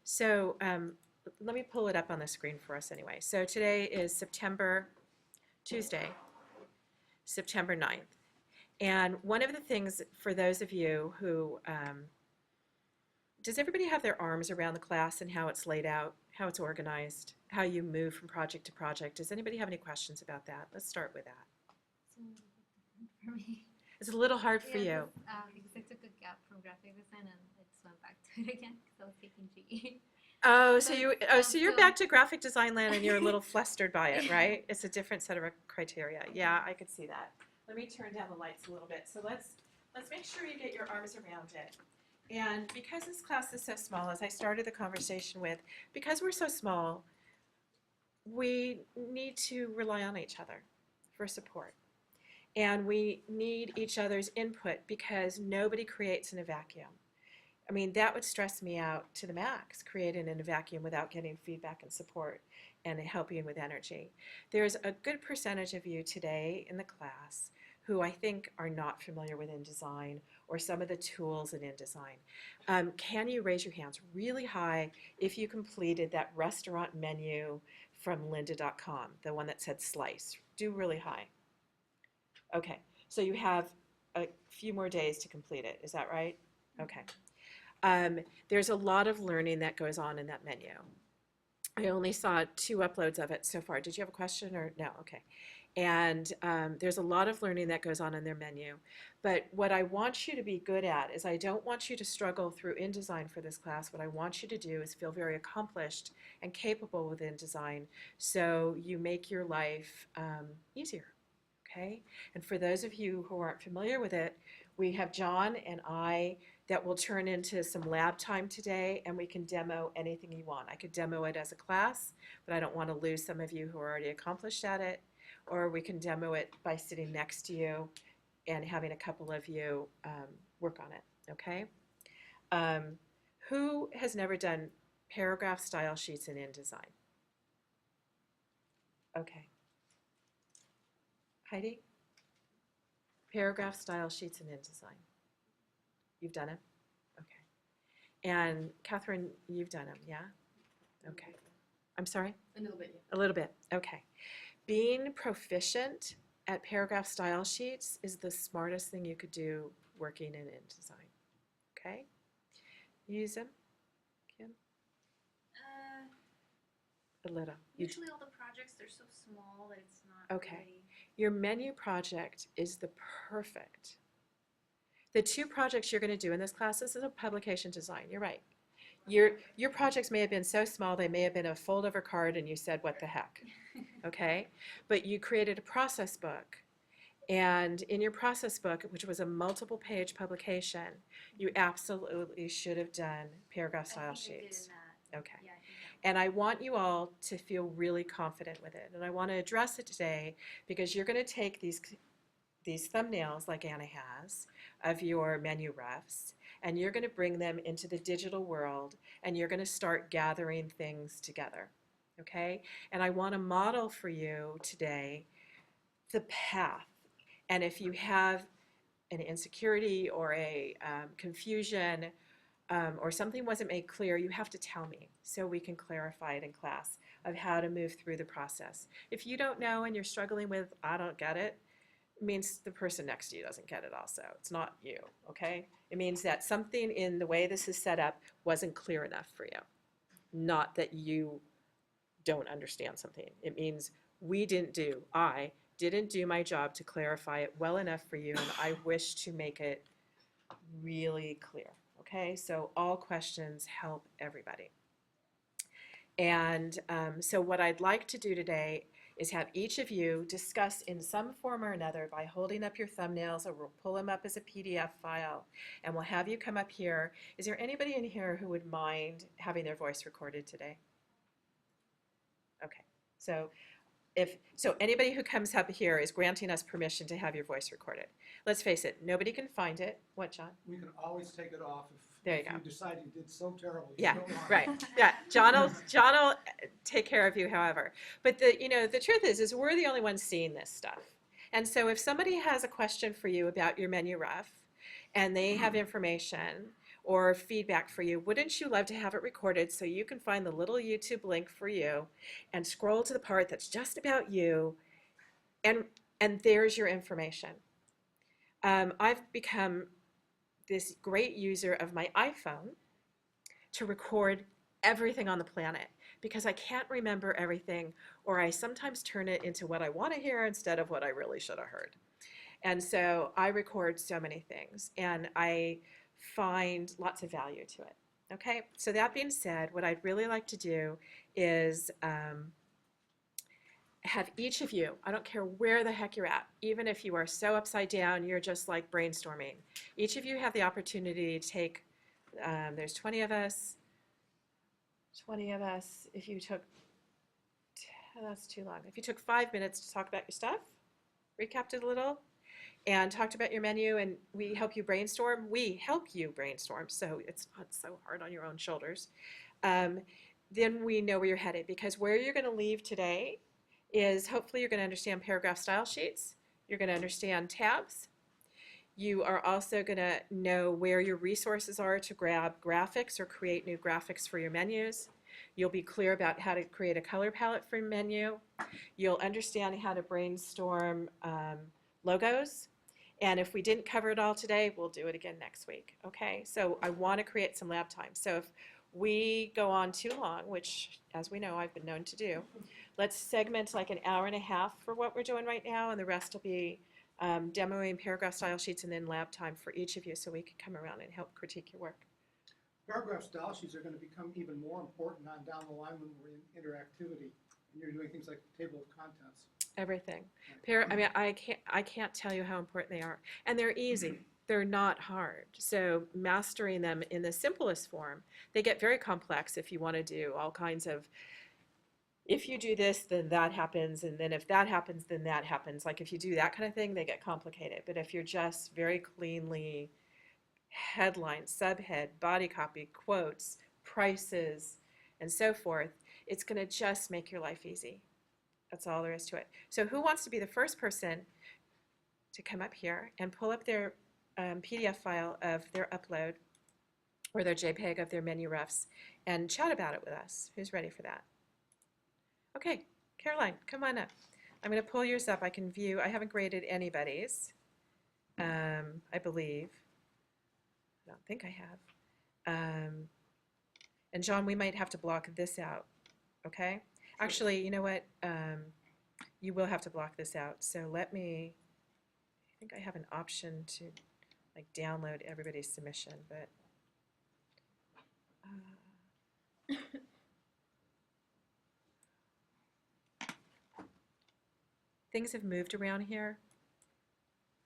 So let me pull it up on the screen for us anyway. So today is Tuesday, September 9th. And one of the things for those of you who, does everybody have their arms around the class and how it's laid out, how it's organized, how you move from project to project? Does anybody have any questions about that? Let's start with that. For me. It's a little hard for Yeah, you. because I took a gap from graphic design and I just went back to it again because I was taking GE. Oh, So so you're back to graphic design land and you're a little flustered by it, right? It's a different set of criteria. Yeah, I could see that. Let me turn down the lights a little bit. So let's make sure you get your arms around it. And because this class is so small, as I started the conversation with, because we're so small, we need to rely on each other for support. And we need each other's input because nobody creates in a vacuum. I mean, that would stress me out to the max, creating in a vacuum without getting feedback and support and helping with energy. There's a good percentage of you today in the class who I think are not familiar with InDesign or some of the tools in InDesign. Can you raise your hands really high if you completed that restaurant menu from lynda.com, the one that said slice? Do really high. Okay, so you have a few more days to complete it. Is that right? Okay. There's a lot of learning that goes on in that menu. I only saw 2 uploads of it so far. Did you have a question or no? Okay. And there's a lot of learning that goes on in their menu. But what I want you to be good at is I don't want you to struggle through InDesign for this class. What I want you to do is feel very accomplished and capable with InDesign so you make your life easier. Okay? And for those of you who aren't familiar with it, we have John and I that will turn into some lab time today, and we can demo anything you want. I could demo it as a class, but I don't want to lose some of you who are already accomplished at it, or we can demo it by sitting next to you and having a couple of you work on it, okay? Who has never done paragraph style sheets in InDesign? Okay. Heidi? Paragraph style sheets in InDesign. You've done it? Okay. And Catherine, you've done them, yeah? Okay. I'm sorry? A little bit, yeah. A little bit, okay. Being proficient at paragraph style sheets is the smartest thing you could do working in InDesign, okay? Use them, Kim? A little. Usually all the projects, they're so small that it's not Okay. really. Your menu project is the perfect. The 2 projects you're going to do in this class, this is a publication design, you're right. Your projects may have been so small, they may have been a fold-over card and you said, what the heck, okay? But you created a process book, and in your process book, which was a multiple-page publication, you absolutely should have done paragraph style I think I did sheets. in that. Okay. Yeah, I think And I want you all to feel really confident with it. And I want to address it today because you're going to take these thumbnails like Anna has of your menu refs, and you're going to bring them into the digital world, and you're going to start gathering things together, okay? And I want to model for you today the path. And if you have an insecurity or a confusion or something wasn't made clear, you have to tell me so we can clarify it in class of how to move through the process. If you don't know and you're struggling with, I don't get it, means the person next to you doesn't get it also. It's not you, okay? It means that something in the way this is set up wasn't clear enough for you. Not that you don't understand something. It means I didn't do my job to clarify it well enough for you, and I wish to make it really clear, okay? So all questions help everybody. And so what I'd like to do today is have each of you discuss in some form or another by holding up your thumbnails, or we'll pull them up as a PDF file, and we'll have you come up here. Is there anybody in here who would mind having their voice recorded today? Okay, so anybody who comes up here is granting us permission to have your voice recorded. Let's face it, nobody can find it. What, John? We can always take it off There you if go. you decide you did so terrible. You Yeah, don't want right. it. Yeah, John will take care of you, however. But the truth is we're the only ones seeing this stuff. And so if somebody has a question for you about your menu ref, and they have information, or feedback for you, wouldn't you love to have it recorded so you can find the little YouTube link for you and scroll to the part that's just about you, and there's your information. I've become this great user of my iPhone to record everything on the planet because I can't remember everything, or I sometimes turn it into what I want to hear instead of what I really should have heard. And so I record so many things and I find lots of value to it. Okay, so that being said, what I'd really like to do is have each of you, I don't care where the heck you're at, even if you are so upside down, you're just like brainstorming. Each of you have the opportunity to take, there's 20 of us, if you took, that's too long. If you took 5 minutes to talk about your stuff, recapped it a little, and talked about your menu, and we help you brainstorm, so it's not so hard on your own shoulders. Then we know where you're headed, because where you're going to leave today is hopefully you're going to understand paragraph style sheets, you're going to understand tabs, you are also going to know where your resources are to grab graphics or create new graphics for your menus. You'll be clear about how to create a color palette for your menu. You'll understand how to brainstorm logos. And if we didn't cover it all today, we'll do it again next week, okay? So I want to create some lab time. So if we go on too long, which, as we know, I've been known to do, let's segment like an hour and a half for what we're doing right now, and the rest will be demoing paragraph style sheets and then lab time for each of you so we can come around and help critique your work. Paragraph style sheets are going to become even more important on down the line when we're in interactivity and you're doing things like table of contents. Everything. I mean, I can't tell you how important they are. And they're easy. They're not hard. So mastering them in the simplest form, they get very complex if you want to do all kinds of, if you do this, then that happens, and then if that happens, then that happens. Like if you do that kind of thing, they get complicated. But if you're just very cleanly headline, subhead, body copy, quotes, prices, and so forth, it's going to just make your life easy. That's all there is to it. So who wants to be the first person to come up here and pull up their PDF file of their upload or their JPEG of their menu refs and chat about it with us? Who's ready for that? Okay, Caroline, come on up. I'm going to pull yours up. I can view. I haven't graded anybody's, I believe. I don't think I have. And John, we might have to block this out, okay? Actually, you know what? You will have to block this out. So let me, I think I have an option to like download everybody's submission, but things have moved around here.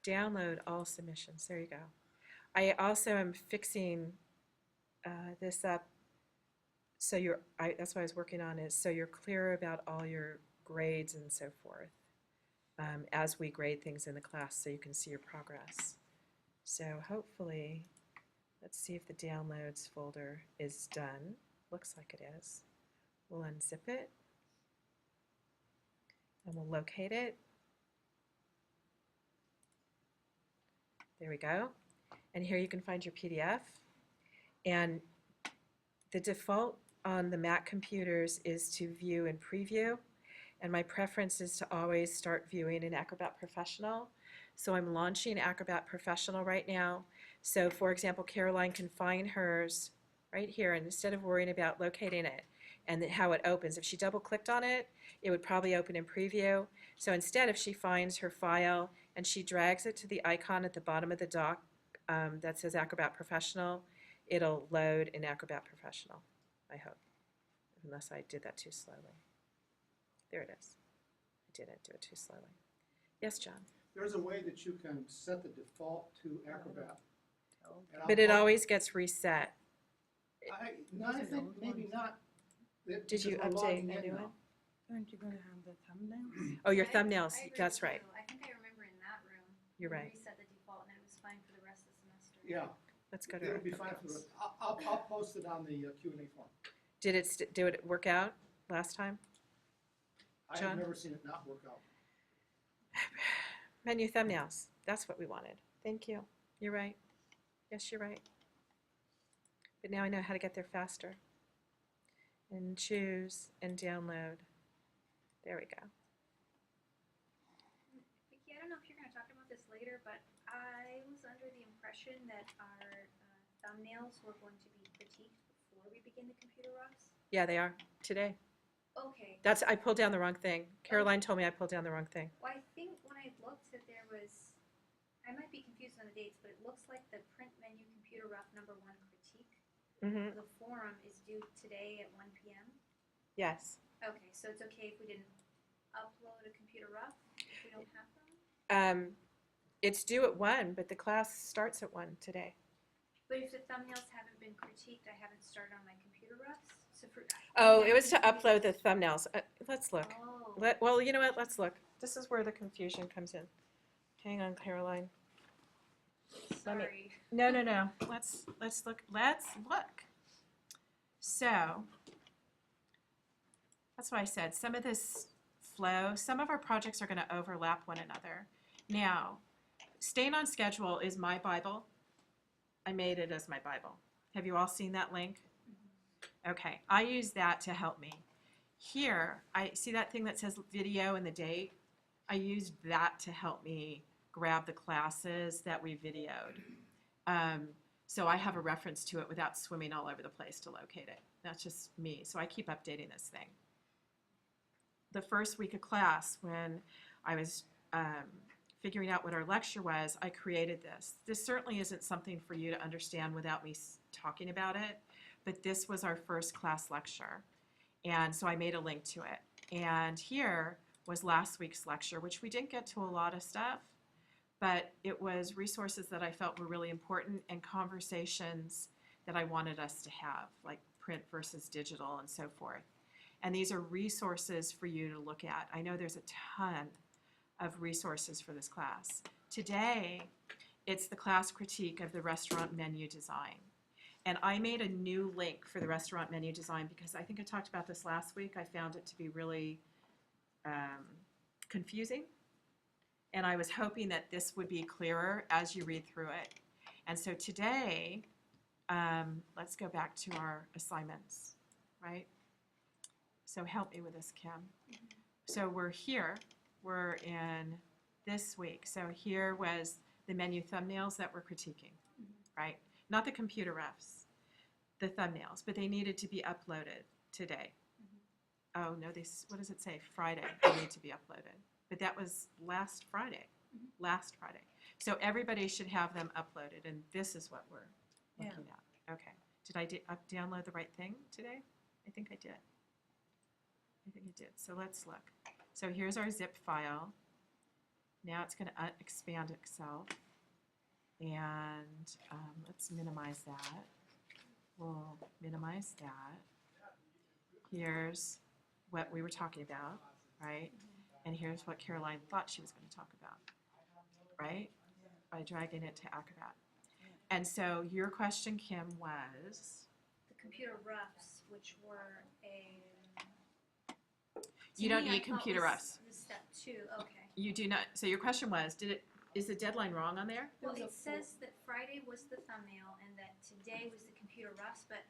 Download all submissions. There you go. I also am fixing this up so that's what I was working on, is so you're clear about all your grades and so forth as we grade things in the class, so you can see your progress. So hopefully, let's see if the downloads folder is done. Looks like it is. We'll unzip it and we'll locate it. There we go. And here you can find your PDF. And the default on the Mac computers is to view and preview. And my preference is to always start viewing in Acrobat Professional. So I'm launching Acrobat Professional right now. So for example, Caroline can find hers right here, and instead of worrying about locating it and how it opens, if she double clicked on it, it would probably open in preview. So instead, if she finds her file and she drags it to the icon at the bottom of the dock that says Acrobat Professional, it'll load in Acrobat Professional, I hope, unless I did that too slowly. There it is. I didn't do it too slowly. Yes, John? There's a way that you can set the default to Acrobat. And But it always gets reset. I think maybe not. Did you because we're update logging the in new now. one? Aren't you gonna have the thumbnail? Oh, your I thumbnails, agree that's right. too. I think I remember in that room. You're we right. Reset the default and it was fine for the rest of the semester. Yeah, Let's go to our it'll be fine for the thumbnails. rest. I'll post it on the Q&A form. Did it work out last time? I John? have never seen it not work out. Menu thumbnails. That's what we wanted. Thank you. You're right. Yes, you're right. But now I know how to get there faster. And choose and download. There we go. Vicki, I don't know if you're gonna talk about this later, but I was under the impression that our thumbnails were going to be critiqued before we begin the computer roughs. Yeah, they are today. Okay. I pulled down the wrong thing. Caroline told me I pulled down the wrong thing. Well, I think when I looked that there was, I might be confused on the dates, but it looks like the print menu computer rough #1 critique Mm-hmm. for the forum is due today at 1 p.m. Yes. Okay, so it's okay if we didn't upload a computer rough if we don't have them? It's due at 1, but the class starts at 1 today. But if the thumbnails haven't been critiqued, I haven't started on my computer roughs. So for Oh, it was to upload the thumbnails. Let's look. Oh. Well, you know what? Let's look. This is where the confusion comes in. Hang on, Caroline. let me- Sorry. No. Let's look. Let's look. So that's why I said some of this flow, some of our projects are going to overlap one another. Now, staying on schedule is my Bible. I made it as my Bible. Have you all seen that link? Okay, I use that to help me. Here, I see that thing that says video and the date. I used that to help me grab the classes that we videoed. So I have a reference to it without swimming all over the place to locate it. That's just me. So I keep updating this thing. The first week of class, when I was figuring out what our lecture was, I created this. This certainly isn't something for you to understand without me talking about it, but this was our first class lecture. And so I made a link to it. And here was last week's lecture, which we didn't get to a lot of stuff, but it was resources that I felt were really important and conversations that I wanted us to have, like print versus digital and so forth. And these are resources for you to look at. I know there's a ton of resources for this class. Today, it's the class critique of the restaurant menu design. And I made a new link for the restaurant menu design because I think I talked about this last week. I found it to be really confusing. And I was hoping that this would be clearer as you read through it. And so today, let's go back to our assignments, right? So help me with this, Kim. So we're here. We're in this week. So here was the menu thumbnails that we're critiquing, right? Not the computer refs, the thumbnails, but they needed to be uploaded today. Oh, no, what does it say? Friday, they need to be uploaded. But that was last Friday, last Friday. So everybody should have them uploaded, and this is what we're looking at. Okay. Did I download the right thing today? I think I did. So let's look. So here's our zip file. Now it's going to expand itself. And let's minimize that. We'll minimize that. Here's what we were talking about, right? And here's what Caroline thought she was going to talk about, right? By dragging it to Acrobat. And so your question, Kim, was? The computer roughs, which were a. You don't need computer roughs. The step 2, okay. You do not. So your question was, is the deadline wrong on there? Well, it says that Friday was the thumbnail and that today was the computer roughs, but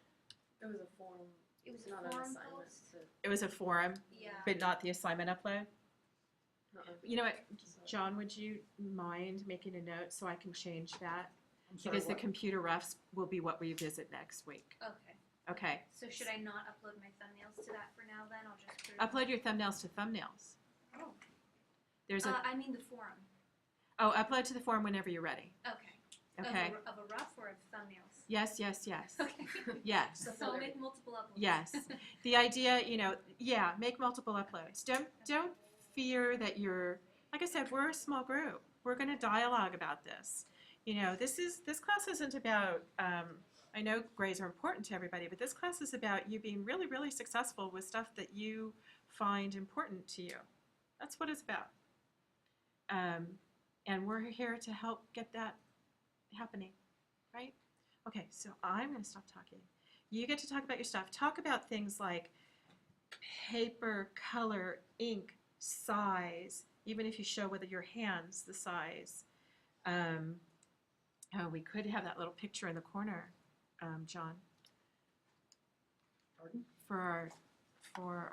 It was a form, it was not a an forum assignment. post. It was a forum, Yeah. but not the assignment upload? Uh-uh. You know what, John, would you mind making a note so I can change that? I'm sorry, Because the what? computer roughs will be what we visit next week. Okay. Okay. So should I not upload my thumbnails to that for now then? I'll just put it. Upload your thumbnails to thumbnails. Oh. There's a, I mean the forum. upload to the forum whenever you're ready. Okay. Okay. Of a rough or of thumbnails? Yes. Okay. Yes. So I'll make multiple uploads. Yes. The idea, make multiple uploads. Don't fear that you're, like I said, we're a small group. We're going to dialogue about this. This class isn't about, I know grades are important to everybody, but this class is about you being really, really successful with stuff that you find important to you. That's what it's about. And we're here to help get that happening, right? Okay, so I'm going to stop talking. You get to talk about your stuff. Talk about things like paper, color, ink, size, even if you show with your hands the size. We could have that little picture in the corner, John. Pardon? for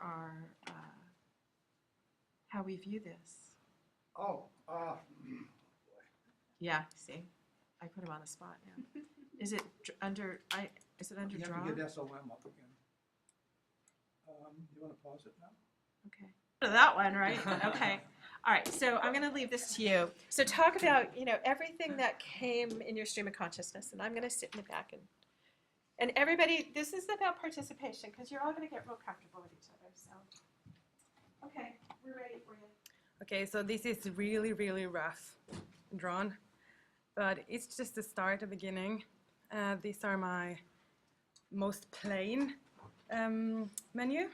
our how we view this. Oh, Yeah, see, I put him on the spot now. Is it under, is it under you draw? have to get SOM up again. You wanna pause it now? Okay. That one, right? Okay. All right, so I'm gonna leave this to you. So talk about, everything that came in your stream of consciousness, and I'm gonna sit in the back and everybody, this is about participation, because you're all gonna get real comfortable with each other, so. Okay, we're ready for you. Okay, so this is really, really rough drawn, but it's just the start, the beginning. These are my most plain menu.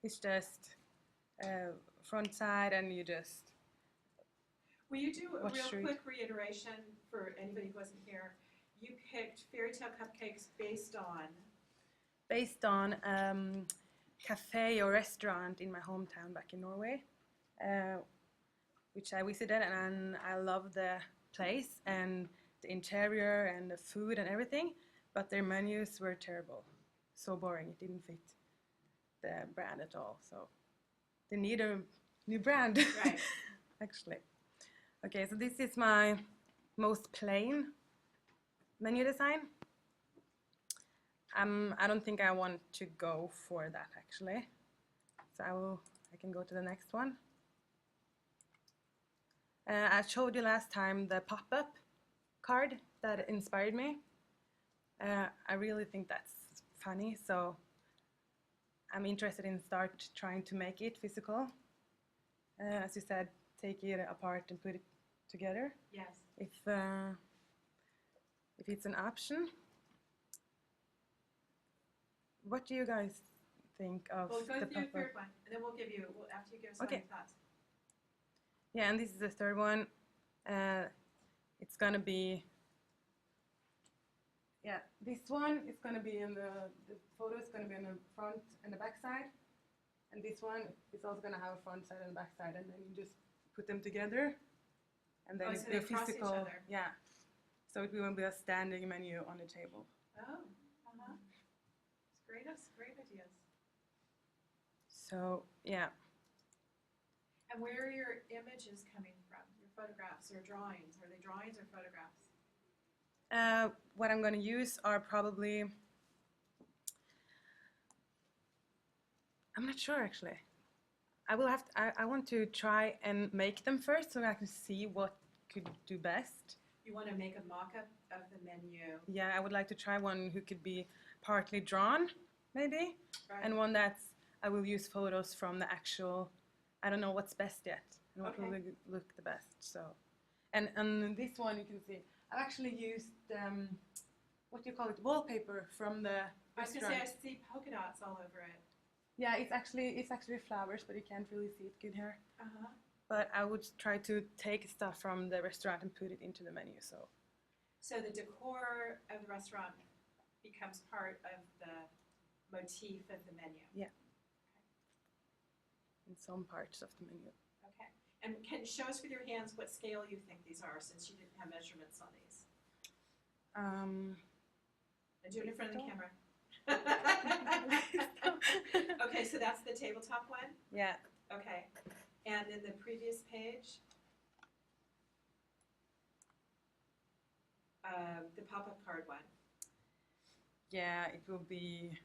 It's just front side, and you just Will you do a What real street? quick reiteration for anybody who wasn't here? You picked Fairy Tale Cupcakes based on cafe or restaurant in my hometown back in Norway, which I visited, and I love the place and the interior and the food and everything, but their menus were terrible, so boring. It didn't fit the brand at all, so they need a new brand. Right. Actually. Okay, so this is my most plain menu design. I don't think I want to go for that actually. So I can go to the next one. I showed you last time the pop-up card that inspired me. I really think that's funny, so I'm interested in start trying to make it physical. As you said, take it apart and put it together. Yes. If it's an option. What do you guys think of Well, go the through your pop-up? third one, and then after you give us all Okay. your thoughts. Yeah, and this is the third one. It's gonna be, yeah, this one is gonna be in the photo is gonna be on the front and the back side, and this one is also gonna have a front side and a back side, and then you just put them together, and then Oh, it's so they a cross each physical, other. yeah. So it will be a standing menu on the table. Oh, uh-huh. It's great ideas. So yeah, And where are your images coming from? Your photographs or drawings? Are they drawings or photographs? what I'm gonna use are probably, I'm not sure actually. I will have to, I want to try and make them first so I can see what could do best. You want to make a mock-up of the menu, Yeah, I would like to try one who could be partly drawn, maybe, right? and one that's, I will use photos from the actual, I don't know what's best yet, and what Okay. will look the best, so. And this one you can see, I've actually used, what do you call it, wallpaper from the I was going to say, restaurant. I see polka dots all over it. Yeah, it's actually flowers, but you can't really see it good here. Uh-huh. But I would try to take stuff from the restaurant and put it into the menu, so. So the decor of the restaurant becomes part of the motif of the menu. In some parts of the menu. Okay. And can you show us with your hands what scale you think these are, since you didn't have measurements on these? And do it in front of the camera. Okay, so that's the tabletop one? Yeah, Okay. And then the previous page? The pop-up card one. yeah, it will be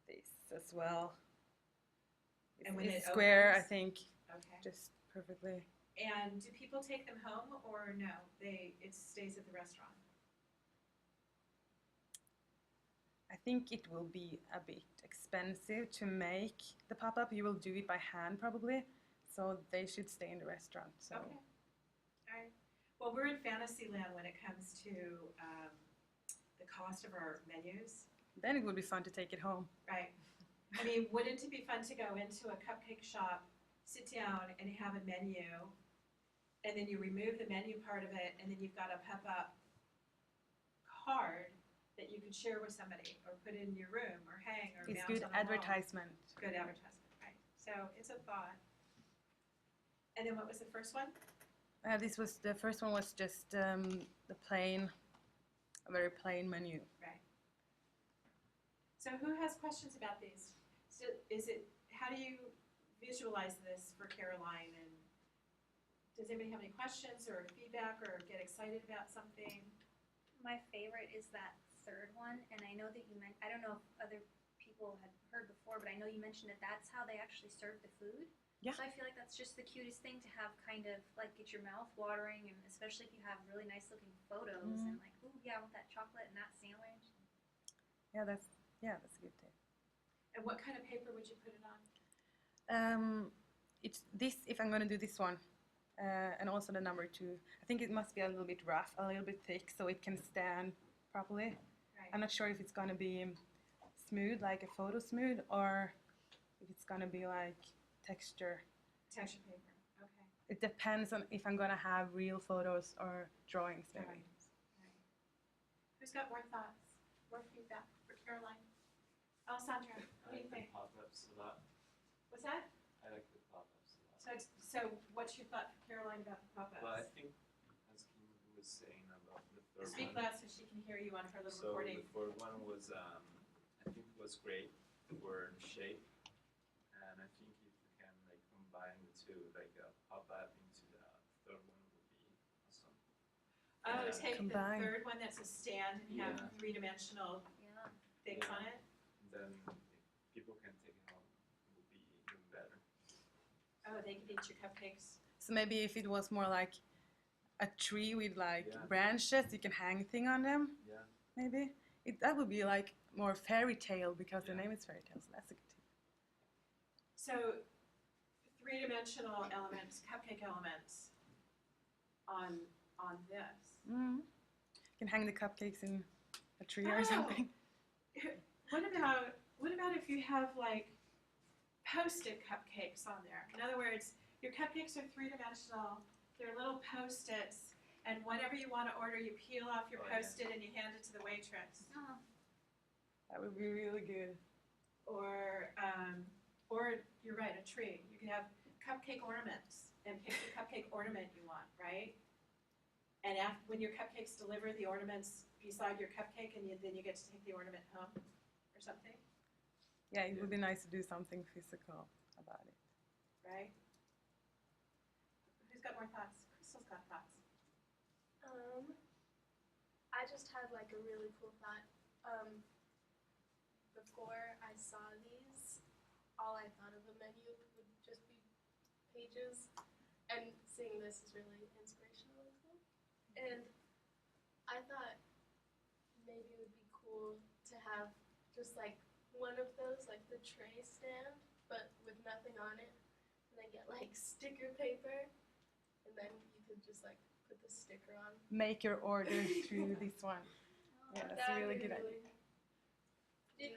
this as well. And when It's it square, I opens? think, Okay. just perfectly. And do people take them home or no? It stays at the restaurant? I think it will be a bit expensive to make the pop-up. You will do it by hand probably, so they should stay in the restaurant. So Okay. All right. Well, we're in Fantasyland when it comes to the cost of our menus, then it would be fun to take it home. right? I mean, wouldn't it be fun to go into a cupcake shop, sit down and have a menu, and then you remove the menu part of it, and then you've got a pop-up card that you could share with somebody, or put in your room, or hang, or It's mount good on the wall. advertisement. Good advertisement, right? So it's a thought. And then what was the first one? The first one was just the plain, a very plain menu. Right. So who has questions about these? So how do you visualize this for Caroline? And does anybody have any questions or feedback or get excited about something? My favorite is that third one, and I know that I don't know if other people had heard before, but I know you mentioned that that's how they actually serve the food. Yeah. So I feel like that's just the cutest thing to have kind of like get your mouth watering, and especially if you have really nice looking photos and like, ooh, yeah, I want that chocolate and that sandwich. Yeah, that's a good tip. And what kind of paper would you put it on? It's this if I'm gonna do this one, and also the number 2. I think it must be a little bit rough, a little bit thick, so it can stand properly. Right. I'm not sure if it's gonna be smooth, like a photo smooth, or if it's gonna be like texture. Texture paper. Okay. It depends on if I'm gonna have real photos or drawings, maybe. Right. Who's got more thoughts, more feedback for Caroline? Alessandra, what do you think? Pop-ups a lot. What's that? I like the pop-ups a lot. So what's your thought, Caroline, about the pop-ups? Well, I think, as Kim was saying about the third Speak one. loud so she can hear you on her little So recording. the third one was, I think was great for shape, and I think if you can like combine the two, like pop-up into the third one would be awesome. Oh, Yeah. take Combine. the third one that's a stand and have Yeah. three-dimensional Yeah. things Yeah. on it? Then if people can take it home, it would be even better. Oh, they could eat your cupcakes. So maybe if it was more like a tree with like Yeah. branches, you can hang thing on them. Yeah. Maybe that would be like more fairy tale because the Yeah. name is fairy tale. So that's a good tip. So three-dimensional elements, cupcake elements on this. You can hang the cupcakes in a tree or Oh. something. What about if you have like Post-it cupcakes on there? In other words, your cupcakes are three-dimensional. They're little Post-its, and whatever you want to order, you peel off your Oh, yeah. Post-it and you hand it to the waitress. Oh, That would be really good. Or you're right, a tree. You could have cupcake ornaments and pick the cupcake ornament you want, right? And when your cupcakes deliver the ornaments beside your cupcake, and then you get to take the ornament home or something, Yeah, it would be nice to do something physical about it. right? Who's got more thoughts? Crystal's got thoughts. I just had like a really cool thought. Before I saw these, all I thought of a menu would just be pages, and seeing this is really inspirational as well. And I thought maybe it would be cool to have just like one of those, like the tray stand, but with nothing on it, and then get like sticker paper, and then you could just like put the sticker on. Make your order through this one. Yeah, that's a That'd really be good idea.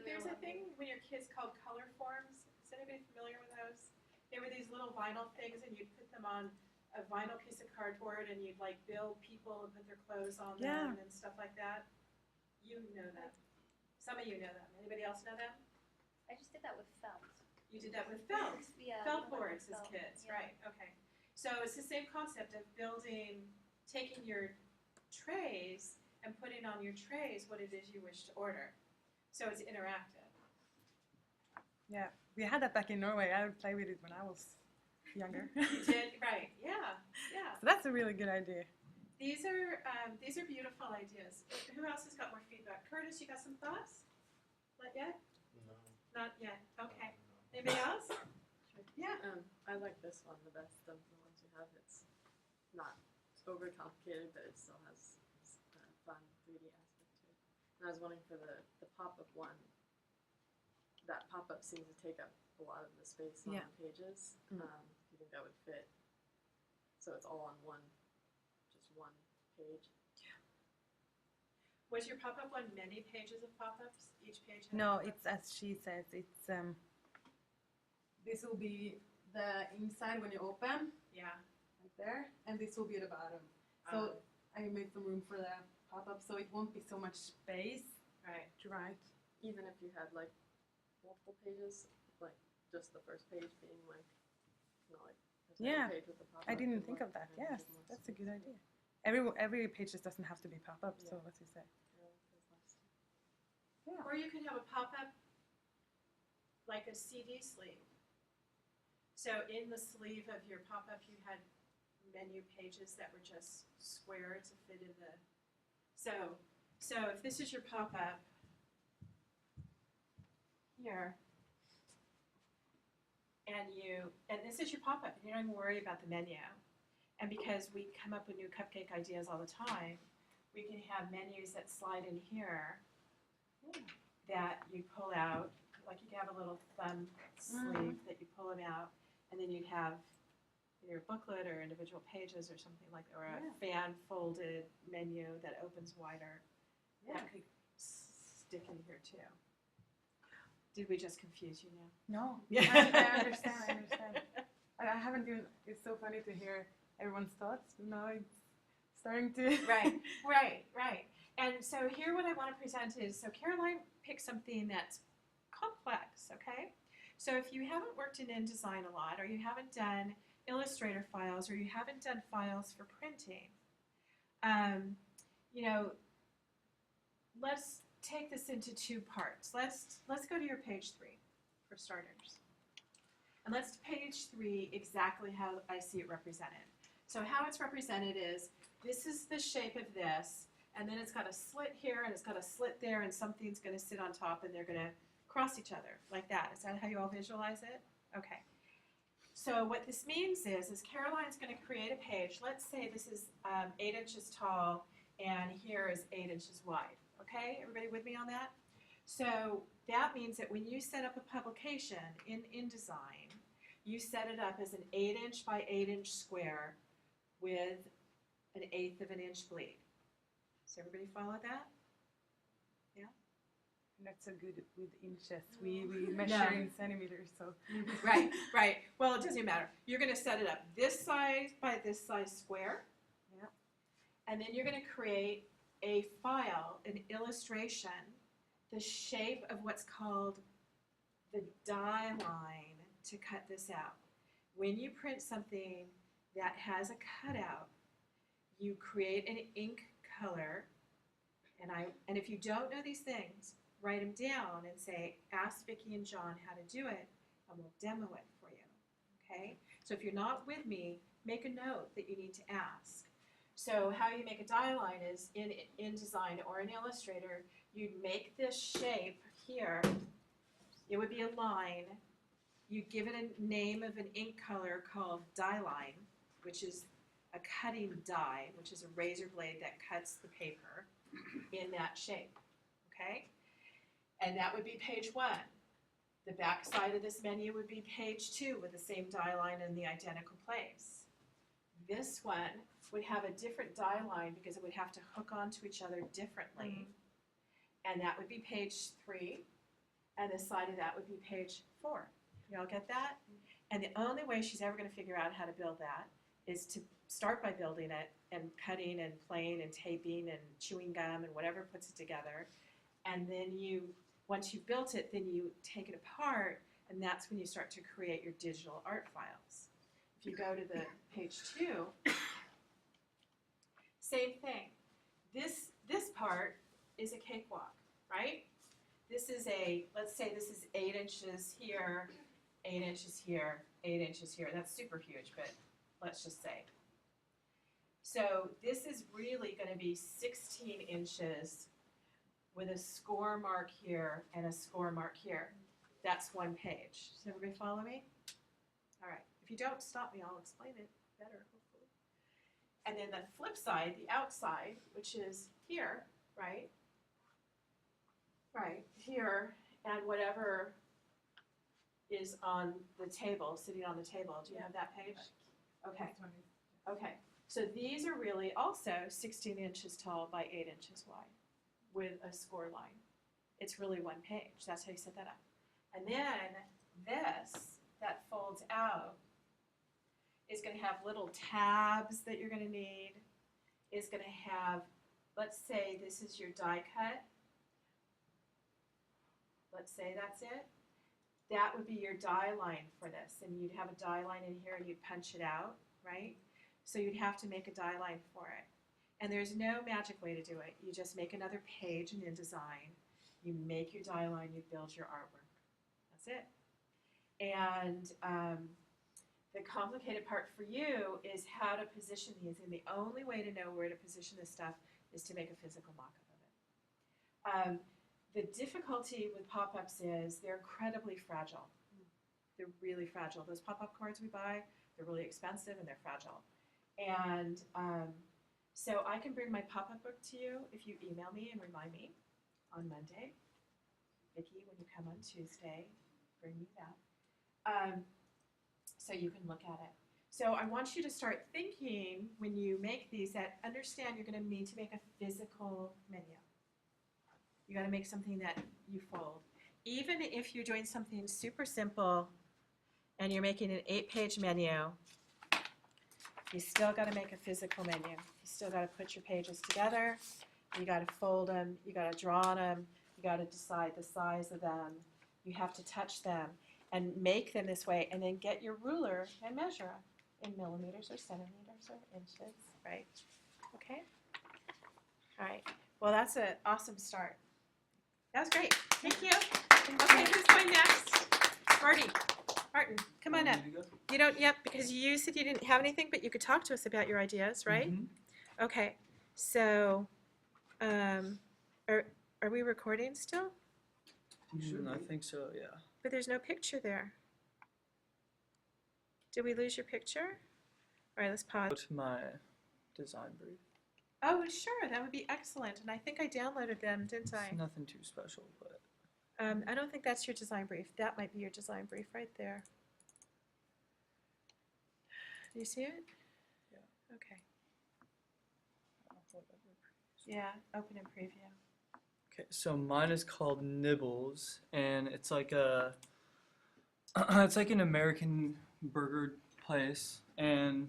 There's a thing when you're kids called color forms. Is anybody familiar with those? They were these little vinyl things, and you'd put them on a vinyl piece of cardboard, and you'd like build people and put their clothes on them and stuff like that. You know them. Some of you know them. Anybody else know them? I just did that with felt. You did that with felt. Yeah. Felt I boards like as felt, kids, yeah. right? Okay. So it's the same concept of taking your trays and putting on your trays what it is you wish to order. So it's interactive. Yeah, we had that back in Norway. I would play with it when I was younger. You did, right? Yeah, yeah. So that's a really good idea. These are beautiful ideas. Who else has got more feedback? Curtis, you got some thoughts? Not yet? No. Not yet. Okay. Anybody else? Yeah. I like this one the best of the ones you have. It's not overcomplicated, but it still has a fun 3D aspect to it. And I was wondering for the pop-up one, that pop-up seems to take up a lot of the space on Yeah. the pages. Mm. Do you think that would fit? So it's all on just one page. Was your pop-up one many pages of pop-ups? Each page had a No, pop-up? it's as she says. It's this will be the inside when you open, Yeah. right there, and this will be the bottom. So I made some room for the pop-up, so it won't be so much space Right. to write. Even if you had like multiple pages, like just the first page being like, not like there's no Yeah. page with the pop-up. I didn't could think work of that. and Yes, give more that's a space. good idea. Every page just doesn't have to be pop-up. So Yeah. what you say? Yeah, those last two. Yeah. Or you could have a pop-up like a CD sleeve. So in the sleeve of your pop-up, you had menu pages that were just square to fit in the. So if this is your pop-up here, and this is your pop-up, and you don't even worry about the menu. And because we come up with new cupcake ideas all the time, we can have menus that slide in here that you pull out, like you can have a little thumb sleeve that you pull them out, and then you'd have either a booklet or individual pages or something like that, or a fan-folded menu that opens wider. That could stick in here too. Did we just confuse you now? No. Yeah. I understand. I haven't even. It's so funny to hear everyone's thoughts. Now it's starting to. Right. And so here what I want to present is, so Caroline picked something that's complex, okay? So if you haven't worked in InDesign a lot, or you haven't done Illustrator files, or you haven't done files for printing, let's take this into two parts. Let's go to your page 3 for starters. And let's do page 3 exactly how I see it represented. So how it's represented is, this is the shape of this, and then it's got a slit here, and it's got a slit there, and something's going to sit on top, and they're going to cross each other, like that. Is that how you all visualize it? Okay. So what this means is Caroline's going to create a page. Let's say this is 8 inches tall, and here is 8 inches wide. Okay, everybody with me on that? So that means that when you set up a publication in InDesign, you set it up as an 8-inch by 8-inch square with 1/8 of an inch bleed. Does everybody follow that? Not so good with inches. We measure in centimeters, so. Right. Well, it doesn't matter. You're going to set it up this size by this size square. Yeah. And then you're going to create a file, an illustration, the shape of what's called the die line to cut this out. When you print something that has a cutout, you create an ink color, and if you don't know these things, write them down and say, ask Vicki and John how to do it, and we'll demo it for you, okay? So if you're not with me, make a note that you need to ask. So how you make a die line is in InDesign or in Illustrator, you'd make this shape here. It would be a line. You'd give it a name of an ink color called die line, which is a cutting die, which is a razor blade that cuts the paper in that shape, okay? And that would be page 1. The back side of this menu would be page 2 with the same die line in the identical place. This one would have a different die line because it would have to hook onto each other differently. And that would be page 3. And the side of that would be page 4. Y'all get that? And the only way she's ever going to figure out how to build that is to start by building it and cutting and playing and taping and chewing gum and whatever puts it together. And then once you've built it, then you take it apart, and that's when you start to create your digital art files. If you go to the page 2, same thing. This part is a cakewalk, right? This is let's say this is 8 inches here, 8 inches here, 8 inches here. That's super huge, but let's just say. So this is really going to be 16 inches with a score mark here and a score mark here. That's one page. Does everybody follow me? All right. If you don't, stop me. I'll explain it better, hopefully. And then the flip side, the outside, which is here, right? Right, here, and whatever is on the table, sitting on the table. Do you have that page? Okay. This one is. Okay. So these are really also 16 inches tall by 8 inches wide with a score line. It's really one page. That's how you set that up. And then this, that folds out, is going to have little tabs that you're going to need. It's going to have, let's say this is your die cut. Let's say that's it. That would be your die line for this. And you'd have a die line in here and you'd punch it out, right? So you'd have to make a die line for it. And there's no magic way to do it. You just make another page in InDesign. you make your die line, you build your artwork. That's it. And the complicated part for you is how to position these, and the only way to know where to position this stuff is to make a physical mock-up of it. The difficulty with pop-ups is they're incredibly fragile. They're really fragile. Those pop-up cards we buy, they're really expensive and they're fragile. And so I can bring my pop-up book to you if you email me and remind me on Monday. Vicki, when you come on Tuesday, bring me that. So you can look at it. So I want you to start thinking when you make these that understand you're going to need to make a physical menu. You got to make something that you fold. Even if you're doing something super simple and you're making an 8-page menu, you still got to make a physical menu. You still got to put your pages together. You got to fold them. You got to draw on them. You got to decide the size of them. You have to touch them and make them this way, and then get your ruler and measure in millimeters or centimeters or inches, right? Okay? All right. Well, that's an awesome start. That was great. Thank you. Okay, who's going next? Martin, come on up. You don't yet, because you said you didn't have anything, but you could talk to us about your ideas, right? Okay. So, are we recording still? I think so, yeah. But there's no picture there. Did we lose your picture? All right, let's pause. Go to my design brief. Oh, sure, that would be excellent. And I think I downloaded them, didn't I? It's nothing too special, but I don't think that's your design brief. That might be your design brief right there. Do you see it? Yeah. Okay. whatever. Yeah, open and preview. Okay, so mine is called Nibbles, and it's like a it's like an American burger place, and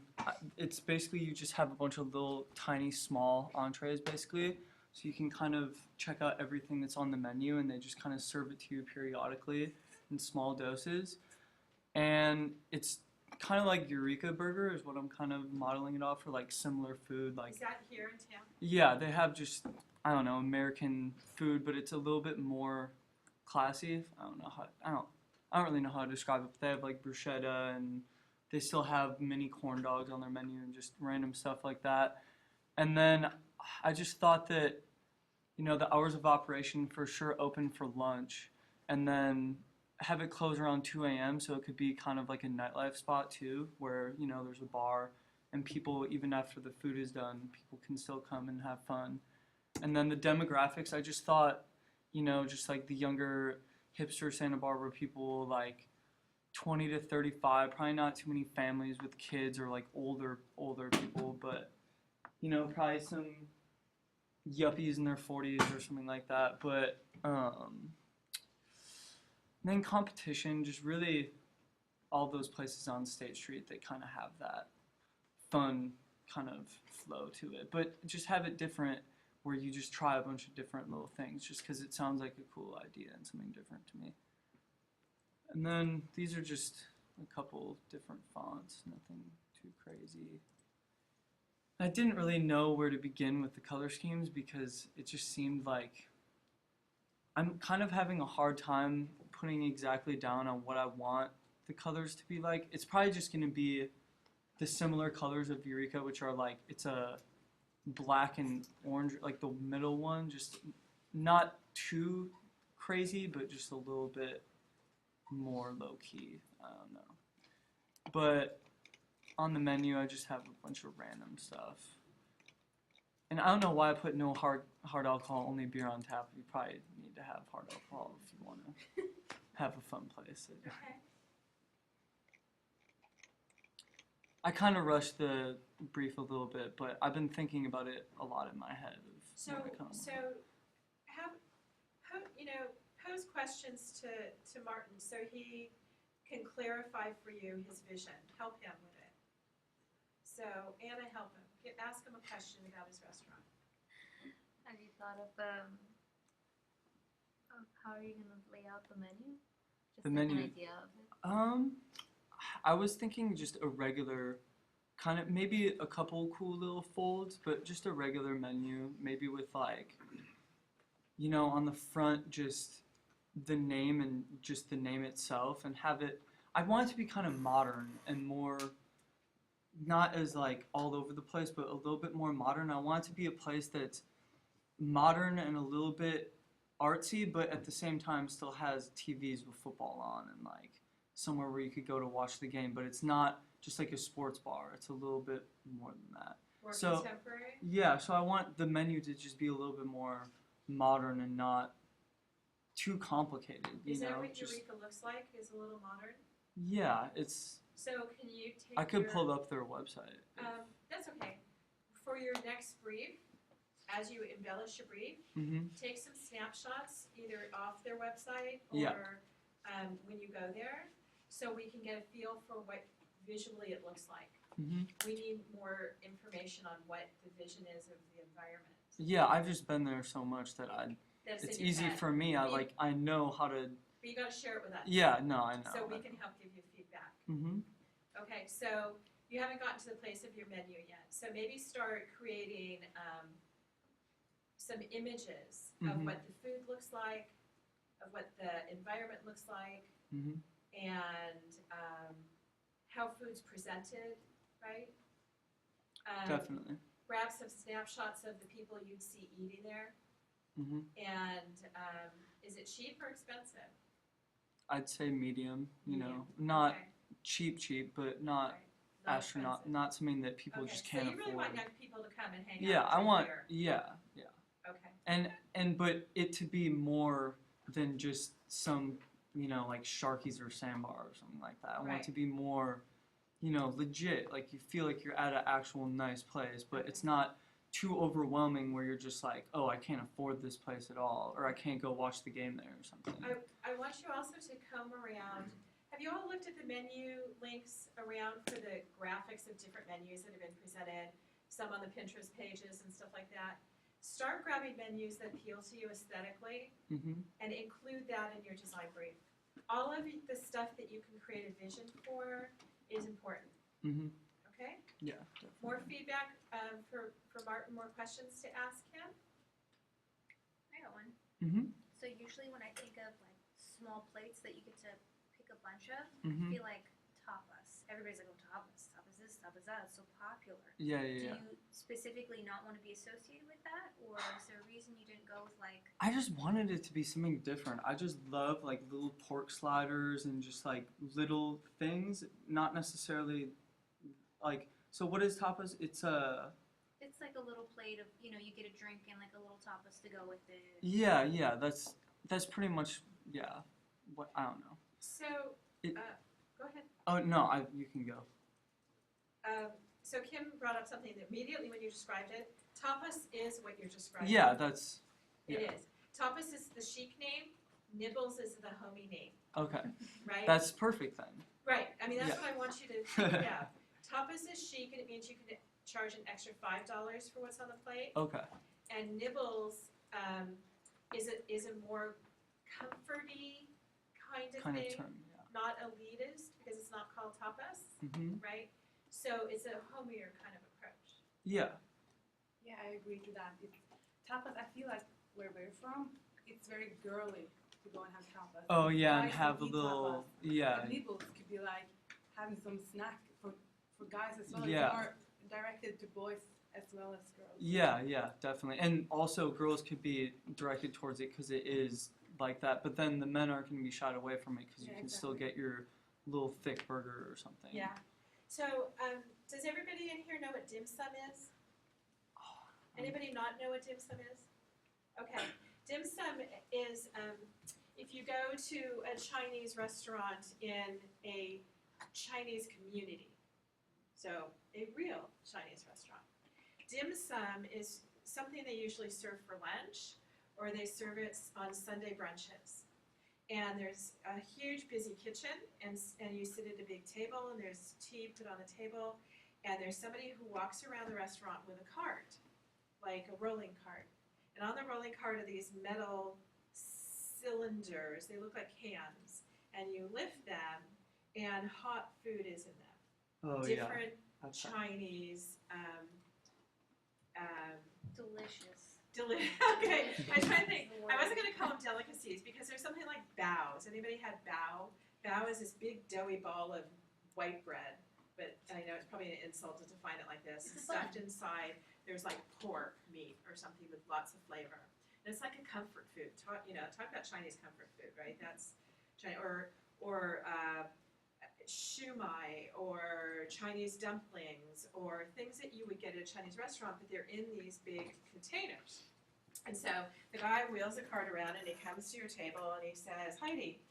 it's basically you just have a bunch of little tiny small entrees basically, so you can kind of check out everything that's on the menu, and they just kind of serve it to you periodically in small doses. And it's kind of like Eureka Burger is what I'm kind of modeling it off for, like similar food. Like, Is that here in town? yeah, they have just, I don't know, American food, but it's a little bit more classy. I don't really know how to describe it, but they have like bruschetta, and they still have mini corn dogs on their menu and just random stuff like that. And then I just thought that, you know, the hours of operation for sure open for lunch, and then have it close around 2 a.m. so it could be kind of like a nightlife spot too, where, you know, there's a bar and people, even after the food is done, people can still come and have fun. And then the demographics, I just thought, you know, just like the younger hipster Santa Barbara people, like 20 to 35, probably not too many families with kids or like older people, but, you know, probably some yuppies in their 40s or something like that. But then competition, just really all those places on State Street, they kind of have that fun kind of flow to it, but just have it different, where you just try a bunch of different little things just because it sounds like a cool idea and something different to me. And then these are just a couple different fonts, nothing too crazy. I didn't really know where to begin with the color schemes because it just seemed like I'm kind of having a hard time putting exactly down on what I want the colors to be like. It's probably just going to be the similar colors of Eureka, which are like, it's a black and orange, like the middle one, just not too crazy, but just a little bit more low-key. I don't know. But on the menu, I just have a bunch of random stuff. And I don't know why I put no hard alcohol, only beer on tap. You probably need to have hard alcohol if you want to have a fun place. Okay. I kind of rushed the brief a little bit, but I've been thinking about it a lot in my head. So pose questions to Martin so he can clarify for you his vision. Help him with it. So Anna, help him. Ask him a question about his restaurant. Have you thought of how are you gonna lay out the menu? Just The like menu. an idea of it. I was thinking just a regular, kind of maybe a couple cool little folds, but just a regular menu, maybe with like you know, on the front, just the name and just the name itself, and have it. I want it to be kind of modern and more, not as like all over the place, but a little bit more modern. I want it to be a place that's modern and a little bit artsy, but at the same time still has TVs with football on and like somewhere where you could go to watch the game. But it's not just like a sports bar. It's a little bit more than that. More So- contemporary? Yeah, so I want the menu to just be a little bit more modern and not too complicated. You Is that know, what just Eureka looks like, is a little modern? yeah, it's. So can you take I could your- pull up their website. That's okay. For your next brief, as you embellish your brief, Mm-hmm. take some snapshots either off their website Yeah. or when you go there, so we can get a feel for what visually it looks like. Mm-hmm. We need more information on what the vision is of the environment. Yeah, I've just been there so much that That's it's in your easy head. for me. I know how to. But you gotta share it with us. Yeah, no, I know. So we can help give you feedback. Mm-hmm. Okay, so you haven't gotten to the place of your menu yet. So maybe start creating some images of Mhm. what the food looks like, of what the environment looks like, Mm-hmm. and how food's presented, right? Definitely. Grab some snapshots of the people you'd see eating there. Mm-hmm. And is it cheap or expensive? I'd say medium. You know, Medium. not Okay, cheap, but not right. Not astronaut. expensive. Not something that people Okay, just can't so you really afford. want young people to come and hang out Yeah, and I drink want. beer. Yeah. Okay. And but it to be more than just some, you know, like Sharky's or Sandbar or something like that. I want Right. it to be more, you know, legit. Like you feel like you're at an actual nice place, but it's not too overwhelming where you're just like, oh, I can't afford this place at all, or I can't go watch the game there or something. I want you also to come around. Have you all looked at the menu links around for the graphics of different menus that have been presented? Some on the Pinterest pages and stuff like that. Start grabbing menus that appeal to you aesthetically Mm-hmm. and include that in your design brief. All of the stuff that you can create a vision for is important, Mm-hmm. okay? Yeah. More feedback for Martin, more questions to ask him? I got one. Mm-hmm. So usually when I think of like small plates that you get to pick a bunch of, I Mm-hmm. feel like tapas. Everybody's like, oh, tapas, tapas this, tapas that. It's so popular. Yeah. Do you specifically not want to be associated with that, or is there a reason you didn't go with like? I just wanted it to be something different. I just love like little pork sliders and just like little things, not necessarily like. So what is tapas? It's a. It's like a little plate of, you know, you get a drink and like a little tapas to go with it. Yeah. That's pretty much what I don't know. So, It- go ahead. Oh no, you can go. So Kim brought up something that immediately when you described it, tapas is what you're describing. Yeah, that's It yeah. is. Tapas is the chic name, nibbles is the homie name, Okay. right? That's perfect then. Right, I mean, that's Yeah. what I want you to think about. Tapas is chic and it means you can charge an extra $5 for what's on the plate. Okay. And nibbles is a more comforty kind of Kind thing, of term. Yeah. not elitist because it's not called tapas, Mhm. right? So it's a homier kind of approach. Yeah. Yeah, I agree to that. Tapas, I feel like where we're from, it's very girly to go and have tapas. Oh yeah, and Guys have a don't eat little tapas. yeah. And nibbles could be like having some snack for guys as well. Yeah. It's more directed to boys as well as girls. Yeah, definitely. And also, girls could be directed towards it because it is like that. But then the men aren't going to be shied away from it because you Yeah, can still exactly. get your little thick burger or something. Yeah. So does everybody in here know what dim sum is? Anybody not know what dim sum is? Okay. Dim sum is if you go to a Chinese restaurant in a Chinese community, so a real Chinese restaurant. Dim sum is something they usually serve for lunch or they serve it on Sunday brunches. And there's a huge busy kitchen and you sit at a big table and there's tea put on the table and there's somebody who walks around the restaurant with a cart, like a rolling cart. And on the rolling cart are these metal cylinders, they look like cans, and you lift them and hot food is in them. Oh yeah. Different That's Chinese, Delicious. Okay, I'm trying to think. I wasn't gonna call them delicacies because there's something like bao's. Anybody had bao? Bao is this big doughy ball of white bread, but I know it's probably an insult to define it like this. Stuffed inside, there's like pork meat or something with lots of flavor. And it's like a comfort food. Talk about Chinese comfort food, right? That's China, or shumai, or Chinese dumplings, or things that you would get at a Chinese restaurant, but they're in these big containers. And so the guy wheels the cart around and he comes to your table and he says, Heidi,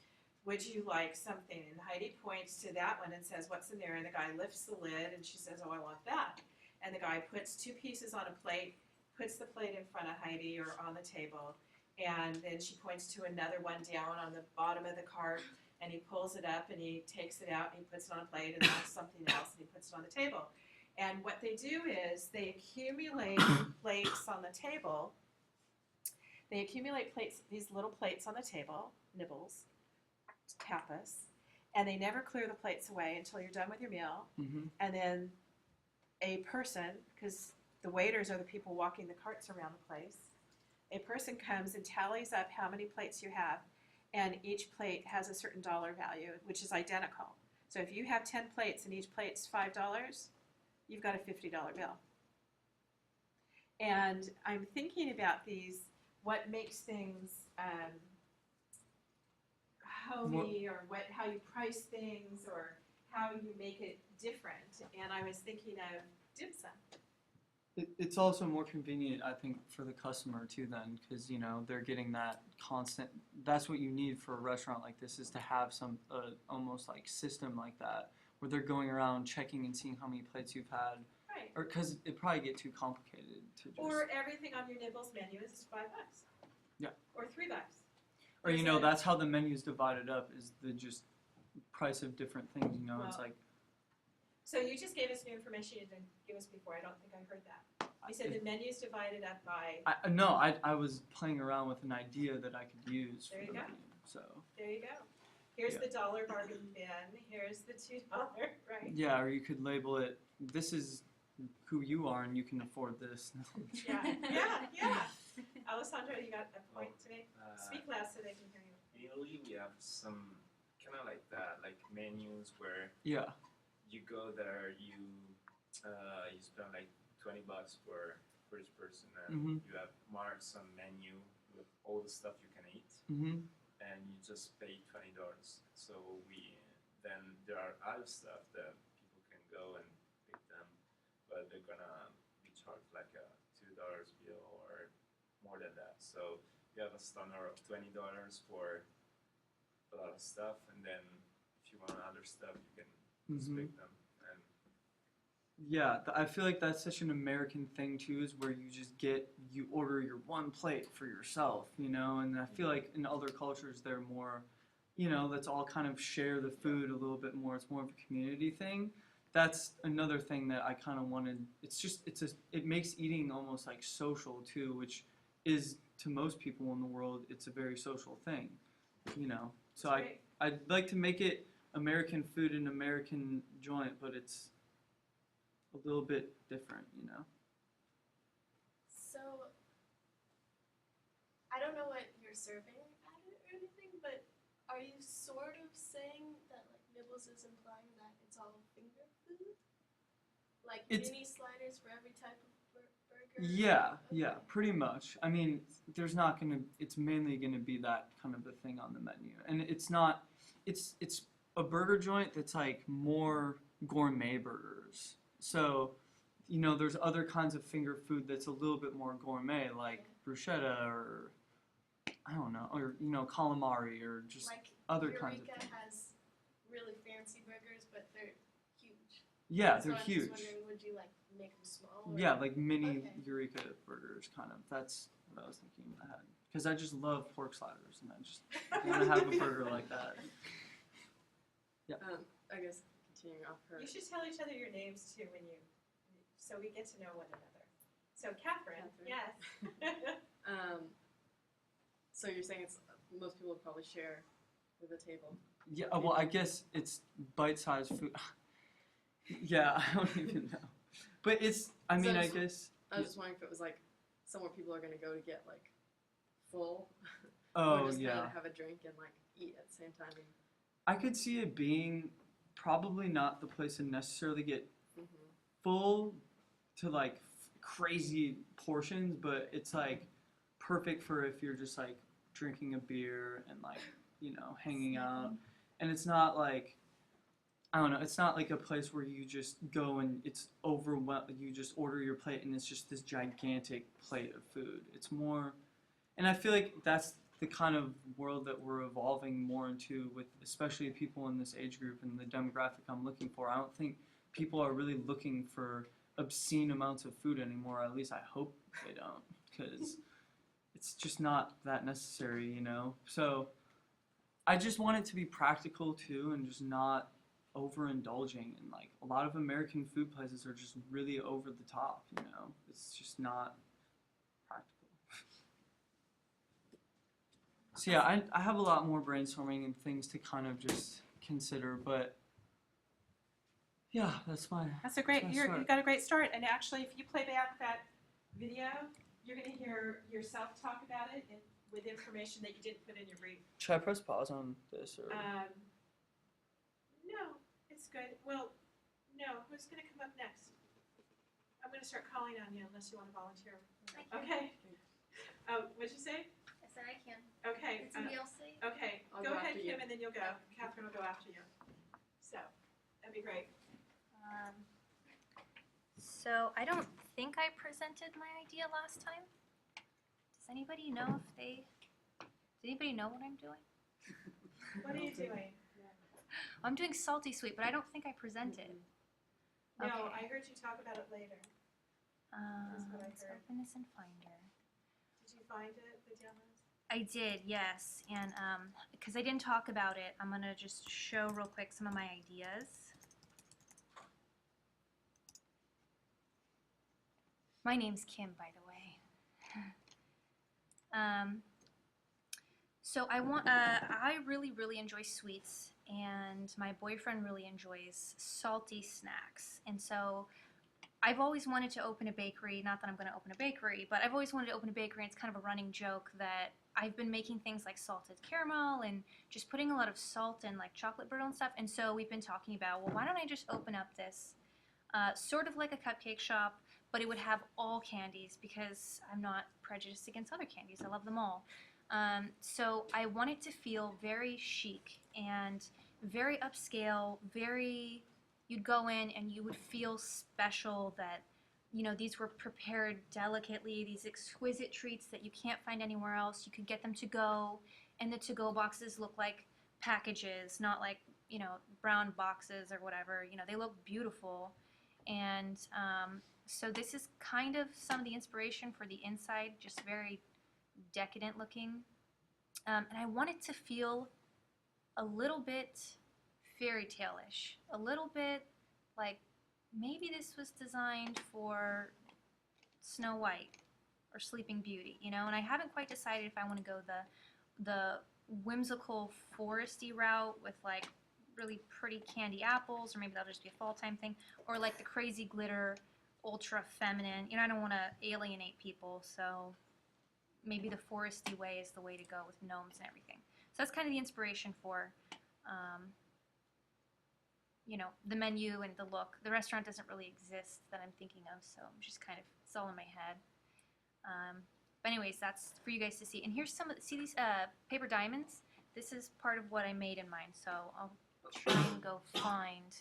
would you like something? And Heidi points to that one and says, what's in there? And the guy lifts the lid and she says, oh, I want that. And the guy puts 2 pieces on a plate, puts the plate in front of Heidi or on the table, and then she points to another one down on the bottom of the cart, and he pulls it up and he takes it out and he puts it on a plate, and that's something else, and he puts it on the table. And what they do is they accumulate plates on the table. They accumulate plates, these little plates on the table, nibbles, tapas, and they never clear the plates away until you're done with your meal. Mm-hmm. And then a person, because the waiters are the people walking the carts around the place, a person comes and tallies up how many plates you have, and each plate has a certain dollar value, which is identical. So if you have 10 plates and each plate's $5, you've got a $50 bill. And I'm thinking about these, what makes things homey, or how you price things, or how you make it different. And I was thinking of dim sum. It's also more convenient, I think, for the customer too then, because, they're getting that constant, that's what you need for a restaurant like this, is to have some almost like system like that, where they're going around checking and seeing how many plates you've had. Right. Or because it probably get too complicated to just. Or everything on your nibbles menu is $5. Yeah. Or $3. Or that's how the menu's divided up, is the just price of different things. It's Well, like. So you just gave us new information you didn't give us before. I don't think I heard that. You said the menu's divided up by. I was playing around with an idea that I could use There for you the go. menu. So. There you go. Here's Yeah. the $1 bargain bin. Here's the $2, right? Yeah, or you could label it. This is who you are, and you can afford this. Yeah. Alessandro, you got a point to make? Speak loud so they can hear you. In Italy, we have some kind of like that, like menus where Yeah. you go there, you spend like $20 for each person, and Mhm. you have marks on menu with all the stuff you can eat, Mhm. and you just pay $20. So then there are other stuff that people can go and pick them, but they're gonna be charged like a $2 bill or more than that. So you have a standard of $20 for a lot of stuff, and then if you want other stuff, you can just Mhm. pick them. And Yeah, I feel like that's such an American thing too, is where you order your one plate for yourself, and I feel like in other cultures they're more, let's all kind of share the food a little bit more. It's more of a community thing. That's another thing that I kind of wanted. It makes eating almost like social too, which is to most people in the world, it's a very social thing, So Great. I'd like to make it American food and American joint, but it's a little bit different, So, I don't know what you're serving at it or anything, but are you sort of saying that like nibbles is implying that it's all finger food? Like It's- mini sliders for every type of burger? Yeah, Okay. yeah, pretty much. I mean, it's mainly gonna be that kind of a thing on the menu, and it's a burger joint that's like more gourmet burgers. So, there's other kinds of finger food that's a little bit more gourmet, like bruschetta or I don't know, or calamari or just Like other kinds of Eureka things. has really fancy burgers, but they're huge. Yeah, So they're I'm huge. just wondering, would you like make them small? Or? Yeah, like mini Okay. Eureka burgers, kind of. That's what I was thinking in my head. Because I just love pork sliders, and I just want to have a burger like that. I guess continuing off her. You should tell each other your names too so we get to know one another. So Catherine. Yes. So you're saying most people would probably share with a table. Yeah, well, I guess it's bite-sized food. Yeah, I don't even know. But I So mean, I just- guess. I was just wondering if it was like somewhere people are gonna go to get like full, Oh or just yeah. kind of have a drink and like eat at the same time. And, I could see it being probably not the place to necessarily get mm-hmm. full to like crazy portions, but it's like perfect for if you're just like drinking a beer and like, you know, hanging out. And it's not like, I don't know, it's not like a place where you just go and it's overwhelmed, you just order your plate and it's just this gigantic plate of food. It's more, and I feel like that's the kind of world that we're evolving more into, with especially people in this age group and the demographic I'm looking for. I don't think people are really looking for obscene amounts of food anymore. At least I hope they don't, because it's just not that necessary, you know? So I just want it to be practical too, and just not overindulging. And like a lot of American food places are just really over the top, you know? It's just not practical. So yeah, I have a lot more brainstorming and things to kind of just consider, but yeah, that's my. That's a great, That's you right. got a great start. And actually, if you play back that video, you're going to hear yourself talk about it and with information that you didn't put in your brief. Should I press pause on this or? No, it's good. Well, no, who's going to come up next? I'm going to start calling on you unless you want to volunteer. Okay. What'd you say? I said I can. Okay. Did somebody else say? Okay. I'll Go go ahead, after Kim, you. and then you'll go. Catherine will go after you. So, that'd be great. So I don't think I presented my idea last time. Does anybody know if they? Does anybody know what I'm doing? What are you doing? I'm doing salty sweet, but I don't think I presented. No, Okay. I heard you talk about it later. That's what I Let's heard. open this in Finder. Did you find it, the demos? I did, yes, and because I didn't talk about it, I'm gonna just show real quick some of my ideas. My name's Kim, by the way. So I really enjoy sweets, and my boyfriend really enjoys salty snacks, and so I've always wanted to open a bakery. Not that I'm going to open a bakery, but I've always wanted to open a bakery. And it's kind of a running joke that I've been making things like salted caramel and just putting a lot of salt and like chocolate brittle and stuff. And so we've been talking about, well, why don't I just open up this sort of like a cupcake shop, but it would have all candies because I'm not prejudiced against other candies. I love them all. So I want it to feel very chic and very upscale, very... You'd go in and you would feel special that, you know, these were prepared delicately, these exquisite treats that you can't find anywhere else. You could get them to go, and the to-go boxes look like packages, not like, you know, brown boxes or whatever. You know, they look beautiful. And so this is kind of some of the inspiration for the inside, just very decadent looking. And I want it to feel a little bit fairy tale-ish, a little bit like maybe this was designed for Snow White or Sleeping Beauty, you know. And I haven't quite decided if I want to go the whimsical foresty route with like really pretty candy apples, or maybe that'll just be a fall time thing, or like the crazy glitter ultra feminine. You know, I don't want to alienate people, so maybe the foresty way is the way to go with gnomes and everything. So that's kind of the inspiration for you know, the menu and the look. The restaurant doesn't really exist that I'm thinking of, so I'm just kind of, it's all in my head. But anyways, that's for you guys to see. And here's some of, see these paper diamonds? This is part of what I made in mine, so I'll try and go find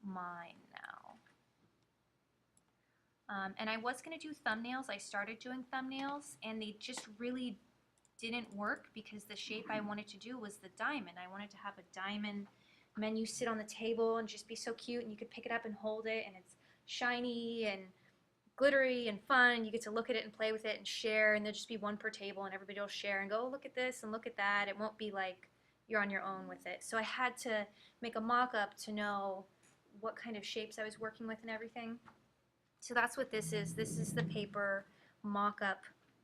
mine now. And I was going to do thumbnails. I started doing thumbnails, and they just really didn't work because the shape I wanted to do was the diamond. I wanted to have a diamond menu sit on the table and just be so cute, and you could pick it up and hold it, and it's shiny and glittery and fun, and you get to look at it and play with it and share, and there'll just be one per table and everybody will share and go, oh, look at this and look at that. It won't be like you're on your own with it. So I had to make a mock-up to know what kind of shapes I was working with and everything. So that's what this is. This is the paper mock-up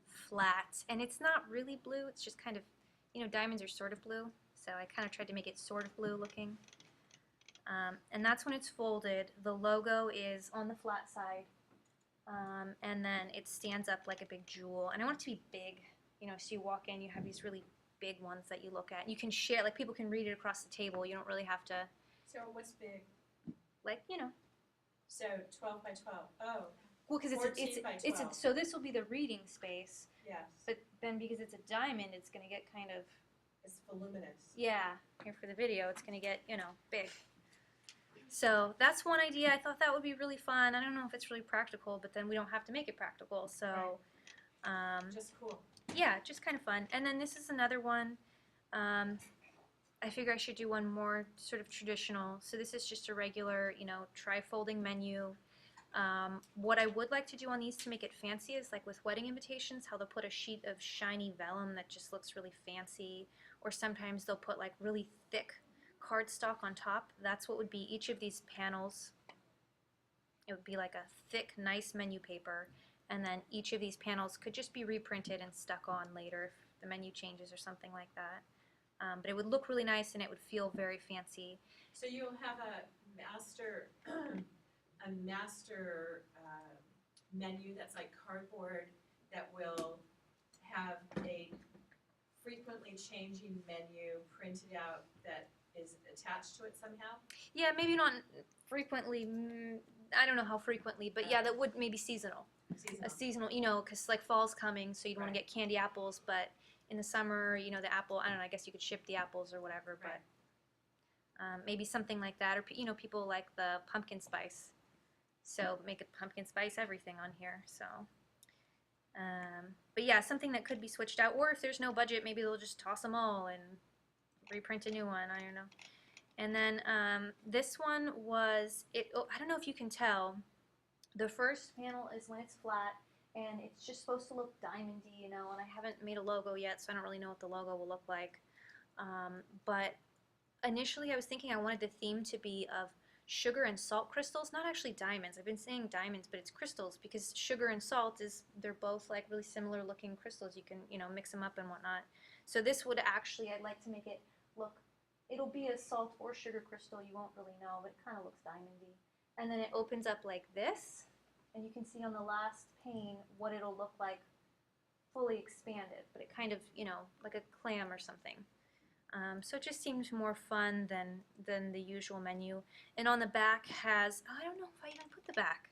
flat, and it's not really blue. It's just kind of, you know, diamonds are sort of blue. So I kind of tried to make it sort of blue looking. And that's when it's folded. The logo is on the flat side. And then it stands up like a big jewel. And I want it to be big, you know, so you walk in, you have these really big ones that you look at. You can share, like people can read it across the table. You don't really have to, So what's big? like, you know. So 12 by 12. Oh, Well, because 14 by it's 12. so this will be the reading space, yes. but then because it's a diamond, it's gonna get kind of, It's voluminous. yeah, here for the video, it's gonna get, you know, big. So that's one idea. I thought that would be really fun. I don't know if it's really practical, but then we don't have to make it practical. So, Just cool. yeah, just kind of fun. And then this is another one. I figure I should do one more sort of traditional. So this is just a regular, you know, tri-folding menu. What I would like to do on these to make it fancy is like with wedding invitations, how they'll put a sheet of shiny vellum that just looks really fancy, or sometimes they'll put like really thick cardstock on top. That's what would be each of these panels. It would be like a thick, nice menu paper, and then each of these panels could just be reprinted and stuck on later if the menu changes or something like that. But it would look really nice and it would feel very fancy. So you'll have a master, menu that's like cardboard that will have a frequently changing menu printed out that is attached to it somehow? Yeah, maybe not frequently. I don't know how frequently, but yeah, that would maybe seasonal. Seasonal. A seasonal, you know, because like fall's coming, so you'd want to Right. get candy apples, but in the summer, you know, the apple, I don't know, I guess you could ship the apples or whatever, Right. but maybe something like that. Or, you know, people like the pumpkin spice. So make a pumpkin spice everything on here, so. But yeah, something that could be switched out. Or if there's no budget, maybe they'll just toss them all and reprint a new one, I don't know. And then this one was, I don't know if you can tell, the first panel is when it's flat, and it's just supposed to look diamondy, you know, and I haven't made a logo yet, so I don't really know what the logo will look like. But initially I was thinking I wanted the theme to be of sugar and salt crystals, not actually diamonds. I've been saying diamonds, but it's crystals, because sugar and salt they're both like really similar looking crystals. You can, you know, mix them up and whatnot. So this would actually, I'd like to make it look, it'll be a salt or sugar crystal, you won't really know, but it kind of looks diamondy. And then it opens up like this, and you can see on the last pane what it'll look like fully expanded, but it kind of, you know, like a clam or something. So it just seems more fun than the usual menu. And on the back has, I don't know if I even put the back.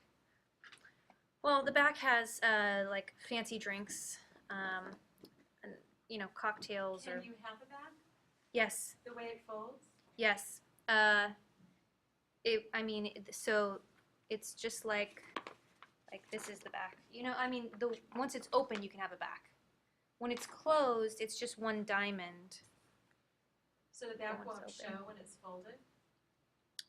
Well, the back has like fancy drinks, and, you know, cocktails. Can Or you have a bag? yes, The way it folds? yes. I mean, so it's just like this is the back. You know, I mean, once it's open, you can have a back. When it's closed, it's just one diamond. So the back Once won't open. show when it's folded?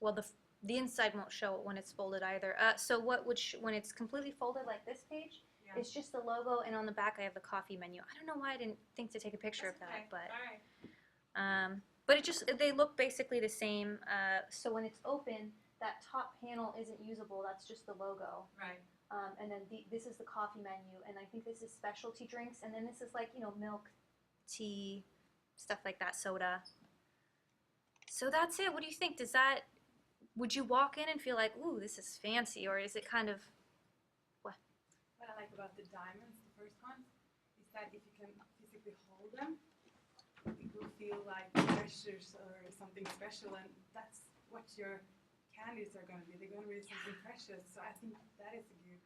Well, the inside won't show it when it's folded either. So what would when it's completely folded like this page, Yeah. it's just the logo, and on the back I have the coffee menu. I don't know why I didn't think to take a picture That's of okay. that, but All right. but they look basically the same. So when it's open, that top panel isn't usable. That's just the logo. Right. And then this is the coffee menu, and I think this is specialty drinks, and then this is like, you know, milk, tea, stuff like that, soda. So that's it. What do you think? Would you walk in and feel like, ooh, this is fancy, or is it kind of, What I like about the diamonds, the first ones, is that if you can physically hold them, it will feel like treasures or something special, and that's what your candies are going to be. They're going to be something precious, so I think that is a good.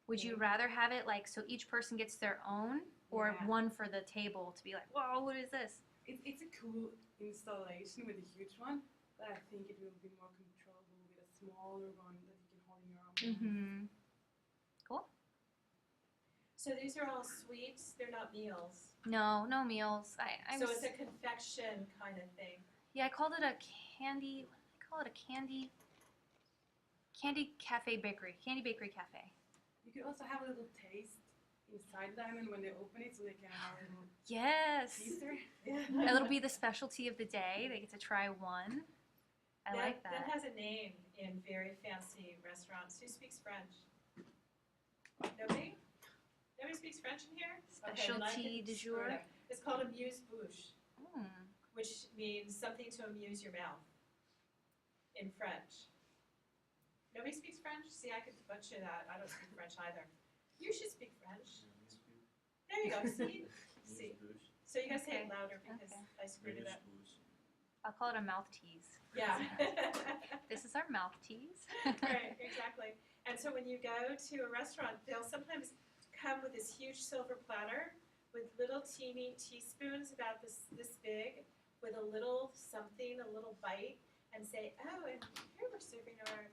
would you rather have it like so each person gets their own, or Yeah. one for the table to be like, whoa, what is this? It's a cool installation with a huge one, but I think it will be more controllable with a smaller one that you can hold in your arm. Mm-hmm. So these are all sweets, they're not meals. No meals. I So was, it's a confection kind of thing. yeah, I called it a candy. I call it a candy cafe bakery. Candy bakery cafe. You could also have a little taste inside the diamond when they open it, so they can have a little Yes. teaser. It'll be the specialty of the day. They get to try one. I like That that. has a name in very fancy restaurants. Who speaks French? Nobody? Nobody speaks French in here? Specialty du jour. It's called amuse-bouche, Mm. which means something to amuse your mouth in French. Nobody speaks French? See, I could butcher that. I don't speak French either. You should speak French. There you go, see? See. So you gotta say it Okay. louder because Okay. I screwed it up. I'll call it a mouth tease. Yeah. This is our mouth tease. Right, exactly. And so when you go to a restaurant, they'll sometimes come with this huge silver platter with little teeny teaspoons about this big, with a little something, a little bite, and say, "Oh, and here we're serving our,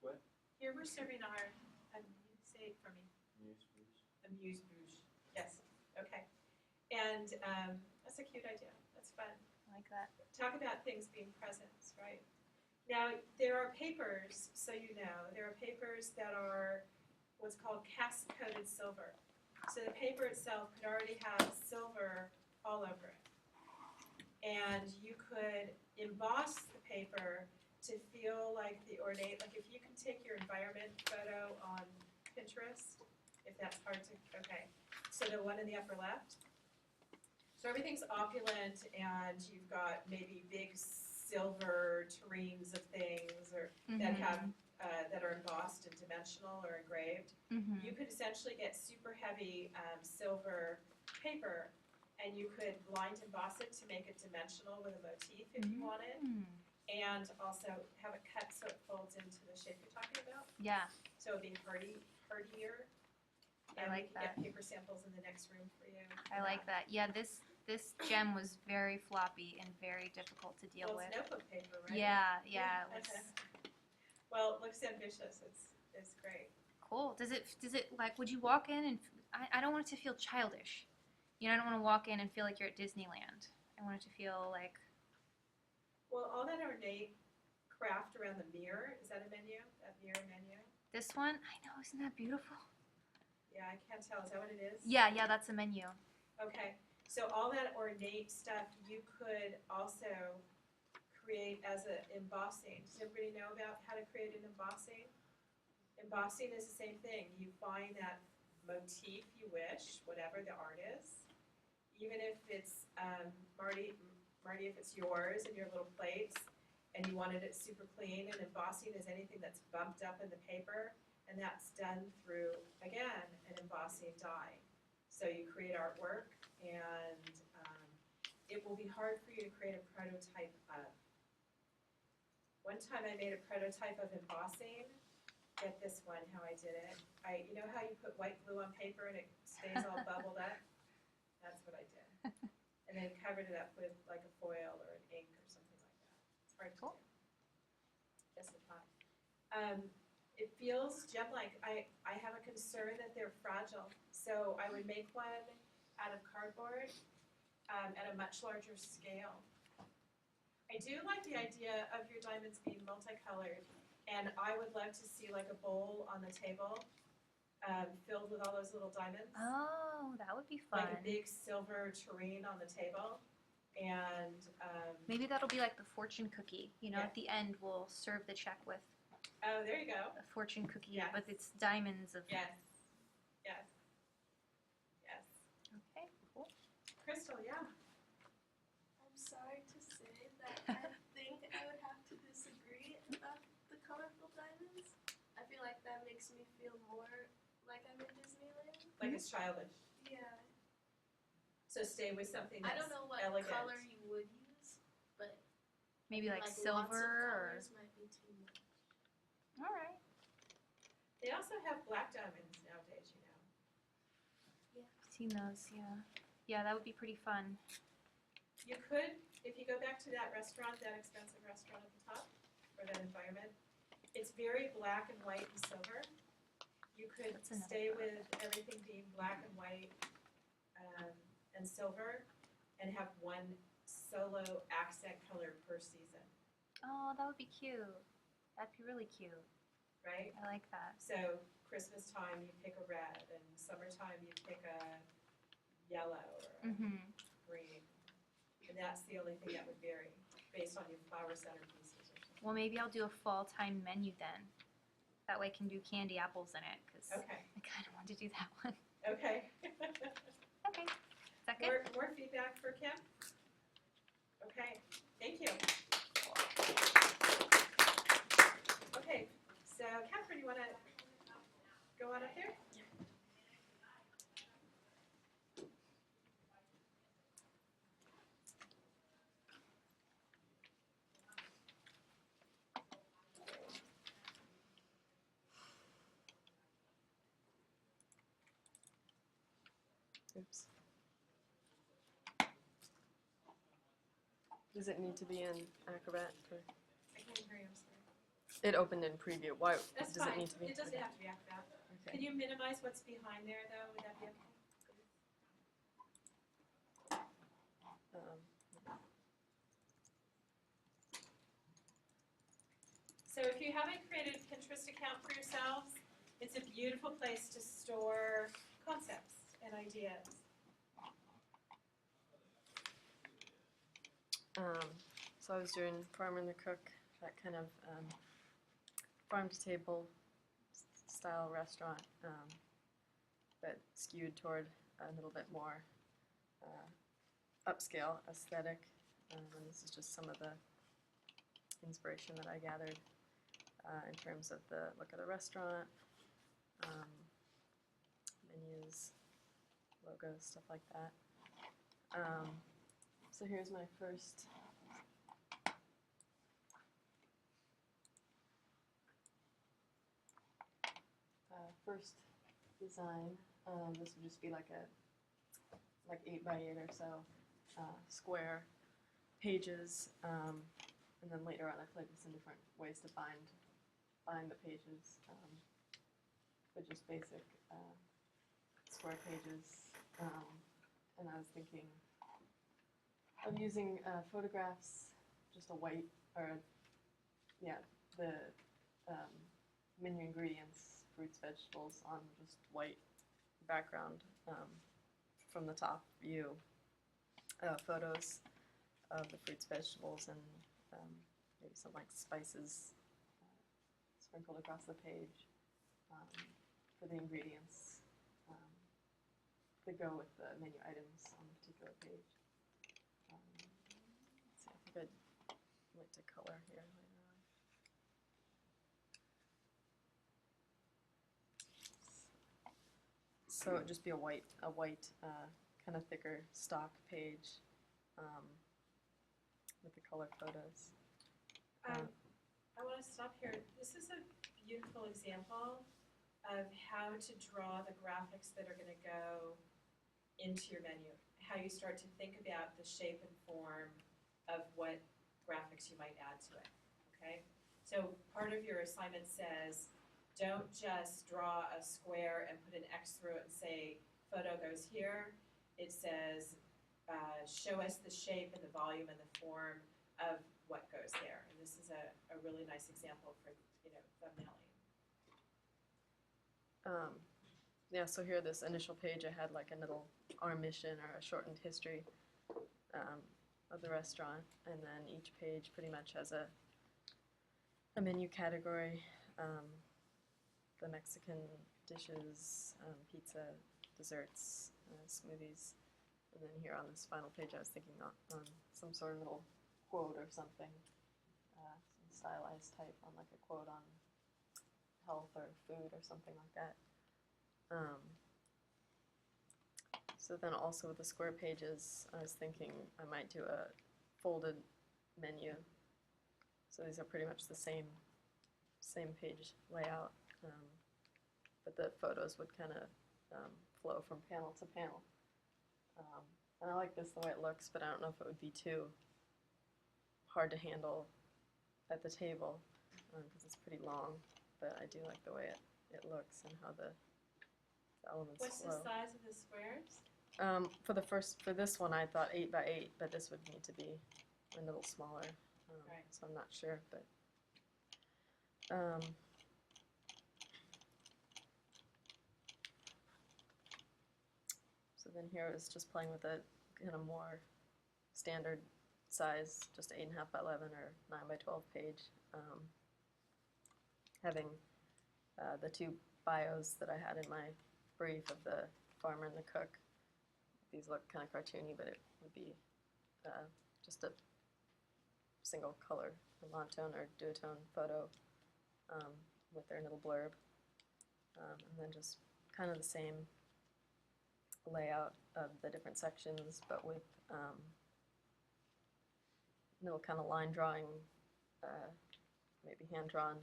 What? Here we're serving our, say it for me, amuse-bouche." Yes, okay. And that's a cute idea. That's fun. I like that. Talk about things being presents, right? Now, there are papers, so you know, there are papers that are what's called cast-coated silver. So the paper itself could already have silver all over it. And you could emboss the paper to feel like the ornate, like if you can take your environment photo on Pinterest, if that's hard to, okay. So the one in the upper left. So everything's opulent and you've got maybe big silver tureens of things or that have that are embossed and dimensional or engraved. You could essentially get super heavy silver paper and you could blind emboss it to make it dimensional with a motif if you wanted, and also have it cut so it folds into the shape you're talking about. Yeah, So it'd be hardier. I And we like could get paper samples in the next room for you. I like that. Yeah, this gem was very floppy and very difficult to deal Well, with. it's notebook paper, right? Yeah, it was Well, it looks ambitious. It's great. cool. Does it like, would you walk in and I don't want it to feel childish. You know, I don't want to walk in and feel like you're at Disneyland. I want it to feel like, Well, all that ornate craft around the mirror, is that a menu? That mirror menu? this one, I know, isn't that beautiful? Yeah, I can't tell. Is that what it is? Yeah, that's a menu. Okay. So all that ornate stuff you could also create as an embossing. Does everybody know about how to create an embossing? Embossing is the same thing. You find that motif you wish, whatever the art is, even if it's Marty, if it's yours and your little plates, and you wanted it super clean. And embossing is anything that's bumped up in the paper, and that's done through again an embossing die. So you create artwork, and it will be hard for you to create a prototype of. One time I made a prototype of embossing. Get this one, how I did it. You know how you put white glue on paper and it stays all bubbled up? That's what I did. And then covered it up with like a foil or an ink or something like that. It's hard to do. Yes, it's not. It feels gem-like. I have a concern that they're fragile. So I would make one out of cardboard at a much larger scale. I do like the idea of your diamonds being multicolored, and I would love to see like a bowl on the table filled with all those little diamonds. Oh, that would be fun. Like a big silver tureen on the table, and Maybe that'll be like the fortune cookie. You know, Yeah. at the end we'll serve the check with oh, there you go. a fortune cookie, Yes. but it's diamonds of. Yes, yes, yes. Okay, cool. Crystal, yeah. I'm sorry to say that I think I would have to disagree about the colorful diamonds. I feel like that makes me feel more like I'm in Disneyland. Like it's childish. Yeah. So stay with something I that's don't know what elegant. color you would use, but Maybe like lots of silver or. colors might be too much. All right. They also have black diamonds nowadays, you know. Seen those, yeah. Yeah, that would be pretty fun. You could, if you go back to that restaurant, that expensive restaurant at the top, or that environment, it's very black and white and silver. You could That's another stay color. with everything being black and white and silver, and have one solo accent color per season, Oh, that would be cute. That'd be really cute. right? I like that. So Christmas time, you pick a red, and summertime, you pick a yellow or a Mm-hmm. green. And that's the only thing that would vary based on your flower centerpieces or something. Well, maybe I'll do a fall time menu then. That way I can do candy apples in it, because Okay, I kind of want to do that one. okay. Okay. Is that good? More feedback for Kim? Okay, thank you. Oops. Does it need to be in Acrobat for? I can't hear you, I'm sorry. It opened in preview. Why That's does fine. it need to be? It doesn't Okay. have to be Acrobat. Okay. Can you minimize what's behind there, though? Would that be okay? So if you haven't created a Pinterest account for yourselves, it's a beautiful place to store concepts and ideas. So I was doing Farmer and the Cook, that kind of farm to table style restaurant, but skewed toward a little bit more upscale aesthetic. And this is just some of the inspiration that I gathered in terms of the look of the restaurant, menus, logos, stuff like that. So here's my first design. This would just be like 8x8 or so square pages, and then later on I played with some different ways to bind the pages, but just basic square pages. And I was thinking of using photographs, just a white, or the menu ingredients, fruits, vegetables on just white background from the top view. Photos of the fruits, vegetables, and maybe some like spices sprinkled across the page for the ingredients that go with the menu items on a particular page. Let's see, I think I'd like to color here later on. So it'd just be a white kind of thicker stock page with the color photos. I want to stop here. This is a beautiful example of how to draw the graphics that are going to go into your menu. How you start to think about the shape and form of what graphics you might add to it. Okay? So part of your assignment says, don't just draw a square and put an X through it and say, photo goes here. It says, show us the shape and the volume and the form of what goes there. And this is a really nice example for, thumbnailing. Yeah, so here, this initial page, I had like a little our mission or a shortened history of the restaurant, and then each page pretty much has a menu category, the Mexican dishes, pizza, desserts, smoothies, and then here on this final page I was thinking on some sort of little quote or something, some stylized type on like a quote on health or food or something like that. So then also with the square pages, I was thinking I might do a folded menu. So these are pretty much the same page layout, but the photos would kind of flow from panel to panel. And I like this the way it looks, but I don't know if it would be too hard to handle at the table because it's pretty long. But I do like the way it looks and how the elements What's flow. the size of the squares? For this one, I thought 8x8, but this would need to be a little smaller. Right. So I'm not sure, but so then here I was just playing with a kind of more standard size, just 8.5 by 11 or 9 by 12 page. Having the two bios that I had in my brief of the farmer and the cook. These look kind of cartoony, but it would be just a single color, a Montone or duotone photo with their little blurb. And then just kind of the same layout of the different sections, but with little kind of line drawing, maybe hand-drawn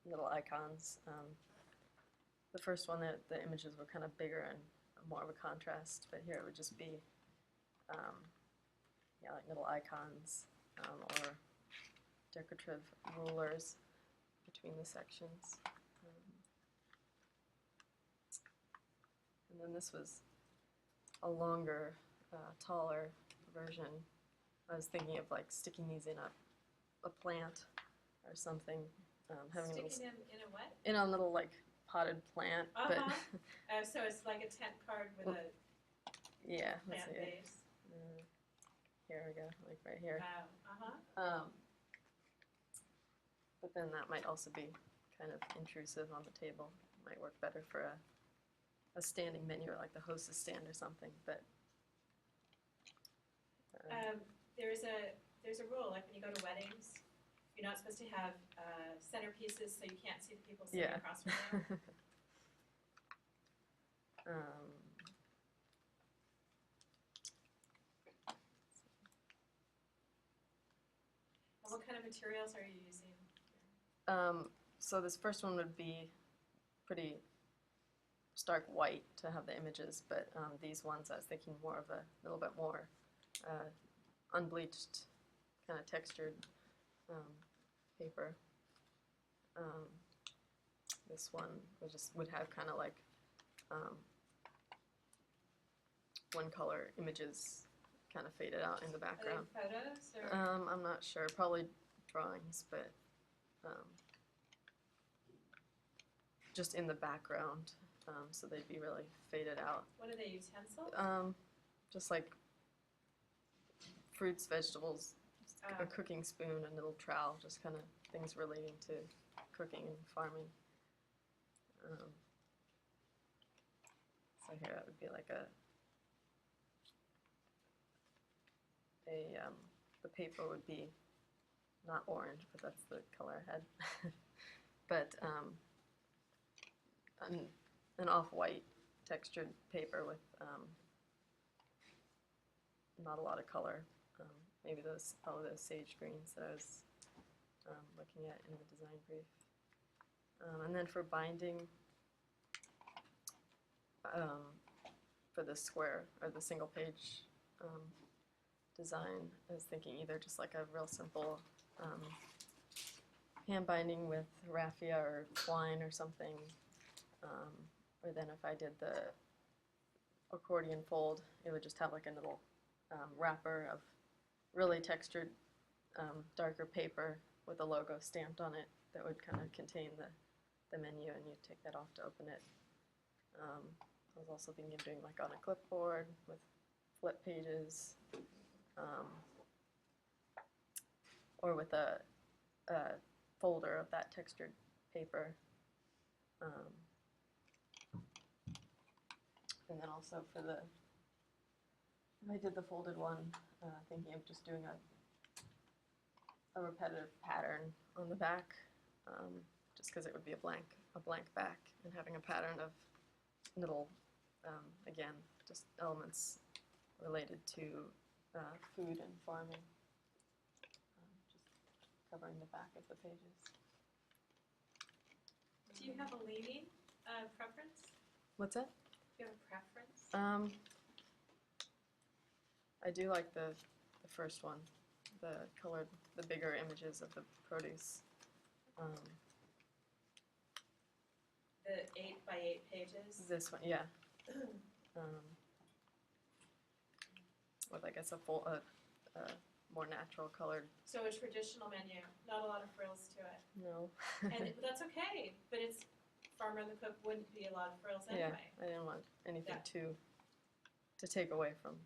little icons the first one, the images were kind of bigger and more of a contrast, but here it would just be, yeah, like little icons or decorative rulers between the sections. And then this was a longer, taller version. I was thinking of like sticking these in a plant or something, having a little Sticking them in a what? in a little like potted plant, but So it's like a tent card with a yeah, let's plant see. base. Here we go, like right here. Wow. But then that might also be kind of intrusive on the table. Might work better for a standing menu or like the hostess stand or something. But There's a rule, like when you go to weddings, you're not supposed to have centerpieces so you can't see the people sitting yeah. across from you. And what kind of materials are you using? So this first one would be pretty stark white to have the images, but these ones I was thinking more of a little bit more unbleached, kind of textured paper. This one would have kind of like one color images kind of faded out in the background. Are they photos or? I'm not sure, probably drawings, but just in the background, so they'd be really faded out. What are they, utensils? Just like fruits, vegetables, a Oh. cooking spoon, a little trowel, just kind of things relating to cooking and farming. So here that would be like the paper would be not orange, but that's the color I had. But an off-white textured paper with not a lot of color. Maybe those sage greens that I was looking at in the design brief. And then for binding, for the square or the single page design, I was thinking either just like a real simple hand binding with raffia or twine or something, or then if I did the accordion fold, it would just have like a little wrapper of really textured darker paper with a logo stamped on it that would kind of contain the menu, and you'd take that off to open it. I was also thinking of doing like on a clipboard with flip pages, or with a folder of that textured paper. And then also for if I did the folded one, thinking of just doing a repetitive pattern on the back, just because it would be a blank back, and having a pattern of little, again, just elements related to food and farming, just covering the back of the pages. Do you have a leaning preference? What's that? Do you have a preference? I do like the first one, the bigger images of the produce. The 8x8 pages? This one, yeah. With I guess a more natural colored. So a traditional menu, not a lot of frills to it. No. And that's okay, but it's Farmer and the Cook wouldn't be a lot of frills Yeah, anyway. I didn't want anything Yeah. to take away from.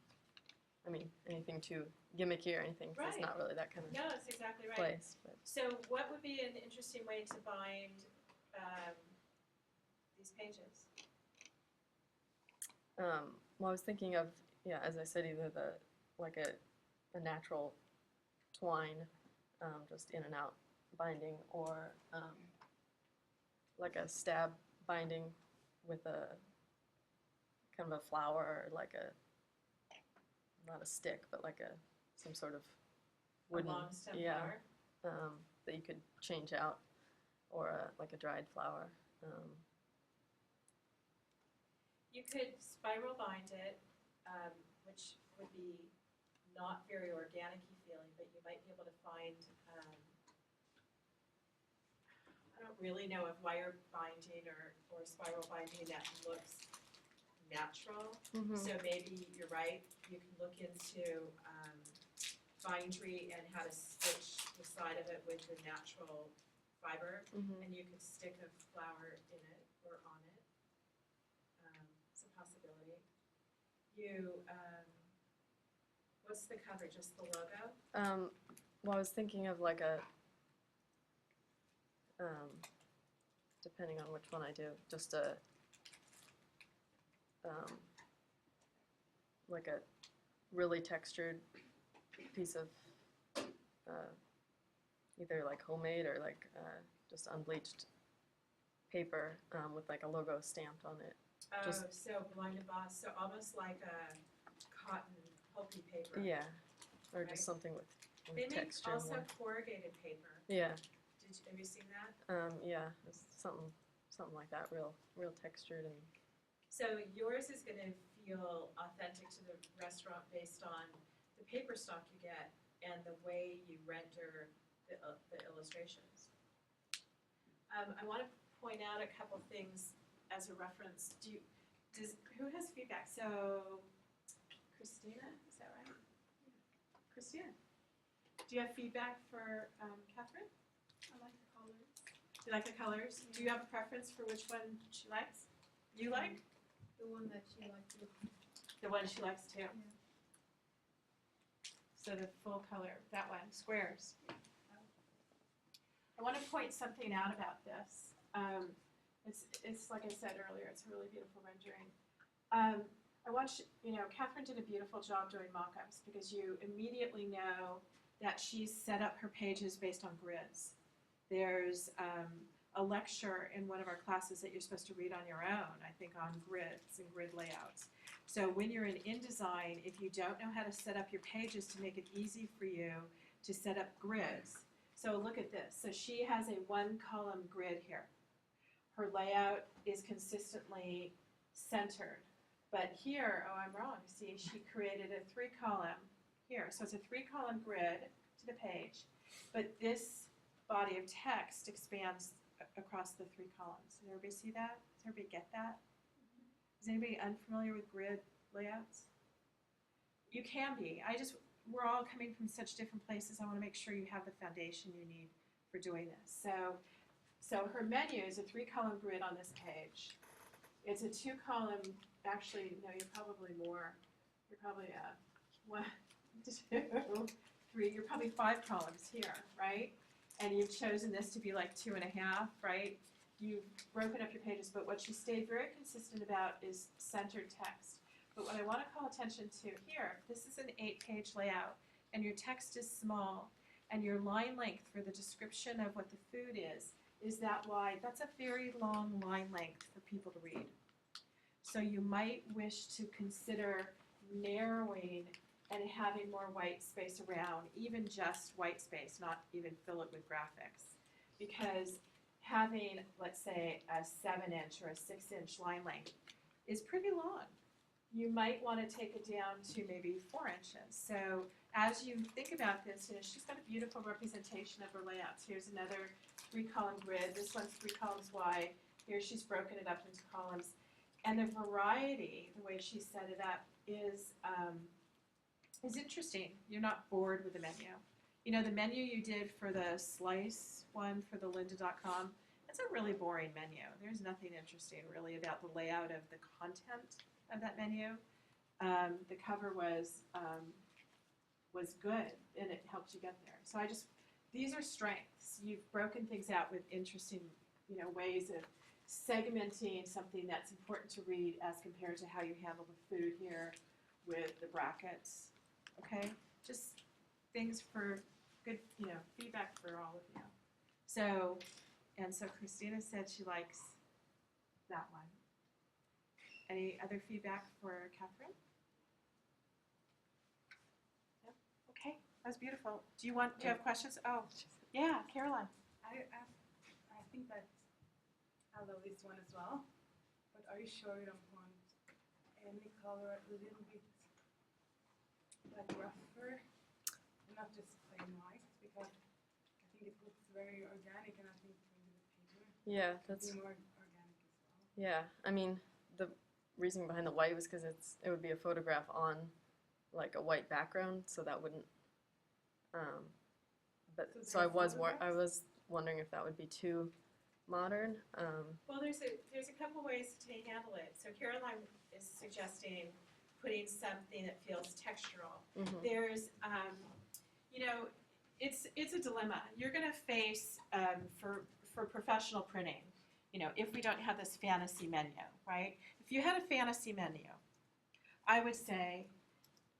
I mean, anything too gimmicky or anything. 'Cause it's Right. not really that kind of No, that's exactly right. place. But So what would be an interesting way to bind these pages? well, I was thinking of, yeah, as I said, either like a natural twine, just in and out binding, or like a stab binding with a kind of a flower, or like not a stick, but like some sort of wooden, a long stem yeah, flower? that you could change out, or like a dried flower. You could spiral bind it, which would be not very organic-y feeling, but you might be able to find, I don't really know if wire binding or spiral binding that looks natural. So maybe you're right, you can look into bindery and how to stitch the side of it with the natural fiber, and you could stick a flower in it or on it. It's a possibility. What's the cover, just the logo? Well, I was thinking of like a, depending on which one I do, just a, like a really textured piece of either like homemade or like just unbleached paper with like a logo stamped on it. Oh, Just- so blind embossed, so almost like a cotton pulpy paper. Yeah, or Right. just something with They make texture also more. corrugated paper. Yeah, Have you seen that? yeah, it's something like that, real textured and So yours is gonna feel authentic to the restaurant based on the paper stock you get and the way you render the illustrations. I wanna point out a couple things as a reference. Who has feedback? So, Christina, is that right? Christina, do you have feedback for Catherine? I like the colors. Do you like the colors? Do you have a preference for which one she likes? You like? The one that she liked. The one she likes too. So the full color, that one, squares. I want to point something out about this. It's like I said earlier, it's a really beautiful rendering. I want you know, Catherine did a beautiful job doing mock-ups because you immediately know that she's set up her pages based on grids. There's a lecture in one of our classes that you're supposed to read on your own, I think, on grids and grid layouts. So when you're in InDesign, if you don't know how to set up your pages to make it easy for you to set up grids, so look at this. So she has a one-column grid here. Her layout is consistently centered. But here, oh, I'm wrong. See, she created a three-column here. So it's a three-column grid to the page, but this body of text expands across the three columns. Does everybody see that? Does everybody get that? Is anybody unfamiliar with grid layouts? You can be. We're all coming from such different places. I want to make sure you have the foundation you need for doing this. So her menu is a three-column grid on this page. It's a two-column, actually, no, you're probably more. You're probably one, two, three, you're probably 5 columns here, right? And you've chosen this to be like 2.5, right? You've broken up your pages, but what she stayed very consistent about is centered text. But what I want to call attention to here, this is an 8-page layout, and your text is small, and your line length for the description of what the food is that wide. That's a very long line length for people to read. So you might wish to consider narrowing and having more white space around, even just white space, not even fill it with graphics. Because having, let's say, a 7-inch or a 6-inch line length is pretty long. You might want to take it down to maybe 4 inches. So as you think about this, you know, she's got a beautiful representation of her layouts. Here's another 3-column grid. This one's 3 columns wide. Here she's broken it up into columns. And the variety, the way she set it up, is interesting. You're not bored with the menu. You know, the menu you did for the slice one for the lynda.com, that's a really boring menu. There's nothing interesting really about the layout of the content of that menu. The cover was good, and it helped you get there. So these are strengths. You've broken things out with interesting, you know, ways of segmenting something that's important to read as compared to how you handle the food here with the brackets. Okay, just things for good, you know, feedback for all of you. So Christina said she likes that one. Any other feedback for Catherine? No? Okay, that was beautiful. Do you have questions? Oh, yeah, Caroline. I think that I love this one as well, but are you sure you don't want any color a little bit like rougher and not just plain white because I think it looks very organic and I think maybe the paper Yeah, could that's be more organic as well. yeah. I mean, the reason behind the white was because it would be a photograph on like a white background, so that wouldn't. But So so I they're was photographs? wondering if that would be too modern. Well, there's a couple ways to handle it. So Caroline is suggesting putting something that feels textural. Mhm. There's, you know, it's a dilemma. You're going to face for professional printing. You know, if we don't have this fantasy menu, right? If you had a fantasy menu, I would say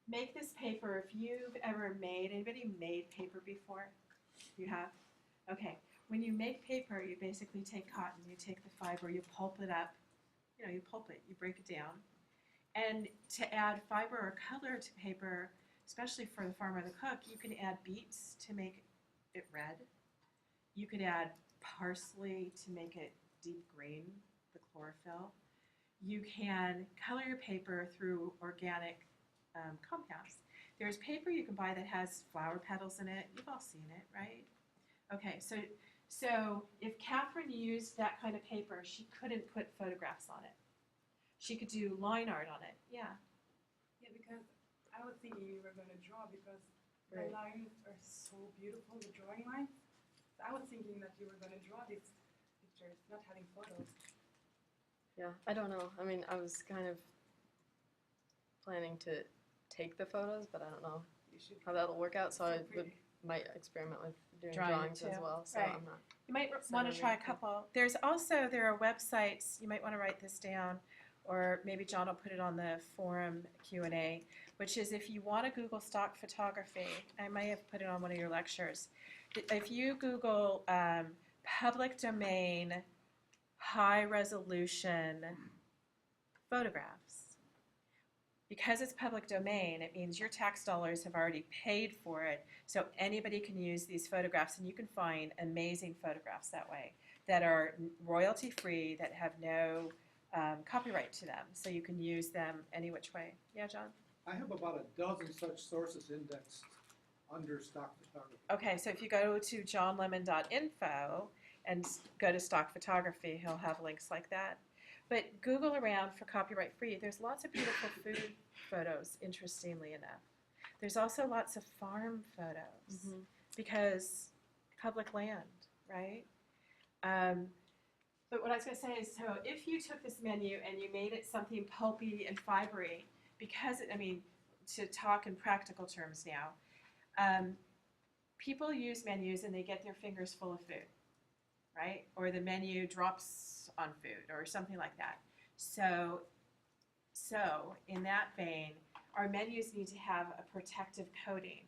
make this paper. If you've ever anybody made paper before? You have? Okay. When you make paper, you basically take cotton, you take the fiber, you pulp it up. You know, you pulp it, you break it down. And to add fiber or color to paper, especially for the farmer or the cook, you can add beets to make it red. You could add parsley to make it deep green, the chlorophyll. You can color your paper through organic compounds. There's paper you can buy that has flower petals in it. You've all seen it, right? Okay, so if Catherine used that kind of paper, she couldn't put photographs on it. She could do line art on it. Yeah. Yeah, because I was thinking you were going to draw because Right. the lines are so beautiful, the drawing lines. So I was thinking that you were going to draw these pictures, not having photos. Yeah, I don't know. I mean, I was kind of planning to take the photos, but I don't know You should. how that'll work out. So I pretty. might experiment with doing Drawing it drawings as too. well. So Right. I'm not. You might So want to maybe try a we can- couple. There are websites, you might want to write this down, or maybe John will put it on the forum Q&A, which is if you want to Google stock photography, I may have put it on one of your lectures. If you Google public domain high resolution photographs, because it's public domain, it means your tax dollars have already paid for it, so anybody can use these photographs, and you can find amazing photographs that way that are royalty free, that have no copyright to them, so you can use them any which way. Yeah, John? I have about a dozen such sources indexed under stock photography. Okay, so if you go to johnlemon.info and go to stock photography, he'll have links like that. But Google around for copyright free. There's lots of beautiful food photos, interestingly enough. There's also lots of farm photos Mhm. because public land, right? But what I was going to say is, so if you took this menu and you made it something pulpy and fibery, because, I mean, to talk in practical terms now, people use menus and they get their fingers full of food, right? Or the menu drops on food or something like that. So in that vein, our menus need to have a protective coating,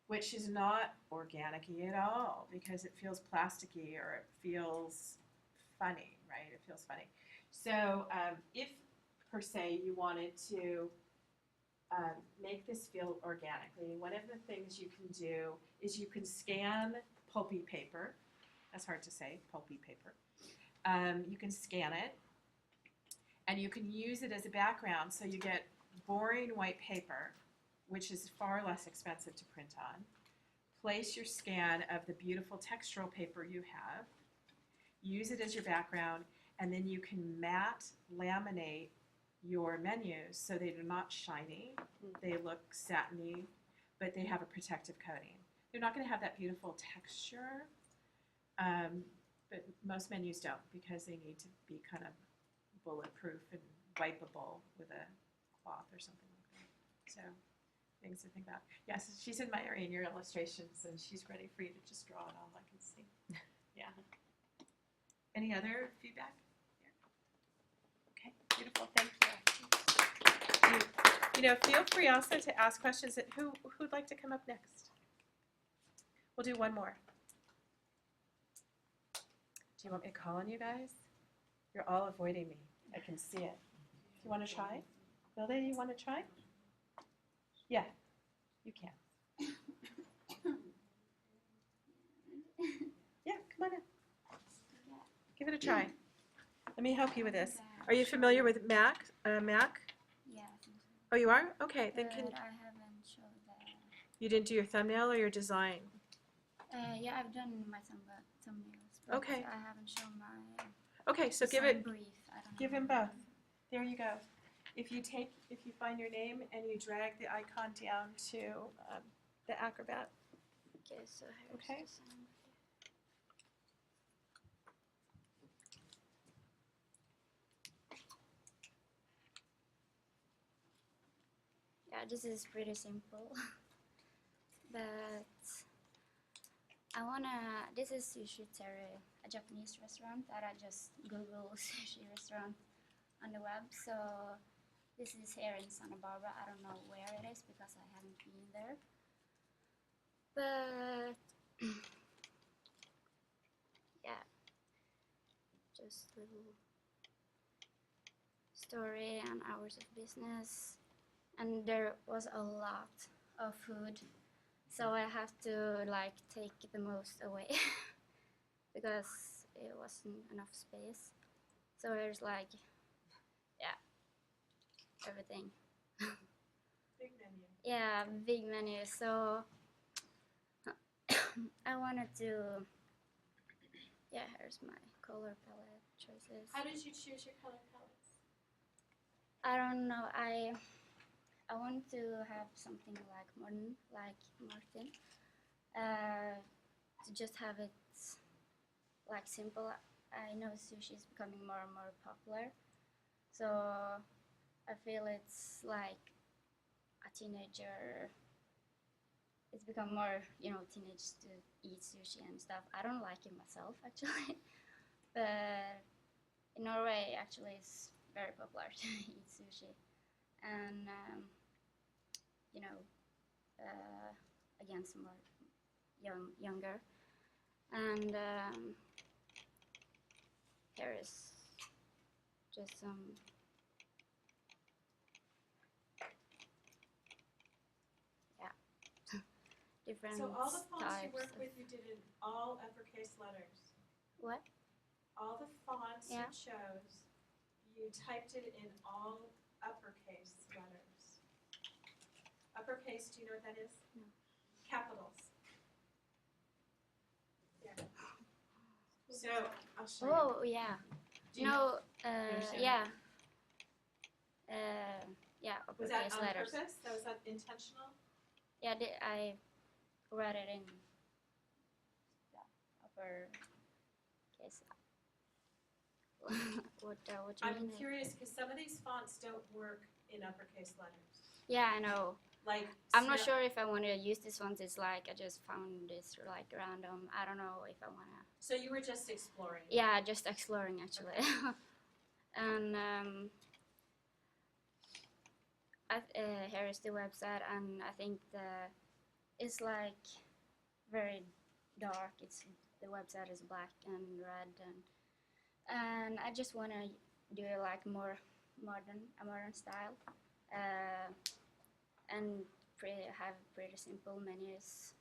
which is not organic-y at all because it feels plasticky or it feels funny, right? It feels funny. So if, per se, you wanted to make this feel organically, one of the things you can do is you can scan pulpy paper. That's hard to say, pulpy paper. You can scan it, and you can use it as a background, so you get boring white paper, which is far less expensive to print on. Place your scan of the beautiful textural paper you have, use it as your background, and then you can matte laminate your menus so they're not shiny, they look satiny, but they have a protective coating. They're not going to have that beautiful texture, but most menus don't because they need to be kind of bulletproof and wipeable with a cloth or something like that. So things to think about. Yes, she's admiring your illustrations and she's ready for you to just draw it all, I can see. Yeah. Any other feedback? Okay, beautiful, thank you. You know, feel free also to ask questions. Who'd like to come up next? We'll do one more. Do you want me to call on you guys? You're all avoiding me. I can see it. Do you want to try? Wilda, you want to try? Yeah, you can. Yeah, come on in. Give it a try. Let me help you with this. Are you familiar with Mac? Oh, you are? Okay, then can, but I haven't shown the. you didn't do your thumbnail or your design? Yeah, I've done my thumbnails, but Okay. I haven't shown my Okay, so give design it, brief. I don't give know. him both. There you go. If you find your name and you drag the icon down to the Acrobat. Okay, so here's Okay. the design. Yeah, this is pretty simple, but this is Sushi Terry, a Japanese restaurant that I just Google sushi restaurant on the web. So this is here in Santa Barbara. I don't know where it is because I haven't been there. But yeah, just little story and hours of business. And there was a lot of food, so I have to like take the most away because it wasn't enough space. So there's like, yeah, everything. Big menu. Yeah, big menu. So I wanted to, yeah, here's my color palette choices. How did you choose your color palettes? I don't know. I want to have something like modern, like Martin. To just have it like simple. I know sushi is becoming more and more popular, so I feel it's like a teenager. It's become more, teenage to eat sushi and stuff. I don't like it myself actually, but in Norway actually it's very popular to eat sushi, and again some more younger, and here is just some different So all the fonts you types work of- with, you did in all uppercase letters. What? All the fonts you Yeah. chose, you typed it in all uppercase letters. Uppercase, do you know what that is? No. Capitals. Yeah. So, I'll show you. Oh yeah. Do you- No. understand Yeah. Yeah. Was that Uppercase on letters. purpose? Was that intentional? Yeah. I read it in upper case. what you I'm mean? curious because some of these fonts don't work in uppercase letters. Yeah, I know. Like I'm not Snap- sure if I want to use this one. It's like I just found this like random. I don't know if I want to. So you were just exploring. Yeah, just exploring actually. And here is the website, and I think it's like very dark. The website is black and red, and I just want to do it like more a modern style, and have pretty simple menus,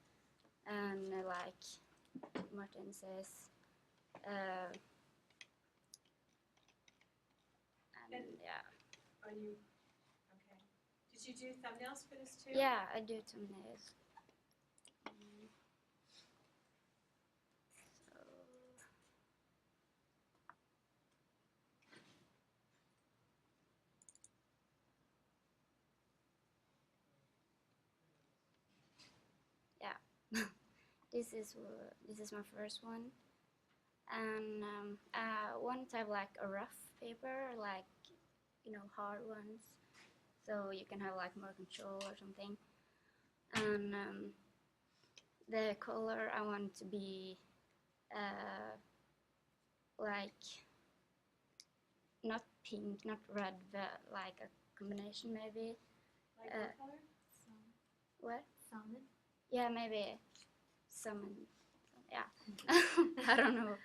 and like Martin says, and And- yeah. Are you okay? Did you do thumbnails for this too? Yeah, I do thumbnails. So, yeah, this is my first one, and I want to have like a rough paper, like hard ones, so you can have like more control or something. And the color I want to be like not pink, not red, but like a combination maybe. Like what color? What? Salmon. Yeah, maybe salmon. Yeah, I don't know.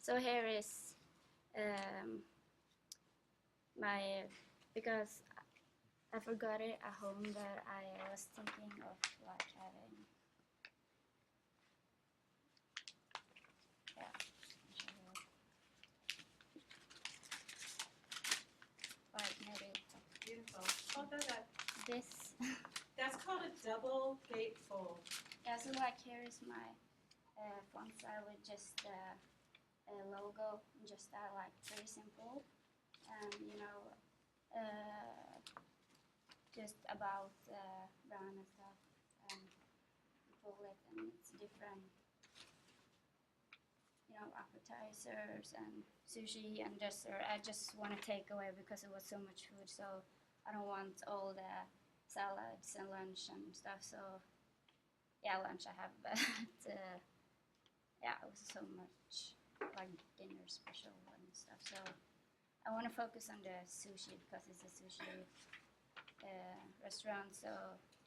So here is my, because I forgot it at home, but I was thinking of like having, yeah, I'll show you. Like maybe Beautiful. called though? This. That's called a double gatefold. Yeah, so like here is my font style with just a logo, just that like very simple, and you know, just about brand and stuff, and pull it, and it's different, you know, appetizers and sushi and dessert. I just want to take away because it was so much food, so I don't want all the salads and lunch and stuff. So yeah, lunch I have, but yeah, it was so much like dinner special and stuff. So I want to focus on the sushi because it's a sushi restaurant. So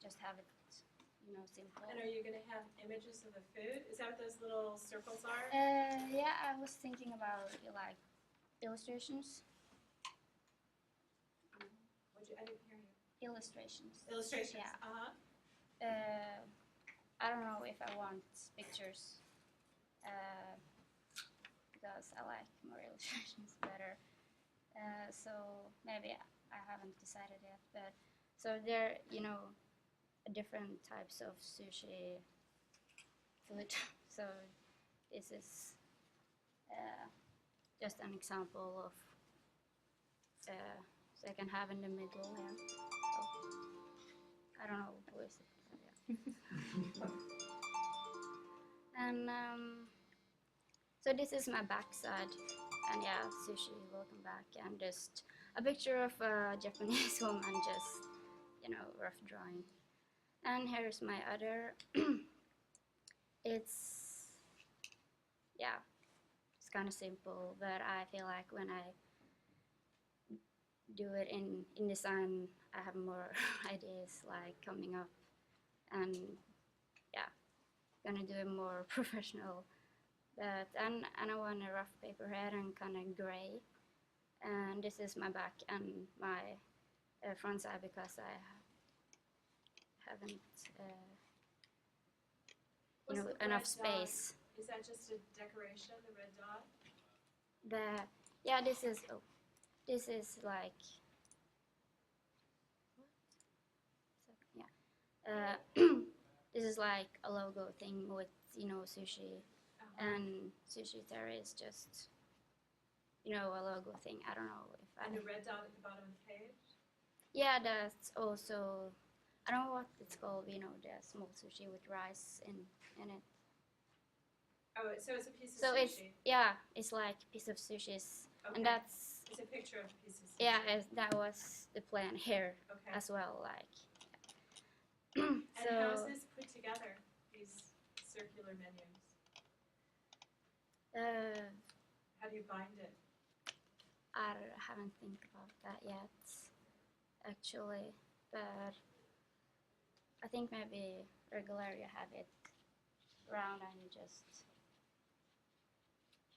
just have it, you know, simple. And are you going to have images of the food? Is that what those little circles are? Yeah, I was thinking about like illustrations. I didn't hear you. Illustrations. Illustrations. Yeah. Uh-huh. I don't know if I want pictures because I like more illustrations better. So maybe I haven't decided yet. But so there, you know, different types of sushi food. So this is just an example of. So I can have in the middle. Yeah. So, I don't know who is it. Yeah. And so this is my backside, and yeah, sushi, welcome back, and just a picture of a Japanese woman, just, you know, rough drawing. And here's my other. It's, yeah, it's kind of simple, but I feel like when I do it in design, I have more ideas like coming up, and yeah, gonna do it more professional. But and I want a rough paper head and kind of gray, and this is my back and my front side because I haven't What's you know, the enough red dot? space. Is that just a decoration, the red dot? Yeah, this is like yeah. This is like a logo thing with, you know, sushi, and sushi theory is just, you know, a logo thing. I don't know if I. And the red dot at the bottom of the page? Yeah, that's also, I don't know what it's called. You know, the small sushi with rice in it. Oh, so it's a piece of So sushi. it's like a piece of sushi, Okay. and that's It's a picture of a piece of sushi. yeah, that was the plan here Okay. as well. Like. And So how is this put together, these circular menus? How do you bind it? I haven't think about that yet, actually, but I think maybe regular you have it round and you just,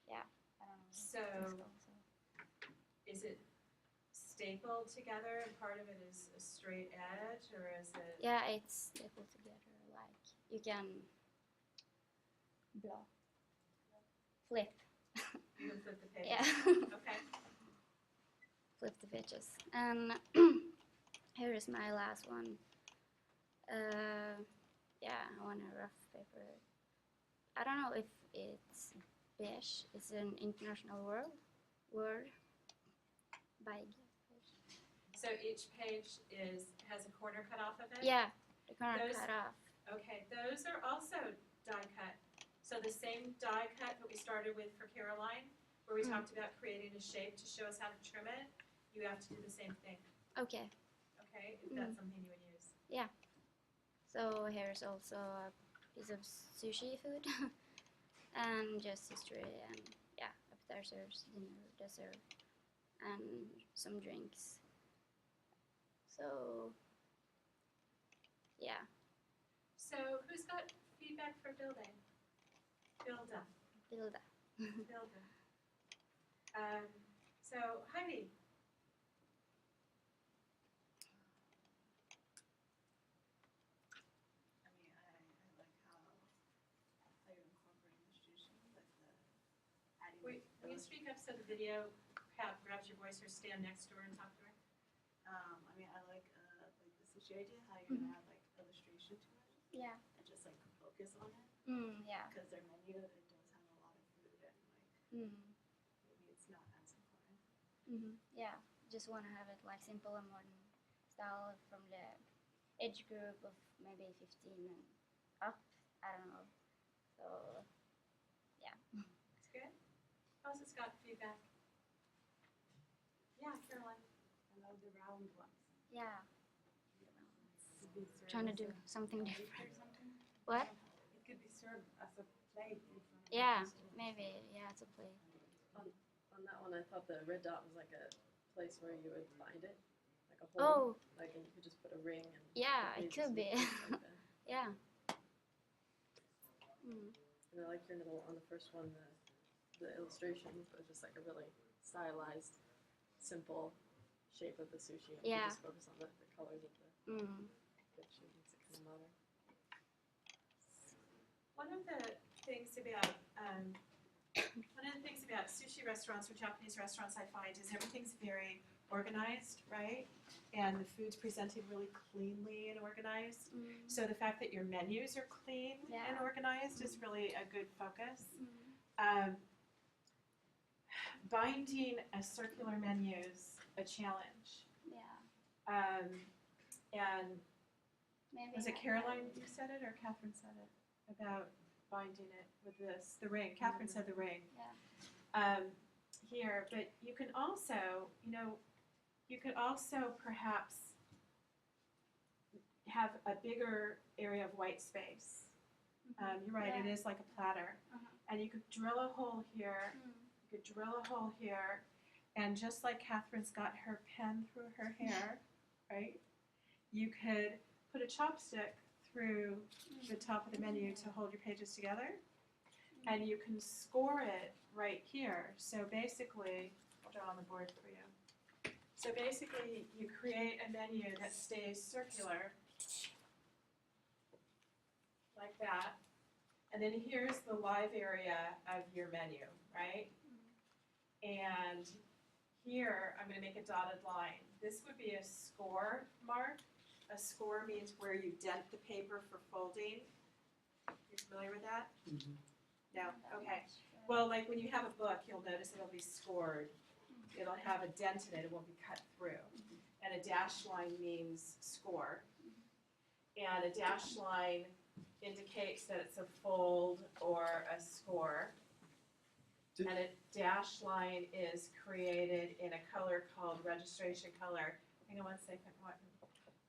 yeah, I don't know. So, what it's called, so. is it stapled together and part of it is a straight edge, or is it? Yeah, it's stapled together, like you can flip. You can flip the page? Yeah. Okay. Flip the pages. And here is my last one. Yeah, I want a rough paper. I don't know if it's beige. It's an international word. Big. So each page has a corner cut off of it? Yeah, the corner Those- cut off. Okay, those are also die cut. So the same die cut that we started with for Caroline, where we talked about creating a shape to show us how to trim it, you have to do the same thing, Okay, okay? If that's something you would use. so here's also a piece of sushi food, and just history and yeah, appetizers, dinner, dessert, and some drinks. So yeah. So who's got feedback for building? Builda. Builda. Builda. So Heidi, I mean, I like how you're incorporating the sushi, like the adding. will you speak up so the video grabs your voice, or stand next to her and talk to her? I mean, I like sushi idea, how you're gonna add like illustration to it Yeah. and just like focus on it? Yeah. Because their menu, it does have a lot of food and like maybe it's not as important. Yeah. Just want to have it like simple and modern style from the age group of maybe 15 and up. I don't know. So yeah. That's good. How's it, Scott? Feedback? Yeah, Caroline. I love the round ones. Yeah. Could be served Trying to as do a something plate different. or something. What? It could be served as a plate in front of Yeah. the customer. Maybe. Yeah. It's a play. On that one, I thought the red dot was like a place where you would find it, like a hole. Oh. Like, and you could just put a ring and. Yeah. put It could be. pages and things like that. Yeah. And I like your little, on the first one, the illustration was just like a really stylized, simple shape of the sushi. And you Yeah. just focus on the colors of the sushi. Makes it kind of modern. One of the things about sushi restaurants or Japanese restaurants I find is everything's very organized, right? And the food's presented really cleanly and organized. So the fact that your menus are clean and Yeah. organized is really a good focus. Binding a circular menu's a challenge. Yeah. And Maybe. was it have Caroline who said it or Catherine said it about binding it with the ring? Catherine said the ring. Yeah. Here, but you can also, perhaps have a bigger area of white space. You're right, it Yeah. is like a platter. And you could drill a hole here, you could drill a hole here, and just like Catherine's got her pen through her hair, right? You could put a chopstick through the top of the menu to hold your pages together, and you can score it right here. So basically, I'll draw on the board for you. So basically, you create a menu that stays circular, like that, and then here's the live area of your menu, right? And here, I'm gonna make a dotted line. This would be a score mark. A score means where you dent the paper for folding. You familiar with that? No? Okay. Well, like when you have a book, you'll notice it'll be scored. It'll have a dent in it, it won't be cut through. And a dash line means score. And a dash line indicates that it's a fold or a score. And a dash line is created in a color called registration color. Hang on one second. What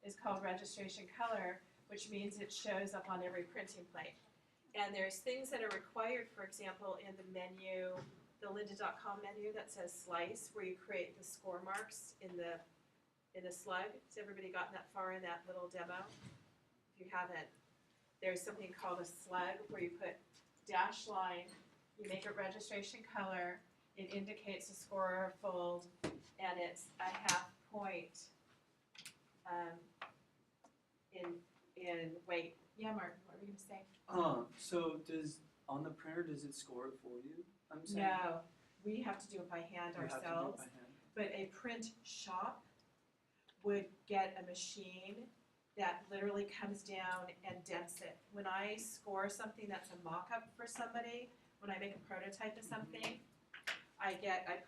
is called registration color, which means it shows up on every printing plate. And there's things that are required, for example, in the menu, the lynda.com menu that says slice, where you create the score marks in the slug. Has everybody gotten that far in that little demo? If you haven't, there's something called a slug where you put dash line, you make it registration color, it indicates a score or a fold, and it's a half point in weight. Yeah, Martin, what were you gonna say? So on the printer, does it score it for you? I'm saying. No, we have to do it by hand You have to do it ourselves. by hand. But a print shop would get a machine that literally comes down and dents it. When I score something that's a mock-up for somebody, when I make a prototype of something, I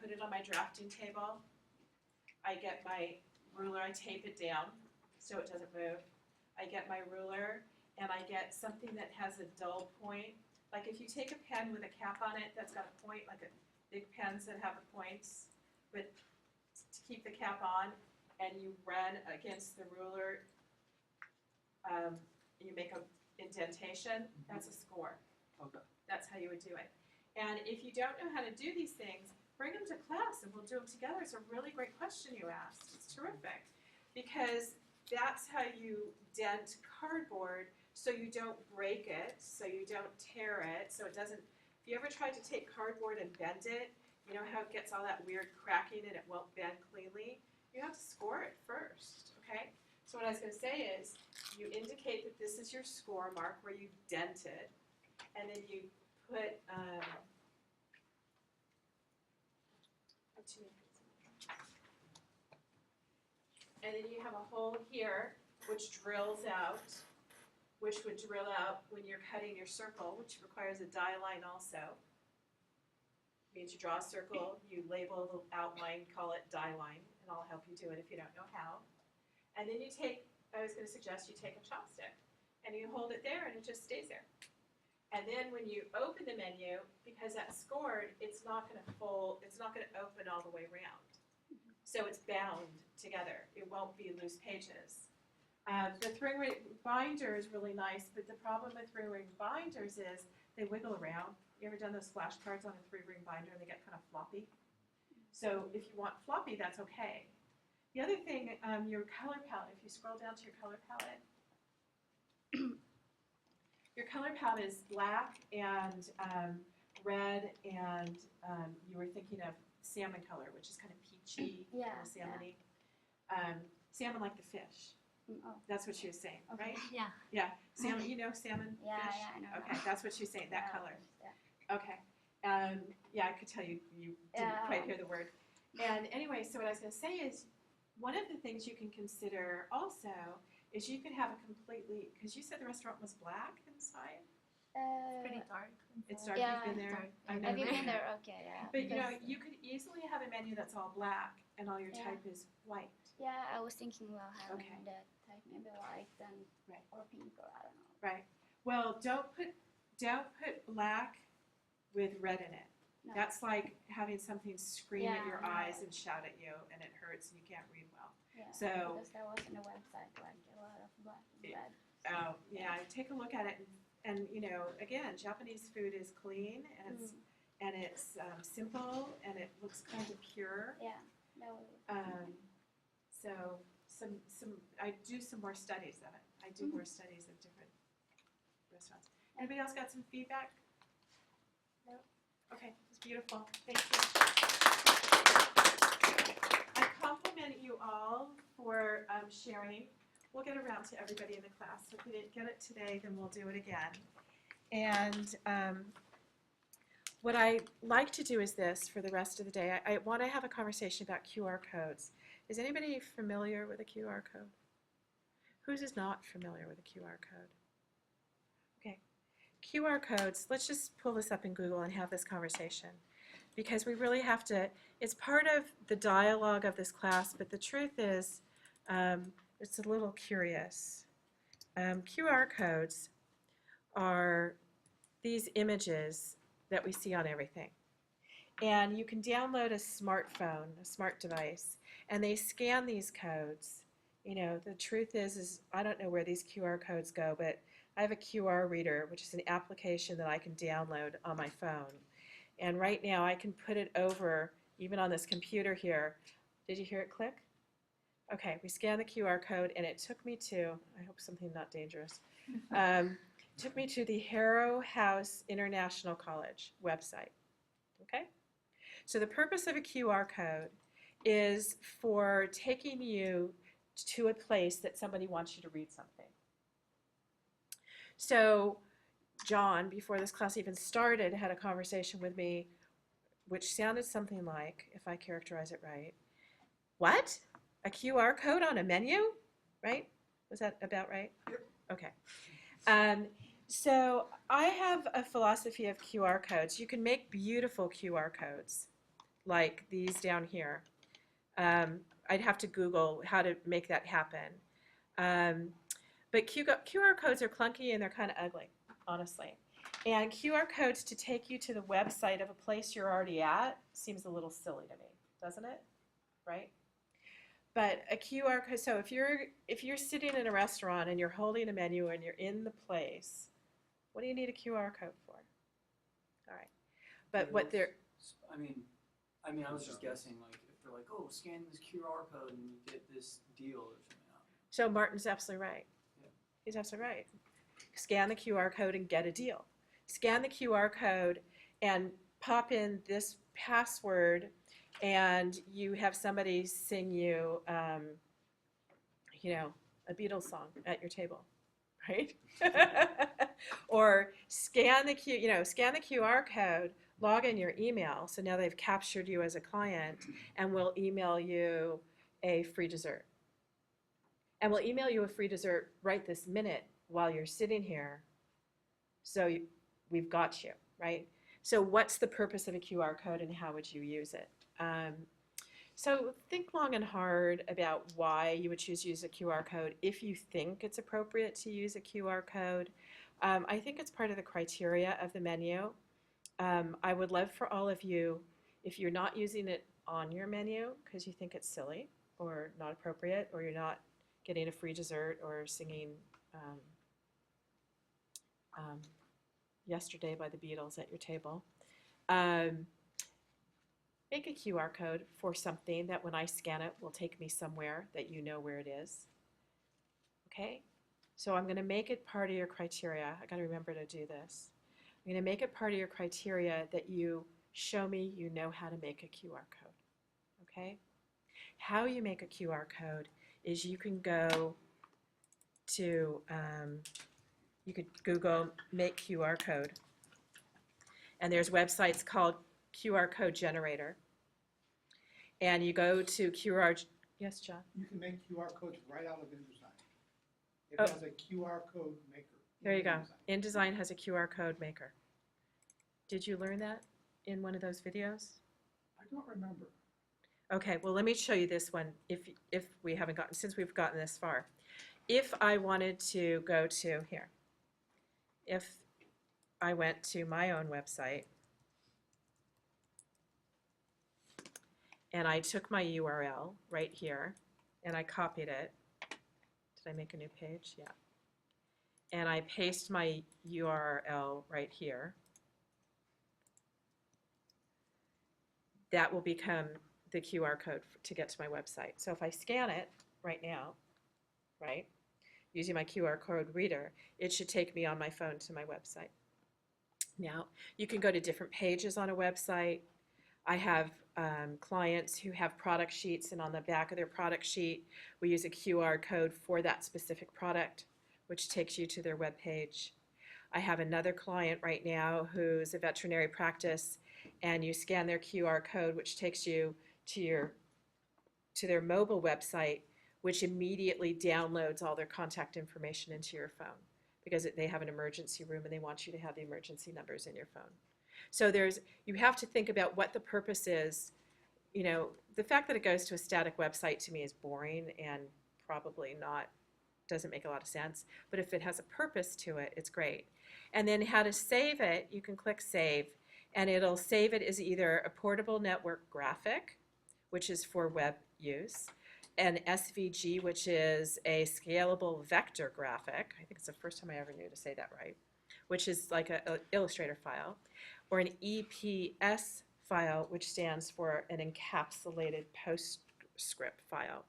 put it on my drafting table. I get my ruler, I tape it down so it doesn't move. I get my ruler and I get something that has a dull point. Like if you take a pen with a cap on it that's got a point, like a big pens that have the points, but to keep the cap on, and you run against the ruler, you make an indentation, that's a score. Okay. That's how you would do it. And if you don't know how to do these things, bring them to class and we'll do them together. It's a really great question you asked. It's terrific. Because that's how you dent cardboard so you don't break it, so you don't tear it, so it doesn't, if you ever tried to take cardboard and bend it, you know how it gets all that weird cracking and it won't bend cleanly? You have to score it first, okay? So what I was going to say is, you indicate that this is your score mark where you dented, and then you put, and then you have a hole here which drills out, which would drill out when you're cutting your circle, which requires a die line also. Means you draw a circle, you label the outline, call it die line, and I'll help you do it if you don't know how. And then you take, I was going to suggest you take a chopstick, and you hold it there, and it just stays there. And then when you open the menu, because that's scored, it's not going to fold, it's not going to open all the way around. So it's bound together. It won't be loose pages. The three-ring binder is really nice, but the problem with three-ring binders is they wiggle around. You ever done those flashcards on a three-ring binder and they get kind of floppy? So if you want floppy, that's okay. The other thing, your color palette, if you scroll down to your color palette, your color palette is black and red, and you were thinking of salmon color, which is kind of peachy, Yeah, kind of salmon-y. Salmon like the fish. Oh, That's what she was saying, okay. right? Yeah. Yeah, salmon, you know salmon Yeah, fish? yeah, I know Okay, that. that's what she was saying, that Yeah, color. yeah. Okay. Yeah, I could tell you didn't quite hear the word. And anyway, so what I was going to say is, one of the things you can consider also is you could have a completely, because you said the restaurant was black inside. Pretty dark. It's dark. Yeah. You've been there. Dark. I've I've never been been there, okay, yeah. But you know, because- you could easily have a menu that's all black and all your Yeah. type is white. Yeah, I was thinking about having Okay. that type, maybe white and Right. or pink or I don't know. Right. Well, don't put black with red in it. No. That's like having something scream at Yeah, your no. eyes and shout at you, and it hurts, and you can't read well. Yeah, So- because there was on the website like a lot of black and Yeah. red. Oh, yeah. Take a look at it, and you know, again, Japanese food is clean and it's simple and it looks kind of pure. Yeah, that was. So I do some more studies of it. I do more studies of different restaurants. Anybody else got some feedback? No? Okay, it's beautiful. Thank you. I compliment you all for sharing. We'll get around to everybody in the class. So if we didn't get it today, then we'll do it again. And what I like to do is this for the rest of the day. I want to have a conversation about QR codes. Is anybody familiar with a QR code? Who's is not familiar with a QR code? Okay. QR codes, let's just pull this up in Google and have this conversation. Because we really have to, it's part of the dialogue of this class, but the truth is, it's a little curious. QR codes are these images that we see on everything. And you can download a smartphone, a smart device, and they scan these codes. You know, the truth is I don't know where these QR codes go, but I have a QR reader, which is an application that I can download on my phone. And right now I can put it over, even on this computer here. Did you hear it click? Okay, we scanned the QR code and it took me to, I hope something not dangerous, took me to the Harrow House International College website. Okay? So the purpose of a QR code is for taking you to a place that somebody wants you to read something. So John, before this class even started, had a conversation with me which sounded something like, if I characterize it right, what? A QR code on a menu? Right? Was that about right? Yep. Okay. So I have a philosophy of QR codes. You can make beautiful QR codes, like these down here. I'd have to Google how to make that happen. But QR codes are clunky and they're kind of ugly, honestly. And QR codes to take you to the website of a place you're already at seems a little silly to me, doesn't it? Right? But a QR code, so if you're sitting in a restaurant and you're holding a menu and you're in the place, what do you need a QR code for? All right. But what they're, I mean, I was just guessing, like, if they're like, oh, scan this QR code and you get this deal or something. so Martin's absolutely right. Yeah. He's absolutely right. Scan the QR code and get a deal. Scan the QR code and pop in this password and you have somebody sing you, you know, a Beatles song at your table, right? Or scan the QR code, log in your email, so now they've captured you as a client, and will email you a free dessert. And we'll email you a free dessert right this minute while you're sitting here. So we've got you, right? So what's the purpose of a QR code and how would you use it? So think long and hard about why you would choose to use a QR code if you think it's appropriate to use a QR code. I think it's part of the criteria of the menu. I would love for all of you, if you're not using it on your menu because you think it's silly or not appropriate, or you're not getting a free dessert or singing Yesterday by the Beatles at your table, make a QR code for something that when I scan it will take me somewhere that you know where it is. Okay? So I'm going to make it part of your criteria. I got to remember to do this. I'm going to make it part of your criteria that you show me you know how to make a QR code. Okay? How you make a QR code is you can go to, you could Google make QR code. And there's websites called QR code generator. And you go to QR, yes, John? You can make QR codes right out of InDesign. It Oh. has a QR code maker. There you go. InDesign. InDesign has a QR code maker. Did you learn that in one of those videos? I don't remember. Okay, well, let me show you this one if we haven't gotten, since we've gotten this far. If I wanted to go to here, if I went to my own website and I took my URL right here and I copied it. Did I make a new page? Yeah. And I paste my URL right here. That will become the QR code to get to my website. So if I scan it right now, right, using my QR code reader, it should take me on my phone to my website. Now, you can go to different pages on a website. I have clients who have product sheets, and on the back of their product sheet, we use a QR code for that specific product, which takes you to their web page. I have another client right now who's a veterinary practice, and you scan their QR code, which takes you to their mobile website, which immediately downloads all their contact information into your phone because they have an emergency room and they want you to have the emergency numbers in your phone. So you have to think about what the purpose is. You know, the fact that it goes to a static website to me is boring and probably doesn't make a lot of sense. But if it has a purpose to it, it's great. And then how to save it, you can click save, and it'll save it as either a portable network graphic, which is for web use, an SVG, which is a scalable vector graphic. I think it's the first time I ever knew to say that right, which is like an Illustrator file, or an EPS file, which stands for an encapsulated PostScript file.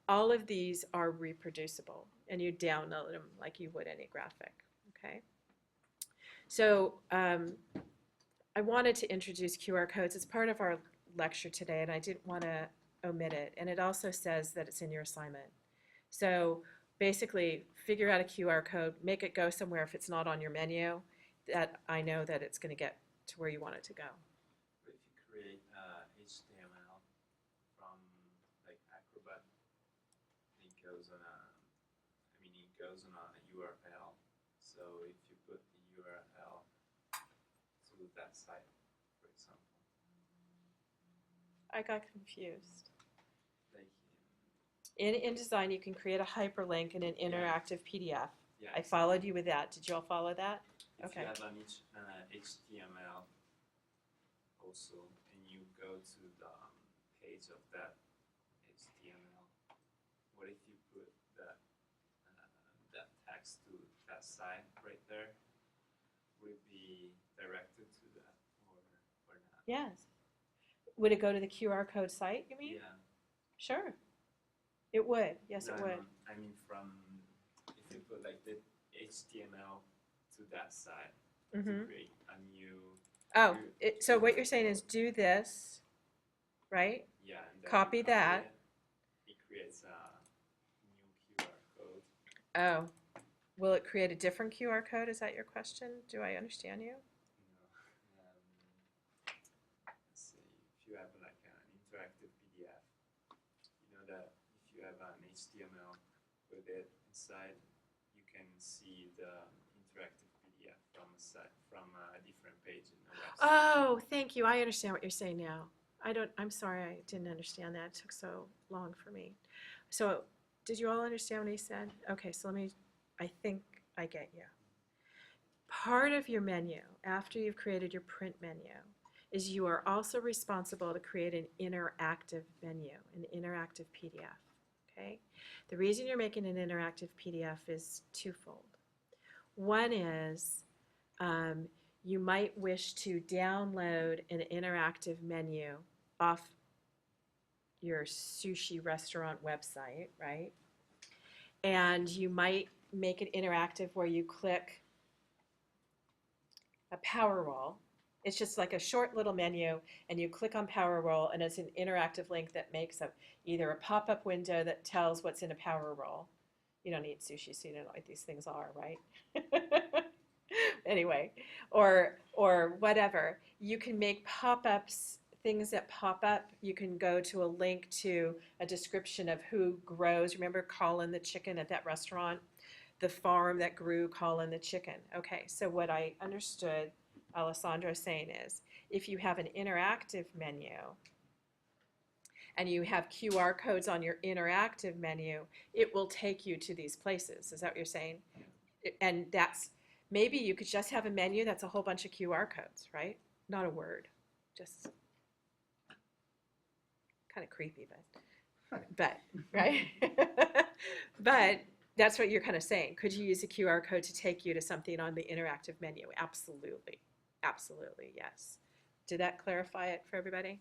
All of these are reproducible, and you download them like you would any graphic, okay? So I wanted to introduce QR codes. It's part of our lecture today, and I didn't want to omit it. And it also says that it's in your assignment. So basically, figure out a QR code, make it go somewhere if it's not on your menu, that I know that it's going to get to where you want it to go. But if you create HTML from like Acrobat, it goes on a URL. So if you put the URL to that site, for example, I got confused. like In InDesign, you can create a hyperlink in an interactive PDF. yeah, I followed you with that. Did you all follow that? if Okay. you have an HTML also, and you go to the page of that HTML, what if you put that text to that site right there? Would it be directed to that or not? Yes. Would it go to the QR code site, you mean? Yeah. Sure. It would. Yes, No, it would. I mean from if you put like the HTML to that site to Mhm. create a new Oh, so what you're saying is do this, right? yeah, and then Copy you that. it creates a new QR code. Oh, will it create a different QR code? Is that your question? Do I understand you? Let's see, if you have like an interactive PDF, you know that if you have an HTML bit inside, you can see the interactive PDF from a different page in the website. Oh, thank you. I understand what you're saying now. I'm sorry I didn't understand that. It took so long for me. So, did you all understand what he said? Okay, so I think I get you. Part of your menu, after you've created your print menu, is you are also responsible to create an interactive menu, an interactive PDF, okay? The reason you're making an interactive PDF is twofold. One is you might wish to download an interactive menu off your sushi restaurant website, right? And you might make it interactive where you click a power roll. It's just like a short little menu, and you click on power roll, and it's an interactive link that makes either a pop-up window that tells what's in a power roll. You don't eat sushi, so you don't know what these things are, right? Anyway, or whatever. You can make pop-ups, things that pop up. You can go to a link to a description of who grows. Remember Colin the chicken at that restaurant? The farm that grew Colin the chicken. Okay, so what I understood Alessandro saying is, if you have an interactive menu and you have QR codes on your interactive menu, it will take you to these places. Is that what you're saying? And maybe you could just have a menu that's a whole bunch of QR codes, right? Not a word, just kind of creepy, but right? But that's what you're kind of saying. Could you use a QR code to take you to something on the interactive menu? Absolutely. Absolutely, yes. Did that clarify it for everybody?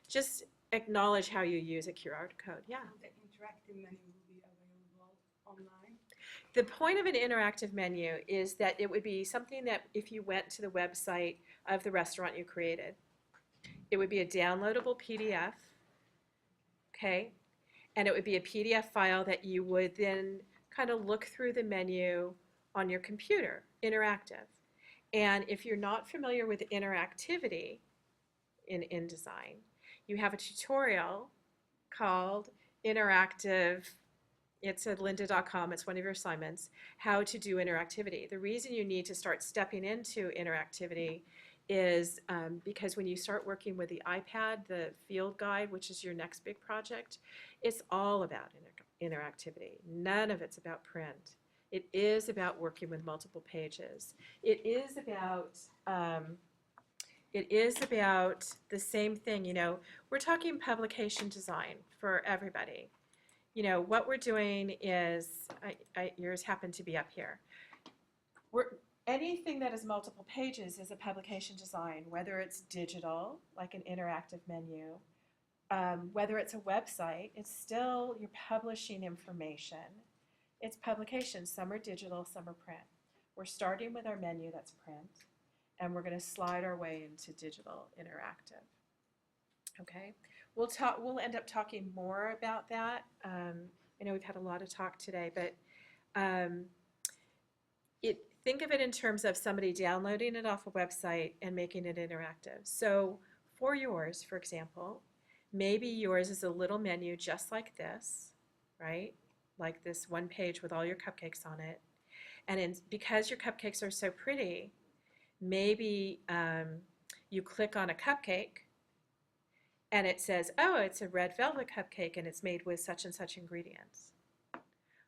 Just acknowledge how you use a QR code. Yeah. The interactive menu will be available online. The point of an interactive menu is that it would be something that if you went to the website of the restaurant you created, it would be a downloadable PDF, okay? And it would be a PDF file that you would then kind of look through the menu on your computer, interactive. And if you're not familiar with interactivity in InDesign, you have a tutorial called Interactive. It's at lynda.com. It's one of your assignments, how to do interactivity. The reason you need to start stepping into interactivity is because when you start working with the iPad, the field guide, which is your next big project, it's all about interactivity. None of it's about print. It is about working with multiple pages. It is about the same thing. You know, we're talking publication design for everybody. You know, what we're doing is, yours happen to be up here. Anything that is multiple pages is a publication design, whether it's digital, like an interactive menu, whether it's a website, it's still, you're publishing information. It's publication. Some are digital, some are print. We're starting with our menu that's print, and we're going to slide our way into digital interactive. Okay? We'll end up talking more about that. I know we've had a lot of talk today, but think of it in terms of somebody downloading it off a website and making it interactive. So for yours, for example, maybe yours is a little menu just like this, right? Like this one page with all your cupcakes on it. And because your cupcakes are so pretty, maybe you click on a cupcake and it says, oh, it's a red velvet cupcake and it's made with such and such ingredients.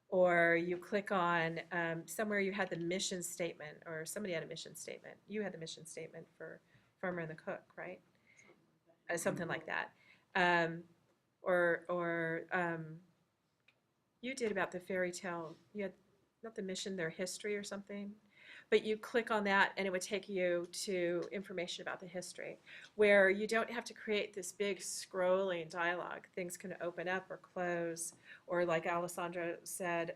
Or you click on somewhere you had the mission statement, or somebody had a mission statement. You had the mission statement for Farmer and the Cook, right? Something like that. Or you did about the fairy tale. You had not the mission, their history or something. But you click on that and it would take you to information about the history, where you don't have to create this big scrolling dialogue. Things can open up or close, or like Alessandra said,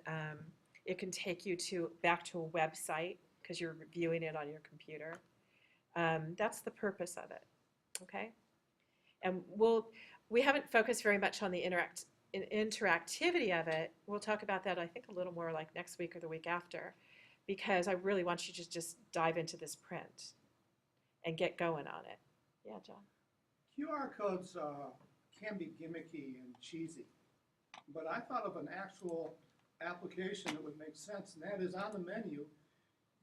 it can take you back to a website because you're viewing it on your computer. That's the purpose of it, okay? And we haven't focused very much on the interactivity of it. We'll talk about that, I think, a little more like next week or the week after, because I really want you to just dive into this print and get going on it. Yeah, John? QR codes can be gimmicky and cheesy, but I thought of an actual application that would make sense, and that is on the menu,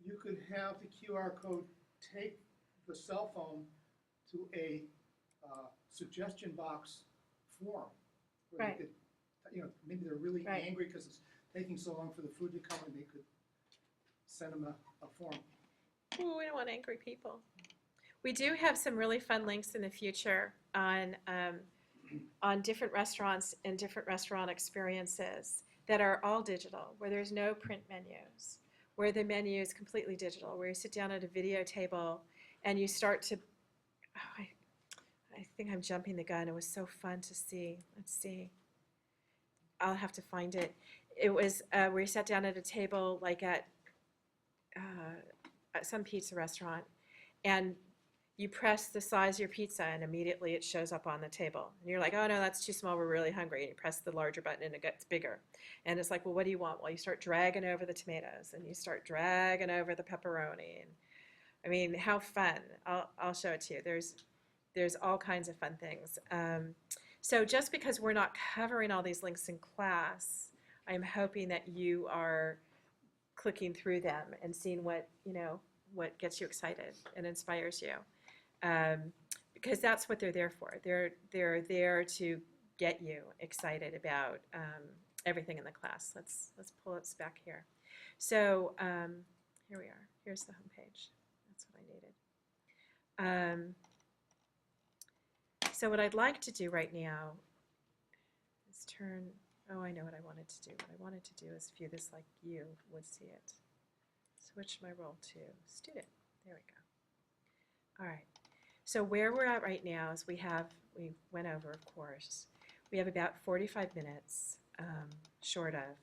you could have the QR code take the cell phone to a suggestion box form. Where Right. they could, maybe they're really Right. angry because it's taking so long for the food to come, and they could send them a form. Ooh, we don't want angry people. We do have some really fun links in the future on different restaurants and different restaurant experiences that are all digital, where there's no print menus, where the menu is completely digital, where you sit down at a video table and you start to, I think I'm jumping the gun. It was so fun to see. Let's see. I'll have to find it. It was where you sat down at a table like at some pizza restaurant, and you press the size of your pizza and immediately it shows up on the table. And you're like, oh no, that's too small, we're really hungry. And you press the larger button and it gets bigger. And it's like, well, what do you want? Well, you start dragging over the tomatoes and you start dragging over the pepperoni. And I mean, how fun. I'll show it to you. There's all kinds of fun things. So just because we're not covering all these links in class, I'm hoping that you are clicking through them and seeing what what gets you excited and inspires you, because that's what they're there for. They're there to get you excited about everything in the class. Let's pull us back here. So here we are. Here's the home page. That's what I needed. So what I'd like to do right now is turn. Oh, I know what I wanted to do. What I wanted to do is view this like you would see it. Switch my role to student. There we go. All right. So where we're at right now is we went over, of course. We have about 45 minutes short of.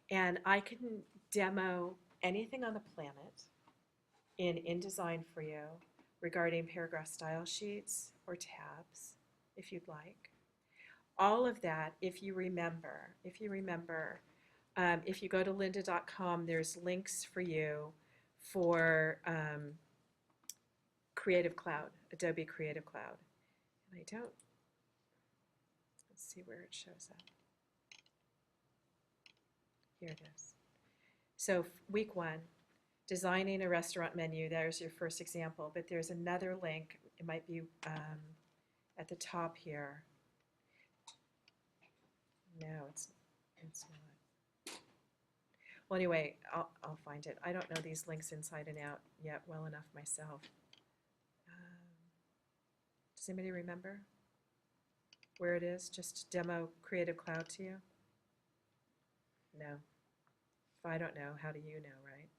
And I can demo anything on the planet in InDesign for you regarding paragraph style sheets or tabs, if you'd like. All of that, if you remember, if you go to lynda.com, there's links for you for Creative Cloud, Adobe Creative Cloud. And let's see where it shows up. Here it is. So week 1, designing a restaurant menu, there's your first example, but there's another link, it might be at the top here. No, it's not. Well, anyway, I'll find it. I don't know these links inside and out yet well enough myself. Does anybody remember where it is? Just demo Creative Cloud to you? No. If I don't know, how do you know, right?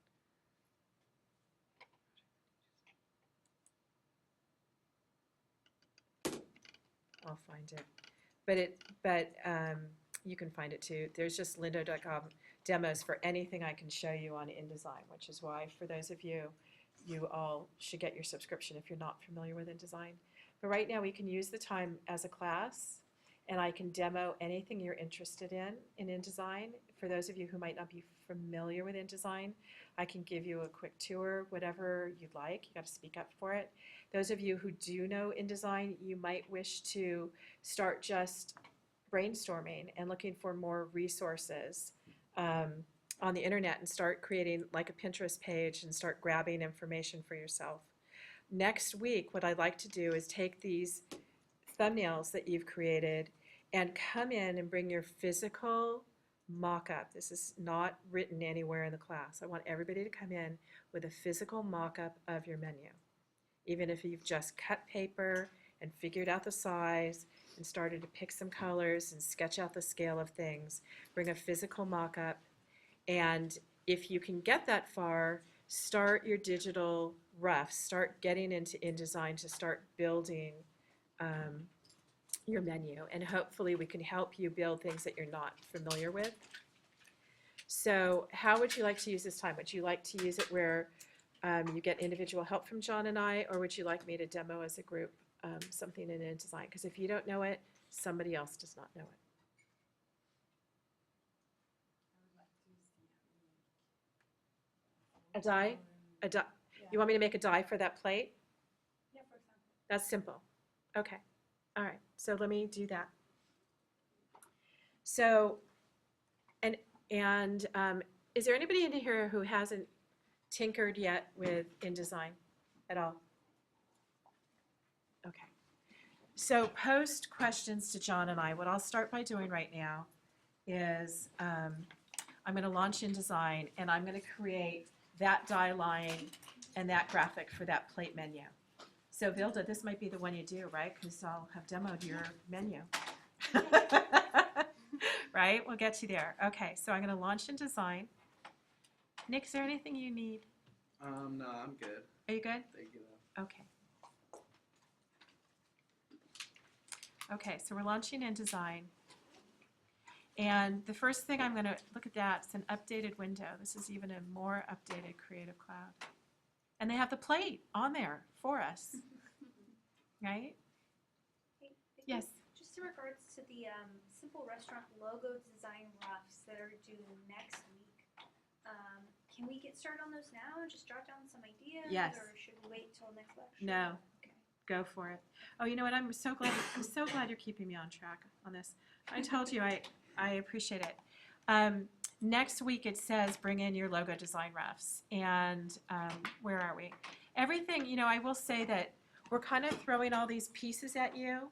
I'll find it. But you can find it too. There's just lynda.com demos for anything I can show you on InDesign, which is why for those of you, you all should get your subscription if you're not familiar with InDesign. But right now we can use the time as a class, and I can demo anything you're interested in InDesign. For those of you who might not be familiar with InDesign, I can give you a quick tour, whatever you'd like. You got to speak up for it. Those of you who do know InDesign, you might wish to start just brainstorming and looking for more resources on the internet and start creating like a Pinterest page and start grabbing information for yourself. Next week, what I'd like to do is take these thumbnails that you've created and come in and bring your physical mock-up. This is not written anywhere in the class. I want everybody to come in with a physical mock-up of your menu. Even if you've just cut paper and figured out the size and started to pick some colors and sketch out the scale of things, bring a physical mock-up. And if you can get that far, start your digital roughs. Start getting into InDesign to start building your menu. And hopefully we can help you build things that you're not familiar with. So how would you like to use this time? Would you like to use it where you get individual help from John and I, or would you like me to demo as a group something in InDesign? Because if you don't know it, somebody else does not know it. A die? A die? You want me to make a die for that plate? Yeah, for example. That's simple. Okay. All right. So let me do that. So, and And is there anybody in here who hasn't tinkered yet with InDesign at all? Okay. So post questions to John and I. What I'll start by doing right now is I'm going to launch InDesign, and I'm going to create that die line and that graphic for that plate menu. So Vilda, this might be the one you do, right? Because I'll have demoed your menu. Right? We'll get you there. Okay, so I'm going to launch InDesign. Nick, is there anything you need? No, I'm good. Are you good? Thank you though. Okay. Okay, so we're launching InDesign. And the first thing I'm going to look at that is an updated window. This is even a more updated Creative Cloud. And they have the plate on there for us, right? Hey, Vicki, Yes. Just in regards to the Simple Restaurant logo design roughs that are due next week, can we get started on those now and just jot down some ideas? Yes. Or should we wait till next lecture? No. Okay. Go for it. Oh, you know what? I'm so glad you're keeping me on track on this. I told you I appreciate it. Next week it says bring in your logo design refs. And where are we? Everything, you know, I will say that we're kind of throwing all these pieces at you.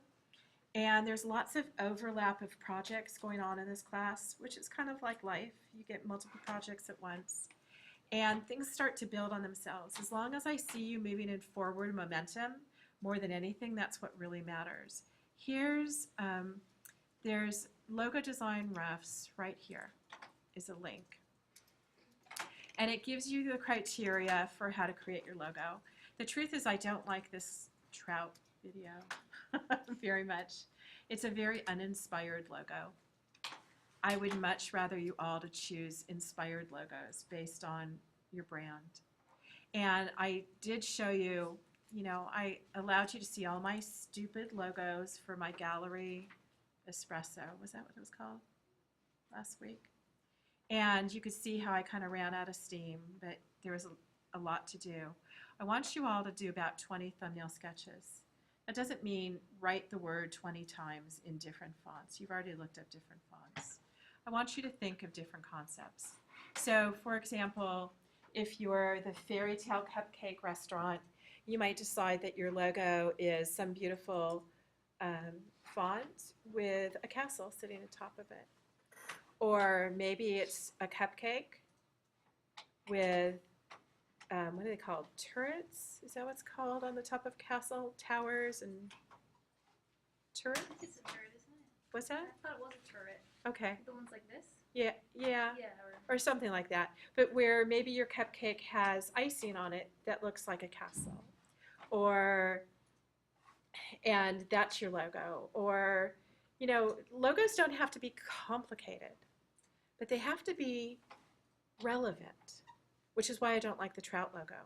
And there's lots of overlap of projects going on in this class, which is kind of like life. You get multiple projects at once. And things start to build on themselves. As long as I see you moving in forward momentum, more than anything, that's what really matters. Here's, there's logo design refs right here is a link. And it gives you the criteria for how to create your logo. The truth is I don't like this trout video very much. It's a very uninspired logo. I would much rather you all to choose inspired logos based on your brand. And I did show you, you know, I allowed you to see all my stupid logos for my gallery espresso. Was that what it was called last week? And you could see how I kind of ran out of steam, but there was a lot to do. I want you all to do about 20 thumbnail sketches. That doesn't mean write the word 20 times in different fonts. You've already looked up different fonts. I want you to think of different concepts. So, for example, if you're the Fairy Tale Cupcake restaurant, you might decide that your logo is some beautiful font with a castle sitting on top of it. Or maybe it's a cupcake with, what are they called? Turrets? Is that what's called on the top of castle towers and turrets? I think it's a turret, isn't it? What's that? I thought it was a turret. Okay. The ones like this? Yeah. Yeah, Or something like that. But where maybe your cupcake has icing on it that looks like a castle. And that's your logo. Or, you know, logos don't have to be complicated, but they have to be relevant, which is why I don't like the trout logo.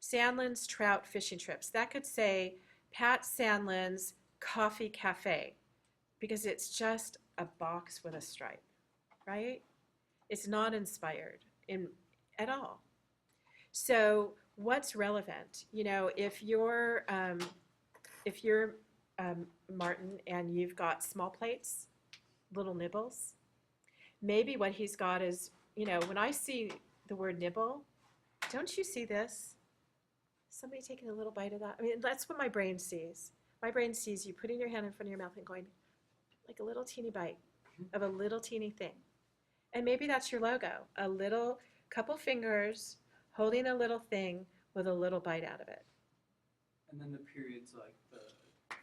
Sandlin's Trout Fishing Trips. That could say Pat Sandlin's Coffee Cafe, because it's just a box with a stripe, right? It's not inspired at all. So what's relevant? You know, if you're Martin and you've got small plates, little nibbles, maybe what he's got is, you know, when I see the word nibble, don't you see this? Somebody taking a little bite of that. I mean, that's what my brain sees. My brain sees you putting your hand in front of your mouth and going, like a little teeny bite of a little teeny thing. And maybe that's your logo, a little couple fingers holding a little thing with a little bite out of it. And then the period's like the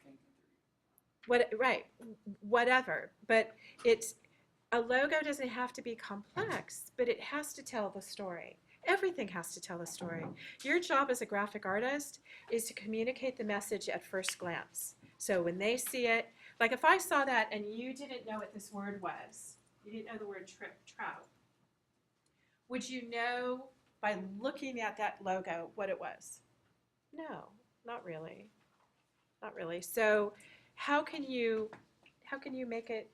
thing. Right, whatever. But a logo doesn't have to be complex, but it has to tell the story. Everything has to tell the story. Your job as a graphic artist is to communicate the message at first glance. So when they see it, like if I saw that and you didn't know what this word was, you didn't know the word trout, would you know by looking at that logo what it was? No, not really. Not really. So how can you make it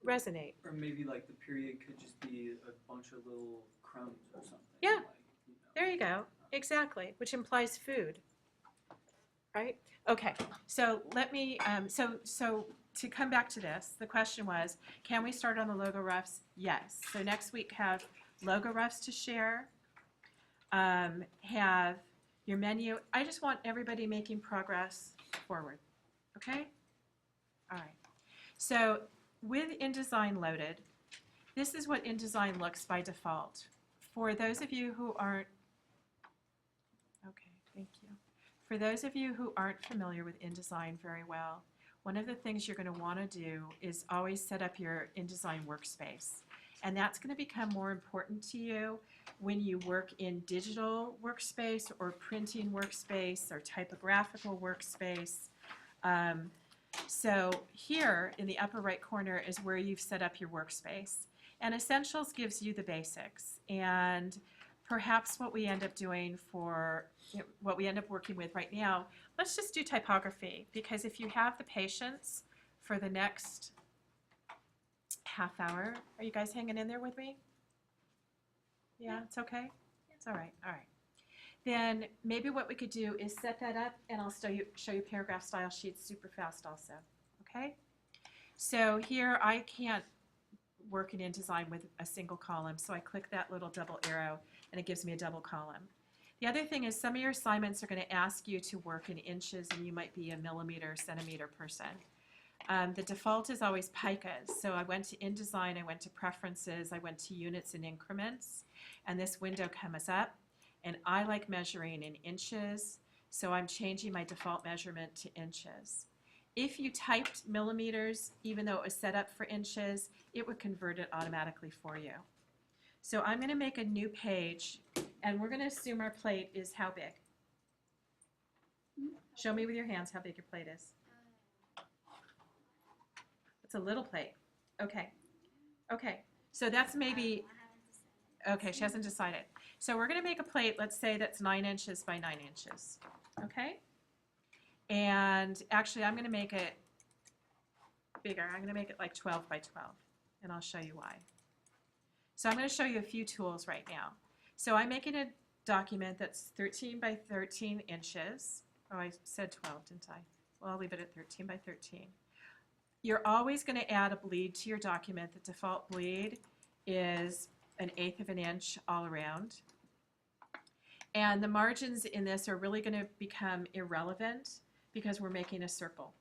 resonate? Or maybe like the period could just be a bunch of little crumbs or something. Yeah. Like, you know. There you go. Exactly, which implies food, right? Okay, so let me, so to come back to this, the question was, can we start on the logo roughs? Yes. So next week have logo roughs to share, have your menu. I just want everybody making progress forward, okay? All right. So with InDesign loaded, this is what InDesign looks by default. For those of you who aren't, okay, thank you. For those of you who aren't familiar with InDesign very well, one of the things you're going to want to do is always set up your InDesign workspace. And that's going to become more important to you when you work in digital workspace or printing workspace or typographical workspace. So here in the upper right corner is where you've set up your workspace. And Essentials gives you the basics. And perhaps what we end up doing for, what we end up working with right now, let's just do typography, because if you have the patience for the next half hour, are you guys hanging in there with me? Yeah, it's okay? It's all right, all right. Then maybe what we could do is set that up, and I'll show you paragraph style sheets super fast also, okay? So here I can't work in InDesign with a single column, so I click that little double arrow and it gives me a double column. The other thing is some of your assignments are going to ask you to work in inches and you might be a millimeter, centimeter person. The default is always picas, so I went to InDesign, I went to preferences, I went to units and increments, and this window comes up, and I like measuring in inches, so I'm changing my default measurement to inches. If you typed millimeters, even though it was set up for inches, it would convert it automatically for you. So I'm going to make a new page, and we're going to assume our plate is how big? Show me with your hands how big your plate is. It's a little plate. Okay. Okay. So that's maybe, okay, she hasn't decided. So we're going to make a plate, let's say that's 9 inches by 9 inches. Okay? And actually, I'm going to make it bigger. I'm going to make it like 12 by 12, and I'll show you why. So I'm going to show you a few tools right now. So I'm making a document that's 13 by 13 inches. Oh, I said 12, didn't I? Well, I'll leave it at 13 by 13. You're always going to add a bleed to your document. The default bleed is 1/8 of an inch all around. And the margins in this are really going to become irrelevant because we're making a circle.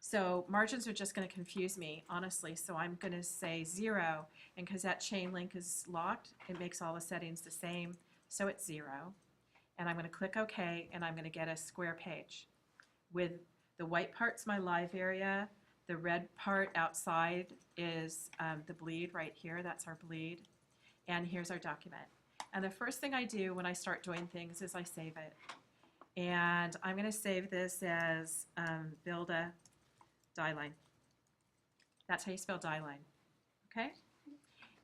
So margins are just going to confuse me, honestly. So I'm going to say 0, and because that chain link is locked, it makes all the settings the same. So it's 0. And I'm going to click OK, and I'm going to get a square page. With the white part's my live area. The red part outside is the bleed right here. That's our bleed. And here's our document. And the first thing I do when I start doing things is I save it. And I'm going to save this as Builda Dieline. That's how you spell Dieline. Okay?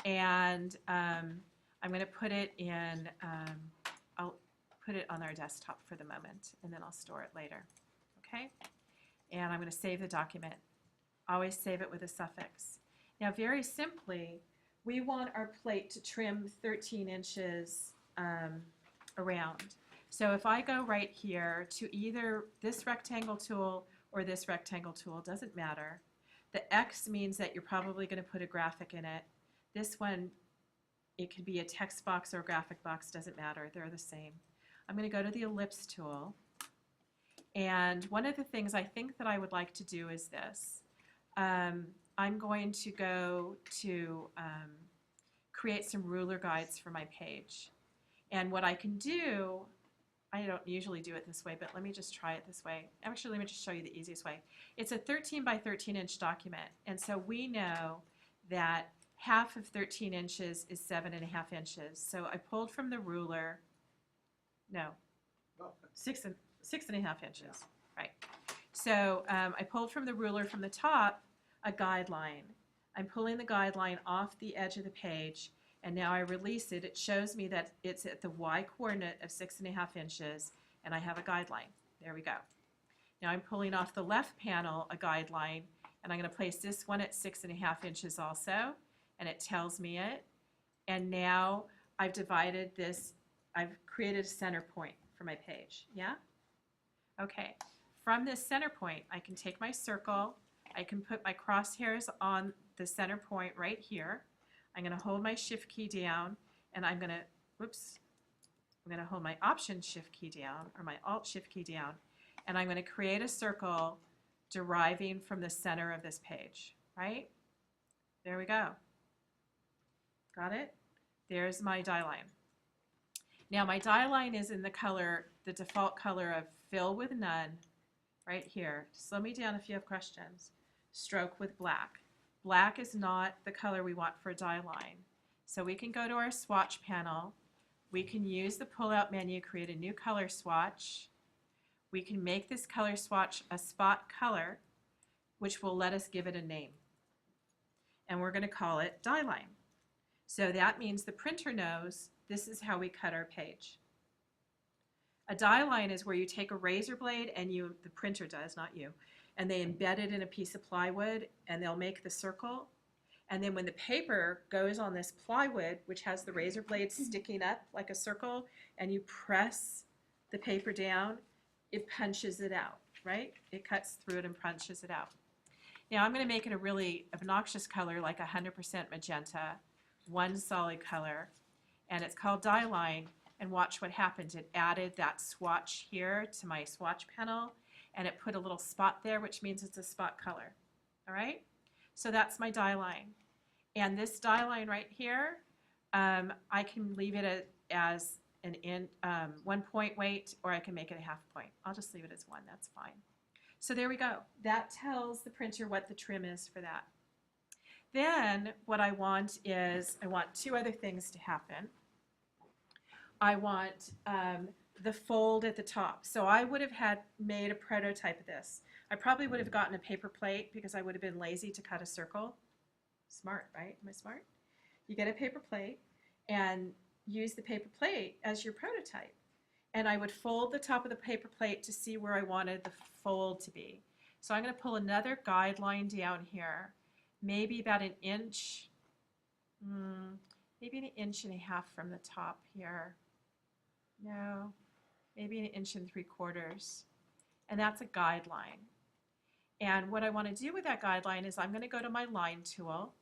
And I'm going to put it in, I'll put it on our desktop for the moment, and then I'll store it later. Okay? And I'm going to save the document. Always save it with a suffix. Now, very simply, we want our plate to trim 13 inches around. So if I go right here to either this rectangle tool or this rectangle tool, doesn't matter. The X means that you're probably going to put a graphic in it. This one, it could be a text box or a graphic box, doesn't matter. They're the same. I'm going to go to the ellipse tool. And one of the things I think that I would like to do is this. I'm going to go to create some ruler guides for my page. And what I can do, I don't usually do it this way, but let me just try it this way. Actually, let me just show you the easiest way. It's a 13 by 13 inch document. And so we know that half of 13 inches is 7.5 inches. So I pulled from the ruler, no, 6.5 inches, right. So I pulled from the ruler from the top a guideline. I'm pulling the guideline off the edge of the page, and now I release it. It shows me that it's at the Y coordinate of 6.5 inches, and I have a guideline. There we go. Now I'm pulling off the left panel a guideline, and I'm going to place this one at 6.5 inches also, and it tells me it. And now I've divided this, I've created a center point for my page, yeah? Okay, from this center point, I can take my circle, I can put my crosshairs on the center point right here. I'm going to hold my shift key down, and I'm going to, I'm going to hold my option shift key down, or my alt shift key down, and I'm going to create a circle deriving from the center of this page, right? There we go. Got it? There's my die line. Now my die line is in the color, the default color of fill with none, right here. Slow me down if you have questions. Stroke with black. Black is not the color we want for a die line. So we can go to our swatch panel. We can use the pull-out menu, create a new color swatch. We can make this color swatch a spot color, which will let us give it a name. And we're going to call it die line. So that means the printer knows this is how we cut our page. A die line is where you take a razor blade, and the printer does, not you, and they embed it in a piece of plywood, and they'll make the circle. And then when the paper goes on this plywood, which has the razor blade sticking up like a circle, and you press the paper down, it punches it out, right? It cuts through it and punches it out. Now I'm going to make it a really obnoxious color, like 100% magenta, one solid color, and it's called die line. And watch what happened. It added that swatch here to my swatch panel, and it put a little spot there, which means it's a spot color. All right? So that's my die line. And this die line right here, I can leave it as an 1 point weight, or I can make it a half point. I'll just leave it as 1. That's fine. So there we go. That tells the printer what the trim is for that. Then what I want is, I want 2 other things to happen. I want the fold at the top. So I would have made a prototype of this. I probably would have gotten a paper plate because I would have been lazy to cut a circle. Smart, right? Am I smart? You get a paper plate and use the paper plate as your prototype. And I would fold the top of the paper plate to see where I wanted the fold to be. So I'm going to pull another guideline down here, maybe about an inch, maybe an inch and a half from the top here. No, maybe an inch and 3/4. And that's a guideline. And what I want to do with that guideline is I'm going to go to my line tool.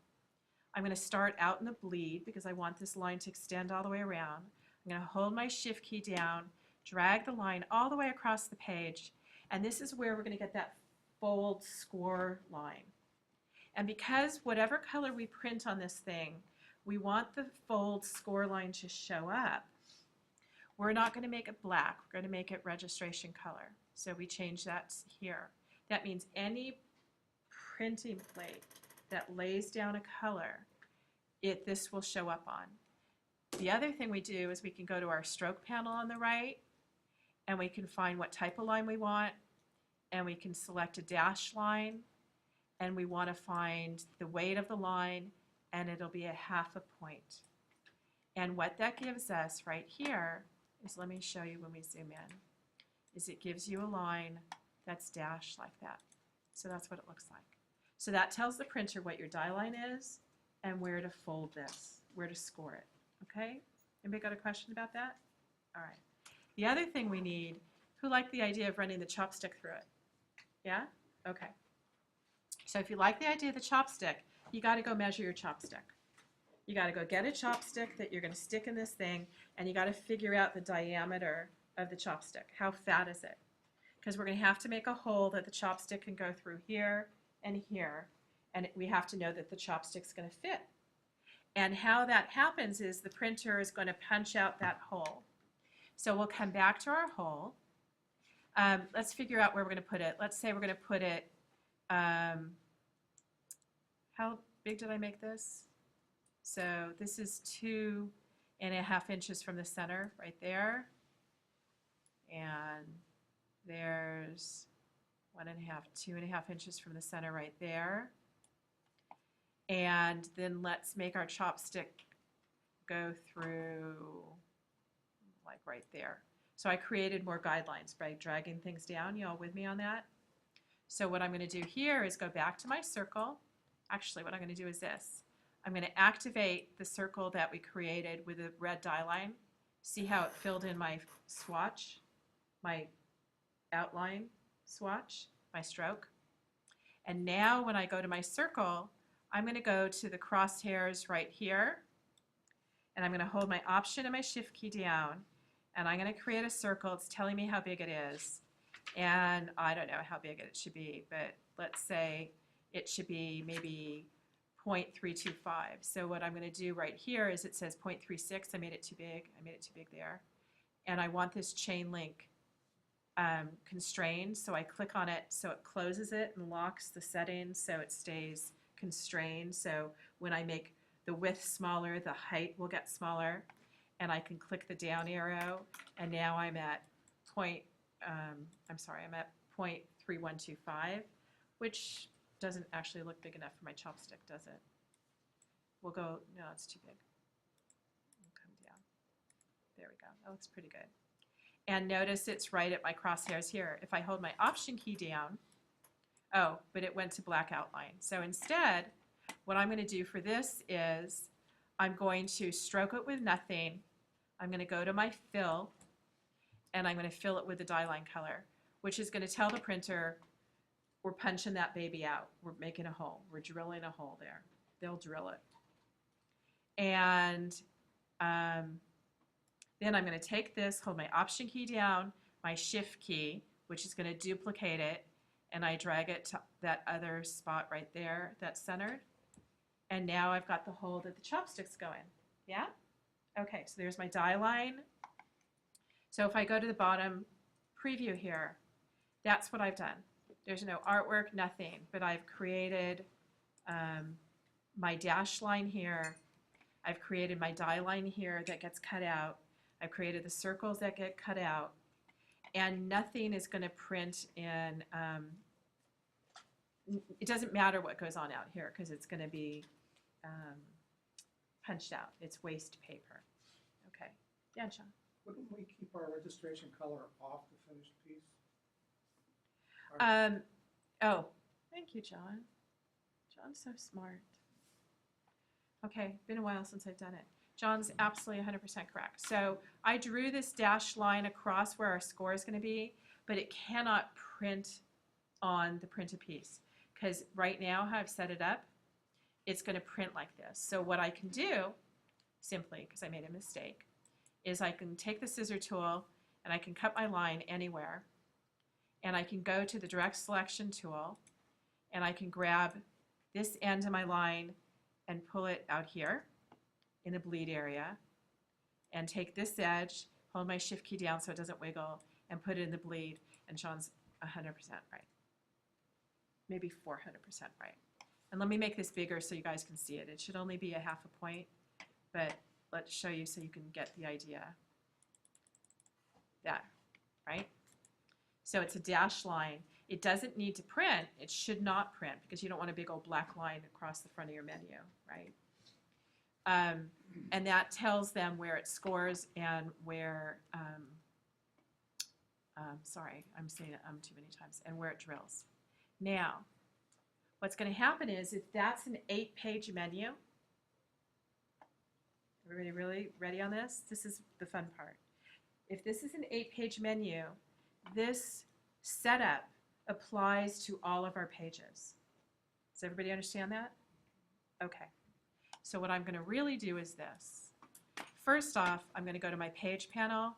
I'm going to start out in the bleed because I want this line to extend all the way around. I'm going to hold my shift key down, drag the line all the way across the page, and this is where we're going to get that fold score line. And because whatever color we print on this thing, we want the fold score line to show up. We're not going to make it black. We're going to make it registration color. So we change that here. That means any printing plate that lays down a color, this will show up on. The other thing we do is we can go to our stroke panel on the right, and we can find what type of line we want, and we can select a dash line, and we want to find the weight of the line, and it'll be a half a point. And what that gives us right here is, let me show you when we zoom in, is it gives you a line that's dashed like that. So that's what it looks like. So that tells the printer what your die line is and where to fold this, where to score it. Okay? Anybody got a question about that? All right. The other thing we need, who liked the idea of running the chopstick through it? Yeah? Okay. So if you like the idea of the chopstick, you got to go measure your chopstick. You got to go get a chopstick that you're going to stick in this thing, and you got to figure out the diameter of the chopstick. How fat is it? Because we're going to have to make a hole that the chopstick can go through here and here, and we have to know that the chopstick's going to fit. And how that happens is the printer is going to punch out that hole. So we'll come back to our hole. Let's figure out where we're going to put it. Let's say we're going to put it, how big did I make this? So this is 2.5 inches from the center right there. And there's 2.5 inches from the center right there. And then let's make our chopstick go through like right there. So I created more guidelines by dragging things down. You all with me on that? So what I'm going to do here is go back to my circle. Actually, what I'm going to do is this. I'm going to activate the circle that we created with a red die line. See how it filled in my swatch, my outline swatch, my stroke. And now when I go to my circle, I'm going to go to the crosshairs right here, and I'm going to hold my Option and my Shift key down, and I'm going to create a circle. It's telling me how big it is, and I don't know how big it should be, but let's say it should be maybe 0.325. So what I'm going to do right here is it says 0.36. I made it too big. I made it too big there. And I want this chain link constrained, so I click on it so it closes it and locks the settings so it stays constrained. So when I make the width smaller, the height will get smaller, and I can click the down arrow, and now I'm at I'm at 0.3125, which doesn't actually look big enough for my chopstick, does it? We'll go, no, it's too big. We'll come down. There we go. That looks pretty good. And notice it's right at my crosshairs here. If I hold my Option key down, oh, but it went to black outline. So instead, what I'm going to do for this is I'm going to stroke it with nothing. I'm going to go to my fill, and I'm going to fill it with the die line color, which is going to tell the printer we're punching that baby out. We're making a hole. We're drilling a hole there. They'll drill it. And then I'm going to take this, hold my Option key down, my Shift key, which is going to duplicate it, and I drag it to that other spot right there that's centered. And now I've got the hole that the chopsticks go in. Yeah? Okay, so there's my die line. So if I go to the bottom preview here, that's what I've done. There's no artwork, nothing, but I've created my dash line here. I've created my die line here that gets cut out. I've created the circles that get cut out, and nothing is going to print in, it doesn't matter what goes on out here because it's going to be punched out. It's waste paper. Okay, yeah, John. Wouldn't we keep our registration color off the finished piece? Oh, thank you, John. John's so smart. Okay, been a while since I've done it. John's absolutely 100% correct. So I drew this dashed line across where our score is going to be, but it cannot print on the printed piece because right now how I've set it up, it's going to print like this. So what I can do, simply because I made a mistake, is I can take the scissor tool and I can cut my line anywhere, and I can go to the direct selection tool and I can grab this end of my line and pull it out here in the bleed area, and take this edge, hold my Shift key down so it doesn't wiggle, and put it in the bleed, and Sean's 100% right. Maybe 400% right. And let me make this bigger so you guys can see it. It should only be a 0.5 point, but let's show you so you can get the idea. That, right? So it's a dashed line. It doesn't need to print. It should not print because you don't want a big old black line across the front of your menu, right? And that tells them where it scores and where, sorry, I'm saying it too many times, and where it drills. Now, what's going to happen is if that's an 8-page menu, everybody really ready on this? This is the fun part. If this is an 8-page menu, this setup applies to all of our pages. Does everybody understand that? Okay. So what I'm going to really do is this. First off, I'm going to go to my page panel.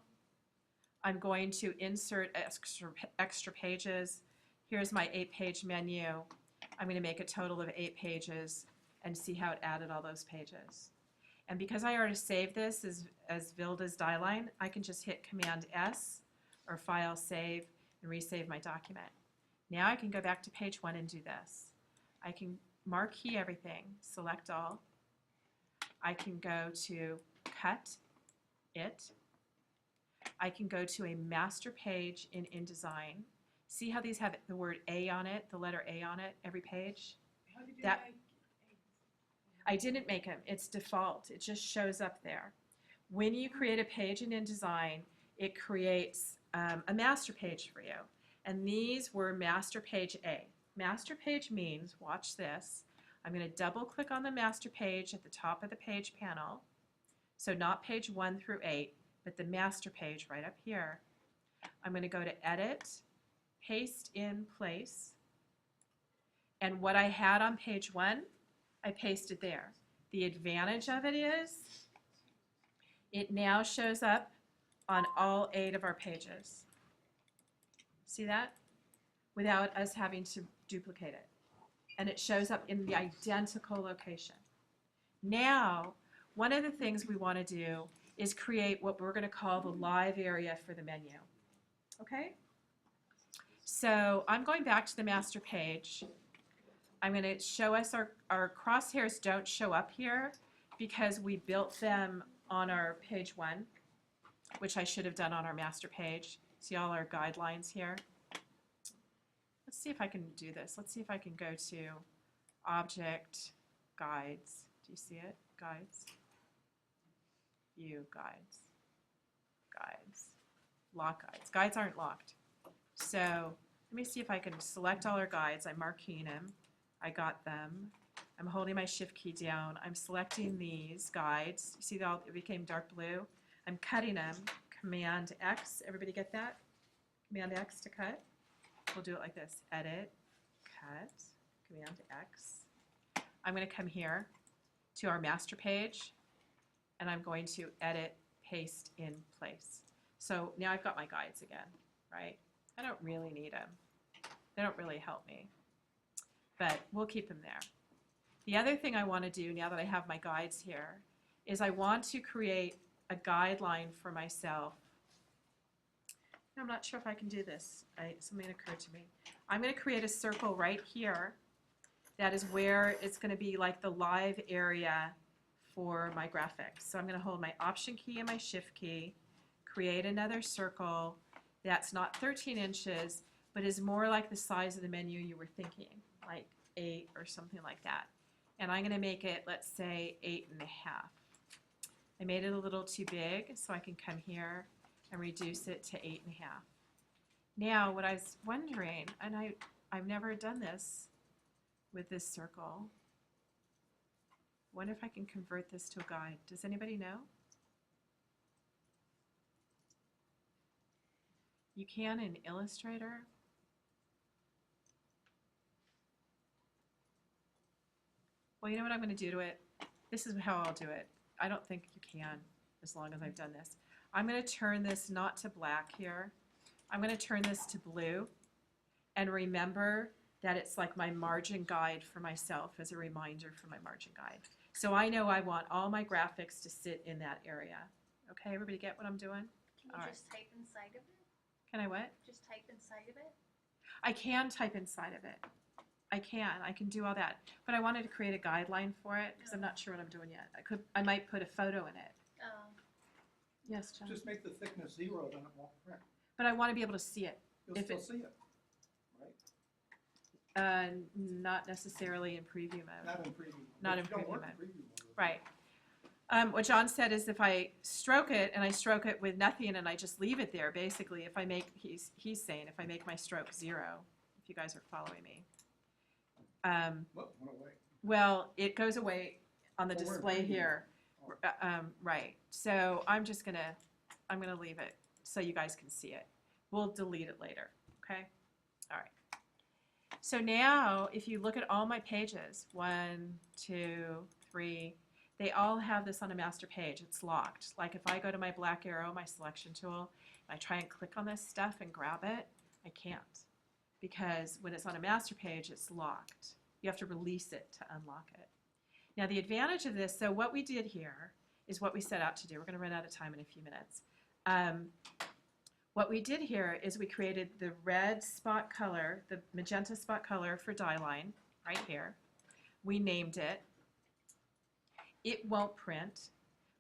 I'm going to insert extra pages. Here's my 8-page menu. I'm going to make a total of 8 pages and see how it added all those pages. And because I already saved this as Vilda's die line, I can just hit Command S or File Save and resave my document. Now I can go back to page 1 and do this. I can marquee everything, select all. I can go to Cut It. I can go to a master page in InDesign. See how these have the word A on it, the letter A on it, every page? How did you That- make I didn't make them. It's default. It just shows up there. When you create a page in InDesign, it creates a master page for you. And these were master page A. Master page means, watch this, I'm going to double click on the master page at the top of the page panel. So not page 1 through 8, but the master page right up here. I'm going to go to Edit, Paste in Place. And what I had on page 1, I pasted there. The advantage of it is it now shows up on all 8 of our pages. See that? Without us having to duplicate it. And it shows up in the identical location. Now, one of the things we want to do is create what we're going to call the live area for the menu. Okay? So I'm going back to the master page. I'm going to show us our crosshairs don't show up here because we built them on our page 1, which I should have done on our master page. See all our guidelines here? Let's see if I can do this. Let's see if I can go to Object, Guides. Do you see it? Guides. View, Guides. Guides. Lock guides. Guides aren't locked. So let me see if I can select all our guides. I'm marking them. I got them. I'm holding my shift key down. I'm selecting these guides. You see that it became dark blue? I'm cutting them. Command X. Everybody get that? Command X to cut. We'll do it like this. Edit, cut, Command X. I'm going to come here to our master page, and I'm going to edit, paste in place. So now I've got my guides again, right? I don't really need them. They don't really help me, but we'll keep them there. The other thing I want to do now that I have my guides here is I want to create a guideline for myself. I'm not sure if I can do this. Something occurred to me. I'm going to create a circle right here. That is where it's going to be like the live area for my graphics. So I'm going to hold my Option key and my Shift key, create another circle that's not 13 inches, but is more like the size of the menu you were thinking, like 8 or something like that. And I'm going to make it, let's say, 8.5. I made it a little too big, so I can come here and reduce it to 8.5. Now, what I was wondering, and I've never done this with this circle. Wonder if I can convert this to a guide. Does anybody know? You can in Illustrator. Well, you know what I'm going to do to it? This is how I'll do it. I don't think you can, as long as I've done this. I'm going to turn this not to black here. I'm going to turn this to blue. And remember that it's like my margin guide for myself as a reminder for my margin guide. So I know I want all my graphics to sit in that area. Okay, everybody get what I'm doing? Can you All right. just type inside of it? Can I what? Just type inside of it? I can type inside of it. I can do all that. But I wanted to create a guideline for it because I'm not sure what I'm doing yet. I might put a photo in it. Yes, John. Just make the thickness 0, then it won't print. But I want to be able to see it. You'll If still it- see it, right? Not necessarily in preview mode. Not in preview mode. Not If in you don't preview work mode. in preview mode. Right. What John said is if I stroke it and I stroke it with nothing and I just leave it there, basically, if I make, he's saying, if I make my stroke 0, if you guys are following me. What went away? Well, it goes away on the Oh, we're in display preview. here. Oh. Right. So I'm gonna leave it so you guys can see it. We'll delete it later, okay? All right. So now, if you look at all my pages, 1, 2, 3, they all have this on a master page. It's locked. Like if I go to my black arrow, my selection tool, and I try and click on this stuff and grab it, I can't. Because when it's on a master page, it's locked. You have to release it to unlock it. Now the advantage of this, so what we did here is what we set out to do. We're going to run out of time in a few minutes. What we did here is we created the red spot color, the magenta spot color for die line, right here. We named it. It won't print.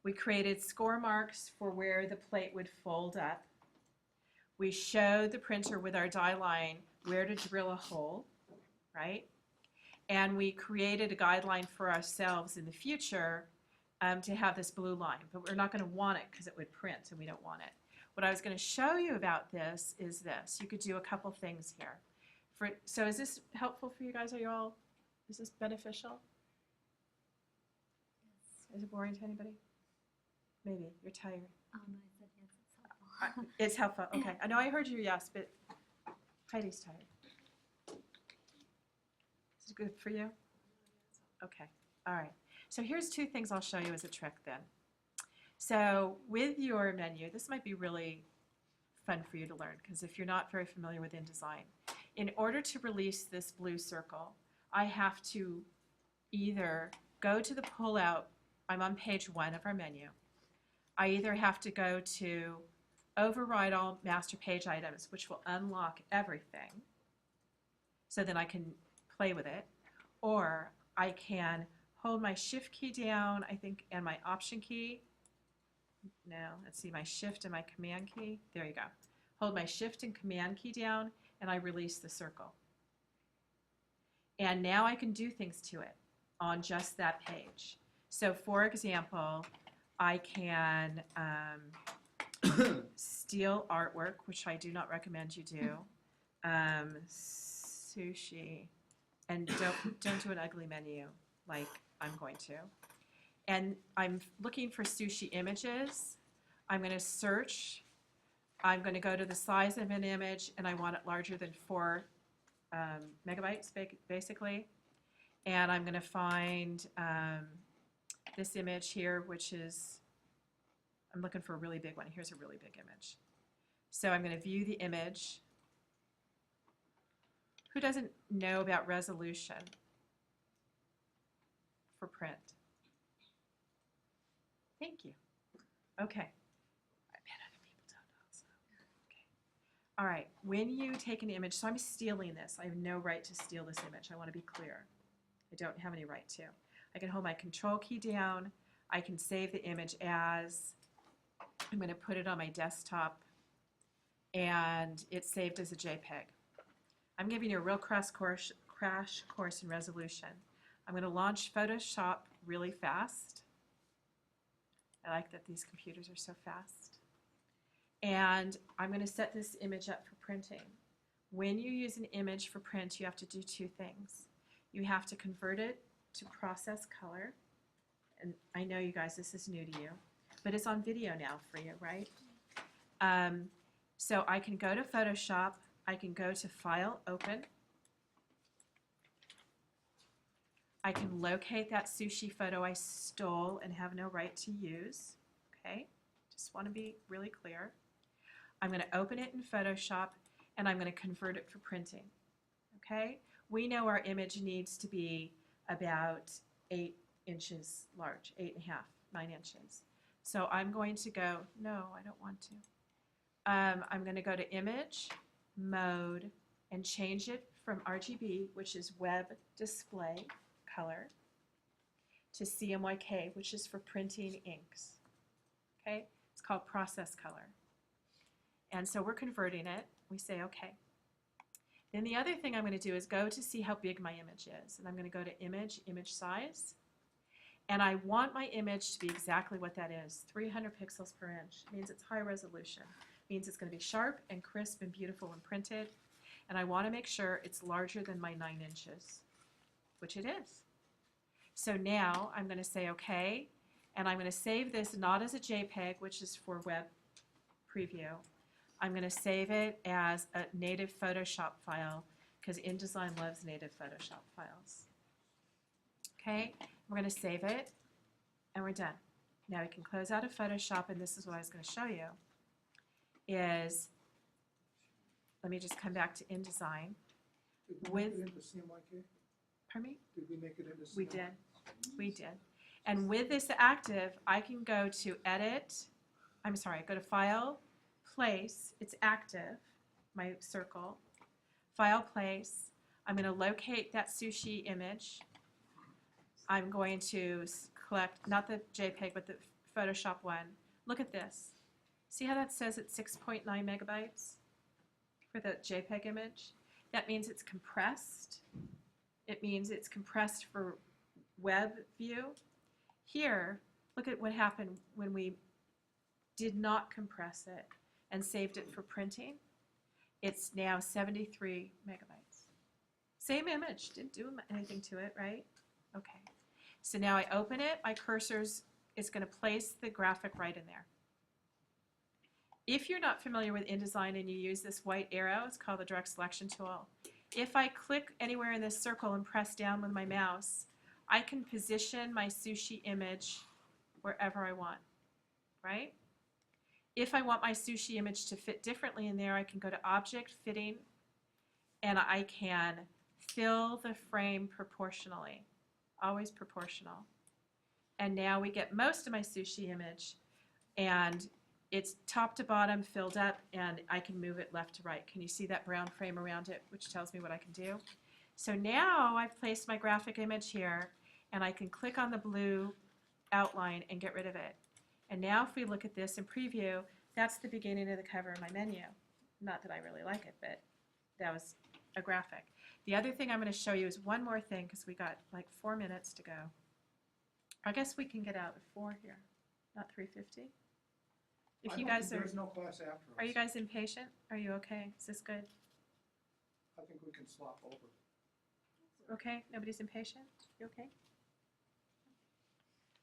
We created score marks for where the plate would fold up. We showed the printer with our die line where to drill a hole, right? And we created a guideline for ourselves in the future to have this blue line, but we're not going to want it because it would print and we don't want it. What I was going to show you about this is this. You could do a couple things here. So is this helpful for you guys? Is this beneficial? Is it boring to anybody? Maybe, you're tired. Oh no, I said yes, it's helpful. It's helpful, okay. I know I heard you yes, but Heidi's tired. Is it good for you? Okay, all right. So here's two things I'll show you as a trick then. So with your menu, this might be really fun for you to learn because if you're not very familiar with InDesign, in order to release this blue circle, I have to either go to the pullout. I'm on page 1 of our menu. I either have to go to override all master page items, which will unlock everything, so then I can play with it, or I can hold my shift key down, I think, and my option key. No, let's see, my shift and my command key. There you go. Hold my shift and command key down, and I release the circle. And now I can do things to it on just that page. So for example, I can steal artwork, which I do not recommend you do. Sushi, and don't do an ugly menu like I'm going to. And I'm looking for sushi images. I'm going to search. I'm going to go to the size of an image, and I want it larger than 4 megabytes, basically. And I'm going to find this image here, which is, I'm looking for a really big one. Here's a really big image. So I'm going to view the image. Who doesn't know about resolution for print? Thank you. Okay. I bet other people don't know. So. Okay. All right. When you take an image, so I'm stealing this. I have no right to steal this image. I want to be clear. I don't have any right to. I can hold my control key down. I can save the image as. I'm going to put it on my desktop, and it's saved as a JPEG. I'm giving you a real crash course in resolution. I'm going to launch Photoshop really fast. I like that these computers are so fast. And I'm going to set this image up for printing. When you use an image for print, you have to do 2 things. You have to convert it to process color. And I know you guys, this is new to you, but it's on video now for you, right? So I can go to Photoshop. I can go to File, Open. I can locate that sushi photo I stole and have no right to use. Okay, just want to be really clear. I'm going to open it in Photoshop, and I'm going to convert it for printing. Okay, we know our image needs to be about 8 inches large, 8.5, 9 inches. So I'm going to go, no, I don't want to. I'm going to go to Image, Mode, and change it from RGB, which is Web Display Color, to CMYK, which is for printing inks. Okay, it's called Process Color. And so we're converting it. We say OK. Then the other thing I'm going to do is go to see how big my image is. And I'm going to go to Image, Image Size. And I want my image to be exactly what that is, 300 pixels per inch. It means it's high resolution. It means it's going to be sharp and crisp and beautiful when printed. And I want to make sure it's larger than my 9 inches, which it is. So now I'm going to say OK, and I'm going to save this not as a JPEG, which is for web preview. I'm going to save it as a native Photoshop file because InDesign loves native Photoshop files. Okay, we're going to save it, and we're done. Now we can close out of Photoshop, and this is what I was going to show you. Let me just come back to InDesign. Did we With- make it into CMYK? Pardon me? Did we make it into CMYK? We did. We did. And with this active, I can go to go to File, Place, it's active, my circle, File, Place. I'm going to locate that sushi image. I'm going to collect, not the JPEG, but the Photoshop one. Look at this. See how that says it's 6.9 megabytes for the JPEG image? That means it's compressed. It means it's compressed for web view. Here, look at what happened when we did not compress it and saved it for printing. It's now 73 megabytes. Same image, didn't do anything to it, right? Okay. So now I open it, my cursor's is going to place the graphic right in there. If you're not familiar with InDesign and you use this white arrow, it's called the direct selection tool. if I click anywhere in this circle and press down with my mouse, I can position my sushi image wherever I want, right? If I want my sushi image to fit differently in there, I can go to Object, Fitting, and I can fill the frame proportionally, always proportional. And now we get most of my sushi image, and it's top to bottom filled up, and I can move it left to right. Can you see that brown frame around it, which tells me what I can do? So now I've placed my graphic image here, and I can click on the blue outline and get rid of it. And now if we look at this in preview, that's the beginning of the cover of my menu. Not that I really like it, but that was a graphic. The other thing I'm going to show you is one more thing, because we got like 4 minutes to go. I guess we can get out at 4 here, not 3:50. If you guys There's no class after us. are you guys impatient? Are you okay? Is this good? I think we can swap over. Okay, nobody's impatient? You okay?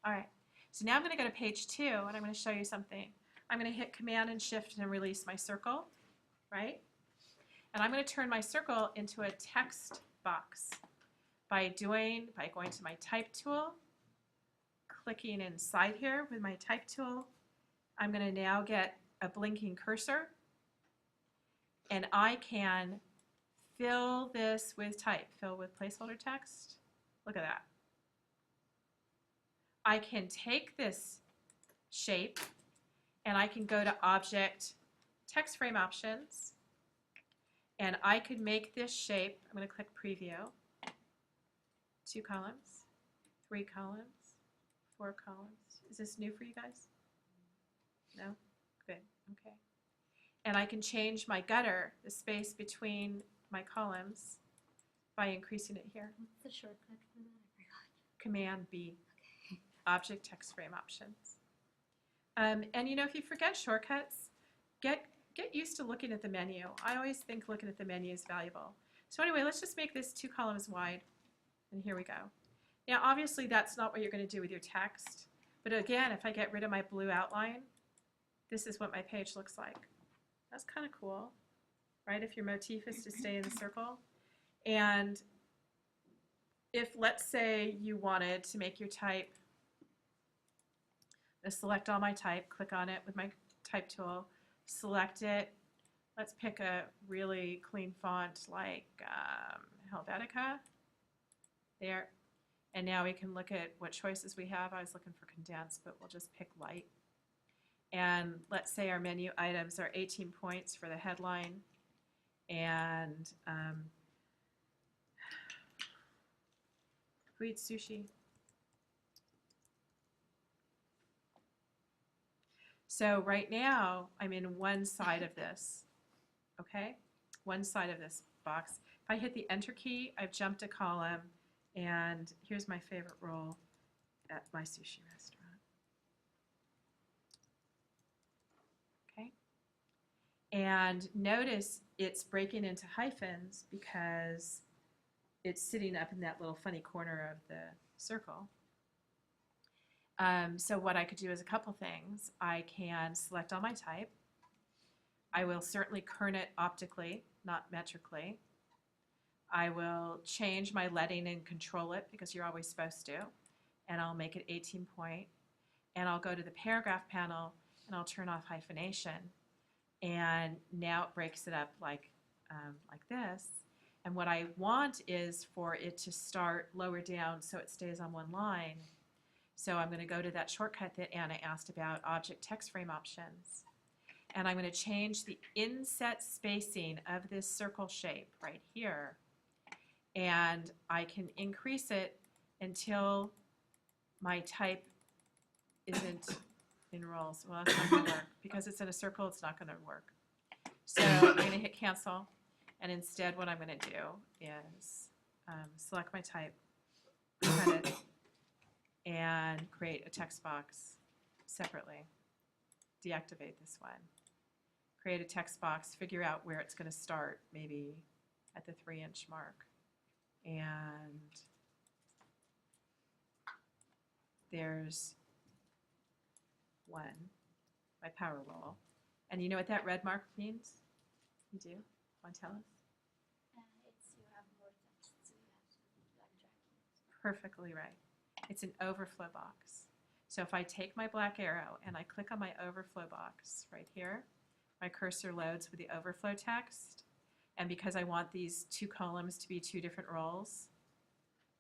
All right, so now I'm going to go to page 2, and I'm going to show you something. I'm going to hit Command and Shift and release my circle, right? And I'm going to turn my circle into a text box by going to my Type tool, clicking inside here with my Type tool. I'm going to now get a blinking cursor, and I can fill this with type, fill with placeholder text. Look at that. I can take this shape and I can go to Object, Text Frame Options, and I could make this shape. I'm going to click Preview. 2 columns, 3 columns, 4 columns. Is this new for you guys? No? Good. Okay. And I can change my gutter, the space between my columns, by increasing it here. What's the shortcut for that? I forgot. Command B. Object Text Frame Options. And you know, if you forget shortcuts, get used to looking at the menu. I always think looking at the menu is valuable. So anyway, let's just make this 2 columns wide. And here we go. Now obviously that's not what you're going to do with your text. But again, if I get rid of my blue outline, this is what my page looks like. That's kind of cool, right? If your motif is to stay in the circle. And if, let's say, you wanted to make your type, I'm going to select all my type, click on it with my Type tool, select it. Let's pick a really clean font like Helvetica. There. And now we can look at what choices we have. I was looking for condensed, but we'll just pick light. And let's say our menu items are 18 points for the headline. And who eats sushi? So right now, I'm in one side of this, okay? One side of this box. If I hit the Enter key, I've jumped a column, and here's my favorite roll at my sushi restaurant. Okay? And notice it's breaking into hyphens because it's sitting up in that little funny corner of the circle. So what I could do is a couple things. I can select all my type. I will certainly kern it optically, not metrically. I will change my leading and control it because you're always supposed to. And I'll make it 18 point. And I'll go to the paragraph panel and I'll turn off hyphenation. And now it breaks it up like this. And what I want is for it to start lower down so it stays on one line. So I'm going to go to that shortcut that Anna asked about, Object Text Frame Options. And I'm going to change the inset spacing of this circle shape right here. And I can increase it until my type isn't in rolls. Well, that's not going to work. Because it's in a circle, it's not going to work. So I'm going to hit Cancel. And instead what I'm going to do is select my type, cut it, and create a text box separately. Deactivate this one. Create a text box, figure out where it's going to start, maybe at the 3-inch mark. And there's one, my power roll. And you know what that red mark means? You do? Want to tell us? It's your perfectly right. It's an overflow box. So if I take my black arrow and I click on my overflow box right here, my cursor loads with the overflow text. And because I want these 2 columns to be 2 different roles,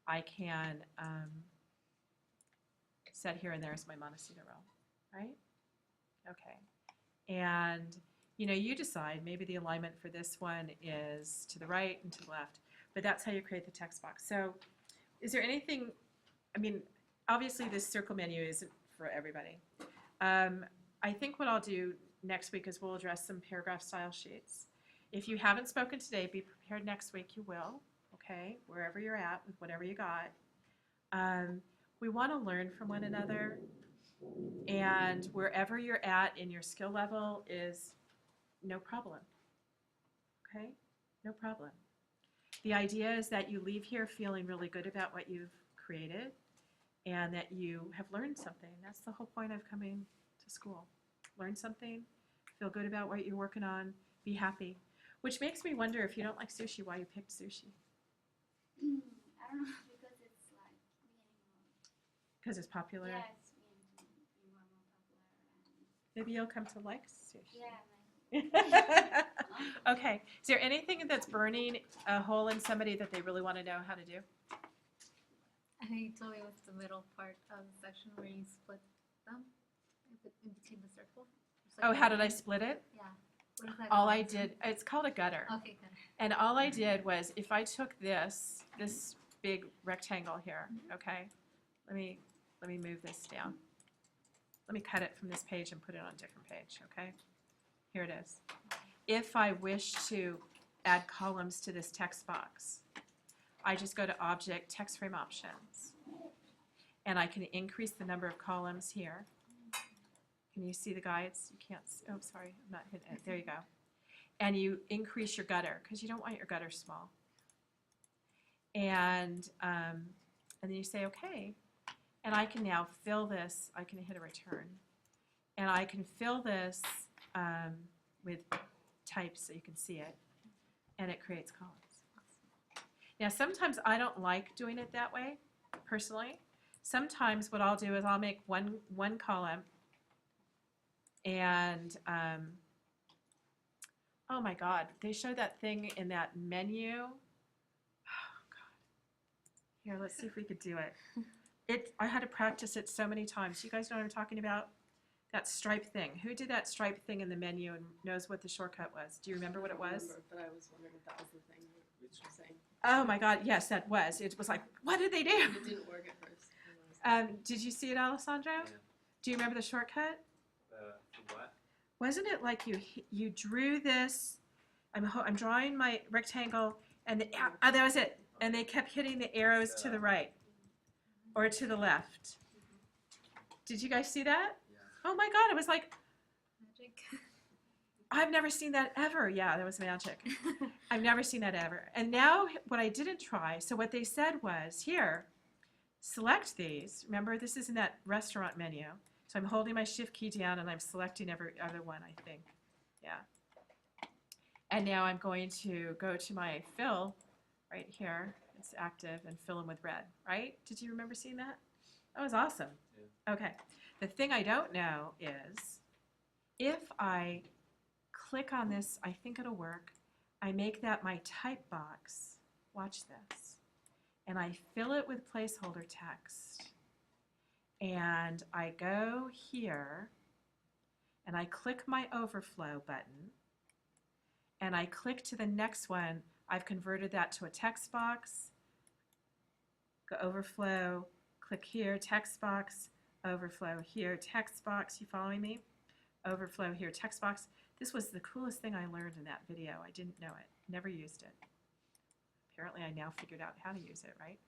I can set here and there as my Montecito role, right? Okay. And you decide, maybe the alignment for this one is to the right and to the left, but that's how you create the text box. So is there anything, obviously this circle menu isn't for everybody. I think what I'll do next week is we'll address some paragraph style sheets. If you haven't spoken today, be prepared next week you will, okay, wherever you're at with whatever you got. We want to learn from one another, and wherever you're at in your skill level is no problem, okay? No problem. The idea is that you leave here feeling really good about what you've created and that you have learned something. That's the whole point of coming to school. Learn something, feel good about what you're working on, be happy. Which makes me wonder, if you don't like sushi, why you picked sushi. I don't know, because it's like Because it's popular? yeah, it's being more popular. Maybe you'll come to like sushi. Yeah, Okay. Is there anything that's burning a hole in somebody that they really want to know how to do? I think you told me it was the middle part of the section where you split them in between the circle. It's like Oh, a how did I line. split it? Yeah. What is that All called? I did, it's called a gutter. Okay, good. And all I did was, if I took this big rectangle here, okay? Let me move this down. Let me cut it from this page and put it on a different page, okay? Here it is. If I wish to add columns to this text box, I just go to Object, Text Frame Options, and I can increase the number of columns here. Can you see the guides? You can't, oh, sorry, I'm not hitting it. There you go. And you increase your gutter, because you don't want your gutter small. And then you say, okay. And I can now fill this, I can hit a return. And I can fill this with types so you can see it. And it creates columns. Now, sometimes I don't like doing it that way, personally. Sometimes what I'll do is I'll make one column, and oh my God, they showed that thing in that menu. Oh God. Here, let's see if we could do it. I had to practice it so many times. You guys know what I'm talking about? That stripe thing. Who did that stripe thing in the menu and knows what the shortcut was? Do you remember what it was? Remember, but I was wondering if that was the thing you were saying. Oh my God, yes, that was. It was like, what did they do? It didn't work at first. Did you see it, Alessandro? Yeah. Do you remember the shortcut? For what? Wasn't it like you drew this? I'm drawing my rectangle, and that was it. And they kept hitting the arrows to the right or to the left. Did you guys see that? Yeah. Oh my God! It was like, Magic. I've never seen that ever. Yeah, that was magic. I've never seen that ever. And now what I didn't try. So what they said was, here, select these. Remember, this is in that restaurant menu. So I'm holding my shift key down and I'm selecting every other one, I think. Yeah. And now I'm going to go to my fill right here. It's active, and fill them with red, right? Did you remember seeing that? That was awesome. Yeah. Okay. The thing I don't know is if I click on this, I think it'll work. I make that my type box. Watch this. And I fill it with placeholder text. And I go here, and I click my overflow button, and I click to the next one. I've converted that to a text box. Go overflow, click here, text box, overflow here, text box. You following me? Overflow here, text box. This was the coolest thing I learned in that video. I didn't know it, never used it. Apparently I now figured out how to use it, right?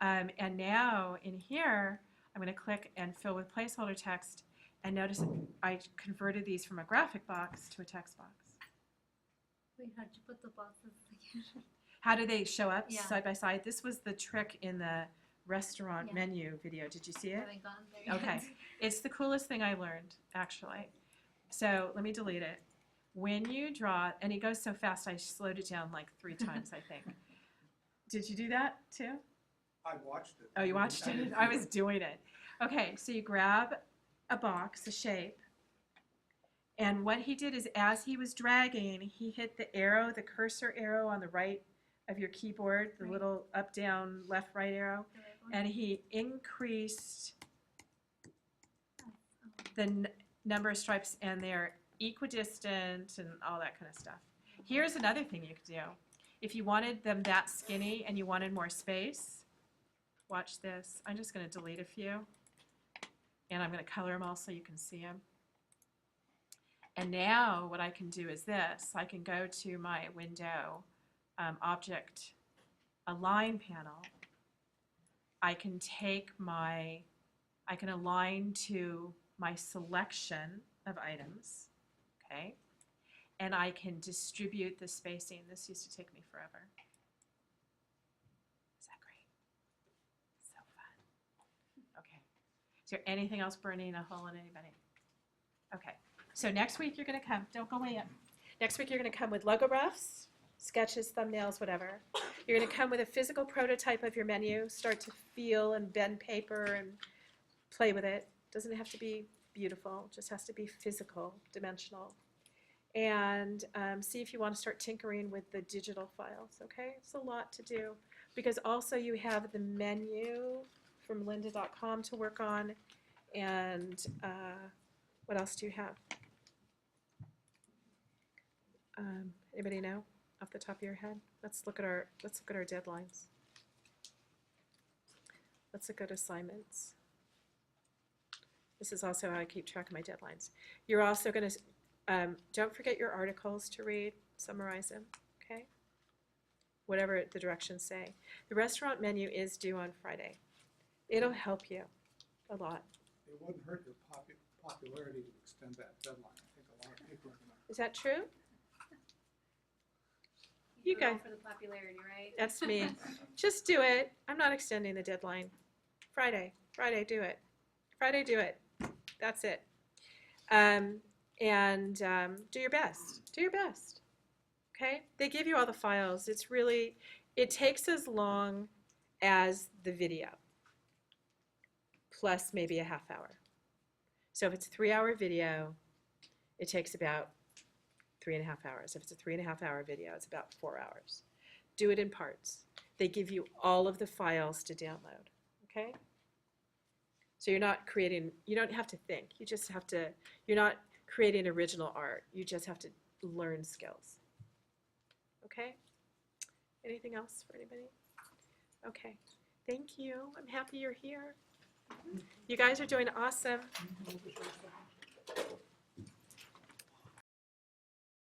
And now in here, I'm going to click and fill with placeholder text, and notice I converted these from a graphic box to a text box. Wait, how'd you put the boxes together? How do they show up Yeah. side by side? This was the trick in the restaurant Yeah. menu video. Did you see I it? haven't gone there yet. Okay. It's the coolest thing I learned, actually. So let me delete it. When you draw, and it goes so fast, I slowed it down like 3 times, I think. Did you do that too? I watched it. Oh, you watched it? I was doing it. Okay, so you grab a box, a shape, and what he did is as he was dragging, he hit the arrow, the cursor arrow on the right of your keyboard, the Right. little up, down, left, right arrow, The red one? and he increased Oh, the number of stripes, and they're equidistant and all that kind of stuff. Here's another thing you could do. If you wanted them that skinny and you wanted more space, watch this. I'm just going to delete a few, and I'm going to color them all so you can see them. And now what I can do is this. I can go to my window object align panel. I can align to my selection of items, okay? And I can distribute the spacing. This used to take me forever. Is that great? So fun. Okay. Is there anything else burning a hole in anybody? Okay. So next week you're going to come. Don't go away yet. Next week you're going to come with logo roughs, sketches, thumbnails, whatever. You're going to come with a physical prototype of your menu, start to feel and bend paper and play with it. Doesn't have to be beautiful, just has to be physical, dimensional. And see if you want to start tinkering with the digital files, okay? It's a lot to do because also you have the menu from lynda.com to work on, and what else do you have? Anybody know off the top of your head? Let's look at our deadlines. Let's look at assignments. This is also how I keep track of my deadlines. You're also going to, don't forget your articles to read, summarize them, okay? Whatever the directions say. The restaurant menu is due on Friday. It'll help you a lot. It wouldn't hurt your popularity to extend that deadline. I think a lot of people are gonna. Is that true? You You do it all guys- for the popularity, right? That's me. Just do it. I'm not extending the deadline. Friday, do it. Friday, do it. That's it. Do your best. Do your best. Okay? They give you all the files. It's really, it takes as long as the video, plus maybe a half hour. So if it's a 3-hour video, it takes about 3.5 hours. If it's a 3.5 hour video, it's about 4 hours. Do it in parts. They give you all of the files to download, okay? So you're not creating, you don't have to think. You just have to, you're not creating original art. You just have to learn skills. Okay? Anything else for anybody? Okay. Thank you. I'm happy you're here. You guys are doing awesome.